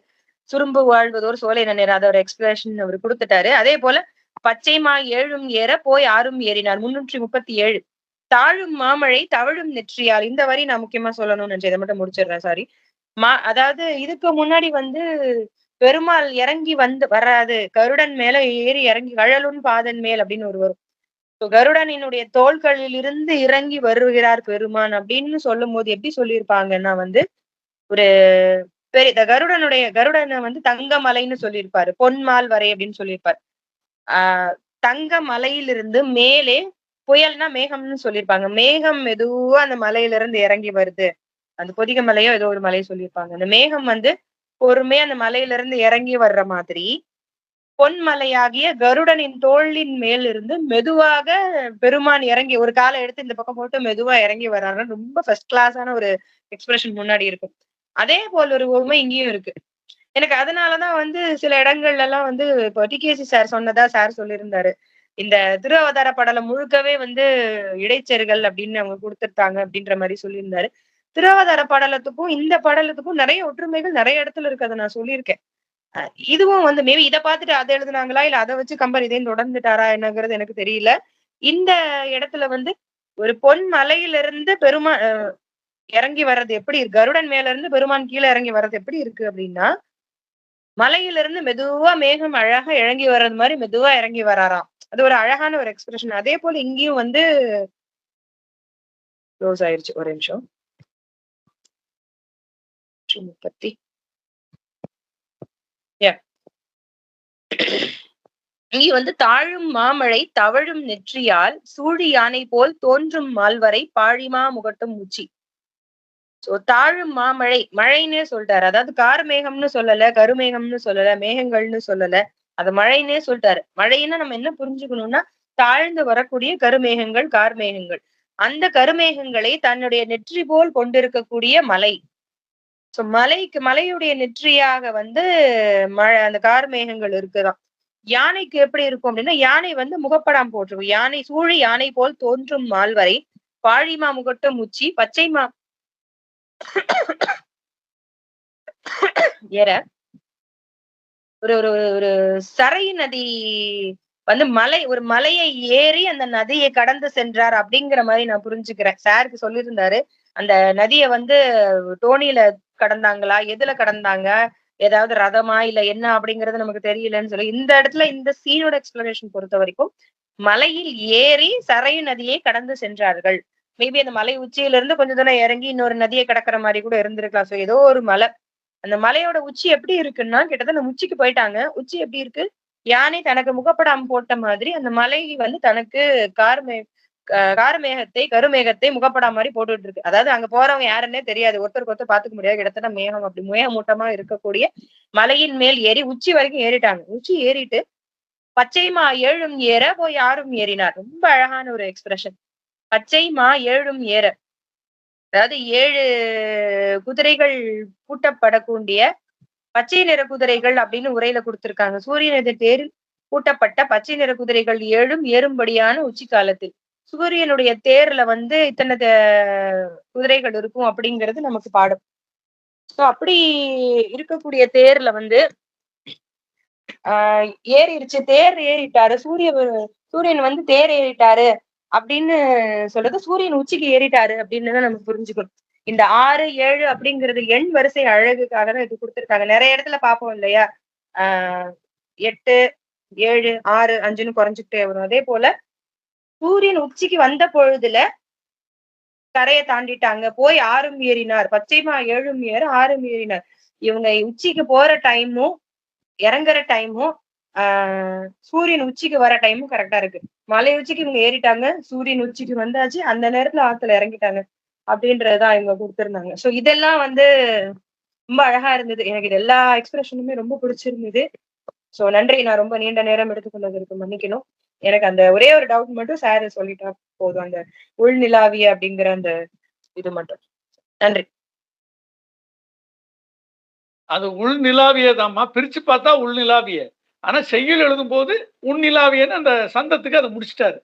சுரும்பு வாழ்வதோர் சோலை நன்னேர், அத ஒரு எக்ஸ்பிளேஷன் அவர் கொடுத்துட்டாரு. அதே போல பச்சைமா ஏழும் ஏற போய் ஆறும் ஏறினார் 337. தாழும் மாமழை தவழும் நெற்றியால், இந்த வரி நான் முக்கியமா சொல்லணும்னு நினைச்சேன், இதை மட்டும் முடிச்சிடுறேன் சாரி. அதாவது இதுக்கு முன்னாடி வந்து பெருமாள் இறங்கி வராது, கருடன் மேல ஏறி இறங்கி கழலுன் பாதன் மேல் அப்படின்னு ஒரு வரும். கருடனினுடைய தோள்களில் இருந்து இறங்கி வருகிறார் பெருமான் அப்படின்னு சொல்லும் போது எப்படி சொல்லியிருப்பாங்கன்னா வந்து ஒரு பெரிய கருடனை வந்து தங்க மலைன்னு சொல்லியிருப்பாரு, பொன்மால் வரை அப்படின்னு சொல்லியிருப்பாரு. தங்க மலையிலிருந்து மேலே புயல்னா மேகம்னு சொல்லியிருப்பாங்க. மேகம் மெதுவா அந்த மலையில இருந்து இறங்கி வருது, அந்த பொதிக மலையோ ஏதோ ஒரு மலையை சொல்லியிருப்பாங்க. அந்த மேகம் வந்து பொறுமையா அந்த மலையில இருந்து இறங்கி வர்ற மாதிரி பொன்மலையாகிய கருடனின் தோளின் மேல் இருந்து மெதுவாக பெருமான் இறங்கி ஒரு காலை எடுத்து இந்த பக்கம் போட்டு மெதுவா இறங்கி வர்றாரு. ரொம்ப ஃபர்ஸ்ட் கிளாஸான ஒரு எக்ஸ்பிரஷன் முன்னாடி இருக்கும். அதே போல் ஒரு உண்மை இங்கேயும் இருக்கு. எனக்கு அதனாலதான் வந்து சில இடங்கள்ல எல்லாம் வந்து இப்போ டிகேசி சார் சொன்னதா சார் சொல்லியிருந்தாரு, இந்த திருஅவதார படலம் முழுக்கவே வந்து இடைச்செருகள் அப்படின்னு அவங்க கொடுத்துருத்தாங்க அப்படின்ற மாதிரி சொல்லியிருந்தாரு. திருஅவதார படலத்துக்கும் இந்த படலத்துக்கும் நிறைய ஒற்றுமைகள் நிறைய இடத்துல இருக்கு, அதை நான் சொல்லியிருக்கேன். இதுவும் வந்து மேபி இதை பார்த்துட்டு அதை எழுதுனாங்களா இல்ல அதை வச்சு கம்பர் இதையும் தொடர்ந்துட்டாரா என்னங்கிறது எனக்கு தெரியல. இந்த இடத்துல வந்து ஒரு பொன் மலையிலிருந்து பெருமான் இறங்கி வர்றது எப்படி இருக்கு, கருடன் மேல இருந்து பெருமான் கீழே இறங்கி வர்றது எப்படி இருக்கு அப்படின்னா, மலையிலிருந்து மெதுவா மேகம் அழகா இறங்கி வர்றது மாதிரி மெதுவா இறங்கி வராராம். அது ஒரு அழகான ஒரு எக்ஸ்பிரஷன். அதே போல இங்கேயும் வந்து க்ளோஸ் ஆயிருச்சு, ஒரு நிமிஷம். 30 இங்க வந்து தாழும் மாமழை தவழும் நெற்றியால் சூழி யானை போல் தோன்றும் மால்வரை பாழிமா முகட்டும் உச்சி. சோ தாழும் மாமழை, மழைன்னே சொல்லிட்டாரு. அதாவது கார்மேகம்னு சொல்லல, கருமேகம்னு சொல்லல, மேகங்கள்னு சொல்லல, அது மழைன்னே சொல்லிட்டாரு. மழைன்னா நம்ம என்ன புரிஞ்சுக்கணும்னா தாழ்ந்து வரக்கூடிய கருமேகங்கள், கார்மேகங்கள். அந்த கருமேகங்களை தன்னுடைய நெற்றி போல் கொண்டிருக்கக்கூடிய மலை. சோ மலையுடைய நெற்றியாக வந்து அந்த கார்மேகங்கள் இருக்குதான். யானைக்கு எப்படி இருக்கும் அப்படின்னா, யானை வந்து முகப்படாம போட்டிருக்கும். யானை சூழி யானை போல் தோன்றும் மால்வரை பாழிமா முகட்டும் உச்சி பச்சைமா ஏற ஒரு ஒரு ஒரு சரை நதி வந்து ஒரு மலையை ஏறி அந்த நதியை கடந்து சென்றார் அப்படிங்கிற மாதிரி நான் புரிஞ்சுக்கிறேன். சாருக்கு சொல்லியிருந்தாரு, அந்த நதியை வந்து தோணியில கடந்தாங்களா, எதுல கடந்தாங்க, ஏதாவது ரதமா இல்ல என்ன அப்படிங்கறது நமக்கு தெரியலன்னு சொல்லி இந்த இடத்துல இந்த சீனோட எக்ஸ்பிளனேஷன் பொறுத்த வரைக்கும் மலையில் ஏறி சரை நதியை கடந்து சென்றார்கள். மேபி அந்த மலை உச்சியில இருந்து கொஞ்சம் தூரம் இறங்கி இன்னொரு நதியை கடக்கிற மாதிரி கூட இருந்திருக்கலாம். சோ ஏதோ ஒரு மலை, அந்த மலையோட உச்சி எப்படி இருக்குன்னா கிட்டத்தட்ட அந்த உச்சிக்கு போயிட்டாங்க. உச்சி எப்படி இருக்கு, யானை தனக்கு முகப்படாம போட்ட மாதிரி அந்த மலை வந்து தனக்கு கருமேகத்தை முகப்படாம மாதிரி போட்டுட்டு இருக்கு. அதாவது அங்க போறவங்க யாருன்னே தெரியாது, ஒருத்தருக்கு ஒருத்தர் பாத்துக்க முடியாது. கிட்டத்தட்ட மேகம் அப்படி மேகமூட்டமா இருக்கக்கூடிய மலையின் மேல் ஏறி உச்சி வரைக்கும் ஏறிட்டாங்க. உச்சி ஏறிட்டு பச்சைமா ஏழும் ஏற போய் யாரும் ஏறினார். ரொம்ப அழகான ஒரு எக்ஸ்பிரஷன், பச்சைமா ஏழும் ஏற. அதாவது 7 குதிரைகள் பூட்டப்படக்கூடிய பச்சை நிற குதிரைகள் அப்படின்னு உரையில கொடுத்திருக்காங்க. சூரியனது தேரில் பூட்டப்பட்ட பச்சை நிற குதிரைகள் 7 ஏறும்படியான உச்சி காலத்தில். சூரியனுடைய தேர்ல வந்து இத்தனை குதிரைகள் இருக்கும் அப்படிங்கிறது நமக்கு பாடம். சோ அப்படி இருக்கக்கூடிய தேர்ல வந்து ஏறிடுச்சு, தேர் ஏறிட்டாரு, சூரியன் வந்து தேர் ஏறிட்டாரு அப்படின்னு சொல்றது சூரியன் உச்சிக்கு ஏறிட்டாரு அப்படின்னு தான் நம்ம புரிஞ்சுக்கணும். இந்த 6, 7 அப்படிங்கிறது எண் வரிசை அழகுக்காக தான் இது கொடுத்திருக்காங்க. நிறைய இடத்துல பார்ப்போம் இல்லையா? 8, 7, 6, 5ன்னு குறைஞ்சுக்கிட்டே வரும். அதே போல சூரியன் உச்சிக்கு வந்த பொழுதுல கரையை தாண்டிட்டாங்க, போய் 6ம் ஏறினார், பச்சைமா 7ம் ஏற 6ம் ஏறினார். இவங்க உச்சிக்கு போற டைமும் இறங்குற டைமும் சூரியன் உச்சிக்கு வர டைமும் கரெக்டா இருக்கு. மலை உச்சிக்கு இவங்க ஏறிட்டாங்க, சூரியன் உச்சிக்கு வந்தாச்சு, அந்த நேரத்துல ஆத்துல இறங்கிட்டாங்க அப்படின்றதுதான் இவங்க கொடுத்திருந்தாங்க. சோ இதெல்லாம் வந்து ரொம்ப அழகா இருந்தது. எனக்கு இது எல்லா எக்ஸ்பிரஷனுமே ரொம்ப பிடிச்சிருந்தது. சோ நன்றி. நான் ரொம்ப நீண்ட நேரம் எடுத்துக்கொண்டதற்கு மன்னிக்கணும். எனக்கு அந்த ஒரே ஒரு டவுட் மட்டும் சார் சொல்லிட்டா போதும், அந்த உள்நிலாவிய அப்படிங்கிற அந்த இது மட்டும். நன்றி. அது உள்நிலாவியதாம்மா, பிரிச்சு பார்த்தா உள்நிலாவிய. ஆனா செய்யுள் எழுதும் போது உள்நிலாவியன்னு அந்த சந்தத்துக்கு அதை முடிச்சிட்டாரு.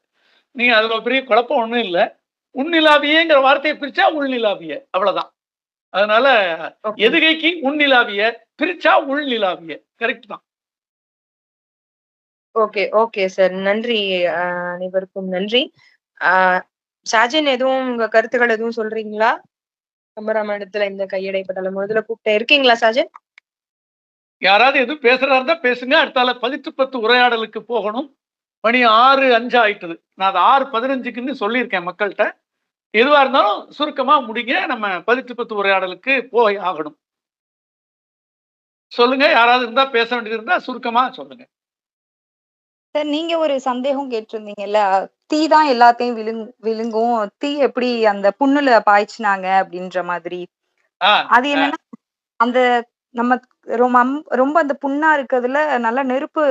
நீங்க அதுல பெரிய குழப்பம் ஒண்ணும் இல்லை. உள்நிலாவியங்கிற வார்த்தையை பிரிச்சா உள்நிலாவிய, அவ்வளவுதான். அதனால எதுகைக்கு உள்நிலாவிய, பிரிச்சா உள்நிலாவிய, கரெக்ட் தான். ஓகே ஓகே சார், நன்றி. அனைவருக்கும் நன்றி. சாஜன் எதுவும் உங்க கருத்துக்கள் எதுவும் சொல்றீங்களா? கம்பராமாயணத்துல இந்த கையடை படலம் முதல்ல கூப்பிட்டு இருக்கீங்களா சாஜன்? யாராவது எதுவும் பேசுறதா இருந்தா பேசுங்க. அடுத்தால 10 உரையாடலுக்கு போகணும். மணி 6:05 ஆயிட்டுது. நான் அது 6:15க்குன்னு சொல்லியிருக்கேன் மக்கள்கிட்ட. எதுவா இருந்தாலும் சுருக்கமா முடிங்க. நம்ம 10 உரையாடலுக்கு போய் ஆகணும். சொல்லுங்க, யாராவது இருந்தா பேச வேண்டியது இருந்தா சுருக்கமா சொல்லுங்க. சார், நீங்க ஒரு சந்தேகம் கேட்டிருந்தீங்கல்ல, தீ தான் எல்லாத்தையும் விழுங்கும், தீ எப்படி அந்த புண்ணுல பாய்ச்சினாங்க அப்படின்ற மாதிரி. அது என்னன்னா, அந்த நம்ம ரொம்ப அந்த புண்ணா இருக்கிறதுல நல்ல நெருப்பு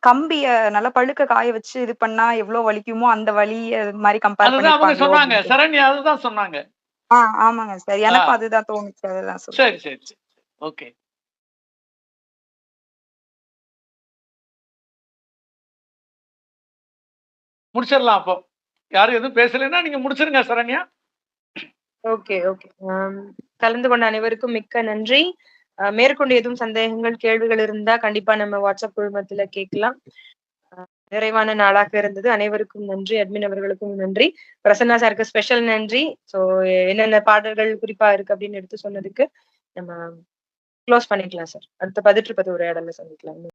கம்பிய நல்லா பழுக்க காய வச்சு இது பண்ணா எவ்வளவு வலிக்குமோ அந்த வலி மாதிரி கம்பேர் அவங்க சொன்னாங்க. பண்ணிருப்பாங்களோ. சரண்யா அதுதான் சொன்னாங்க. ஆமாங்க சார், எனக்கும் அதுதான் தோணுச்சு. அதுதான் சரி சரி ஓகே. முடிச்சிடலாம். அப்போ யாரும் எதுவும் பேசலைன்னா நீங்க முடிச்சிருங்க சரண்யா. Okay okay. கலந்து கொண்ட அனைவருக்கும் மிக்க நன்றி. மேற்கொண்டு எதுவும் சந்தேகங்கள் கேள்விகள் இருந்தா கண்டிப்பா நம்ம வாட்ஸ்அப் குழுமத்துல கேட்கலாம். நிறைவான நாளாக இருந்தது. அனைவருக்கும் நன்றி. அட்மின் அவர்களுக்கும் நன்றி. பிரசன்னா சாருக்கு ஸ்பெஷல் நன்றி. சோ என்னென்ன பாடல்கள் குறிப்பா இருக்கு அப்படின்னு எடுத்து சொன்னதுக்கு நம்ம க்ளோஸ் பண்ணிக்கலாம் சார். அடுத்த 10 உரையாடல சந்திக்கலாம்.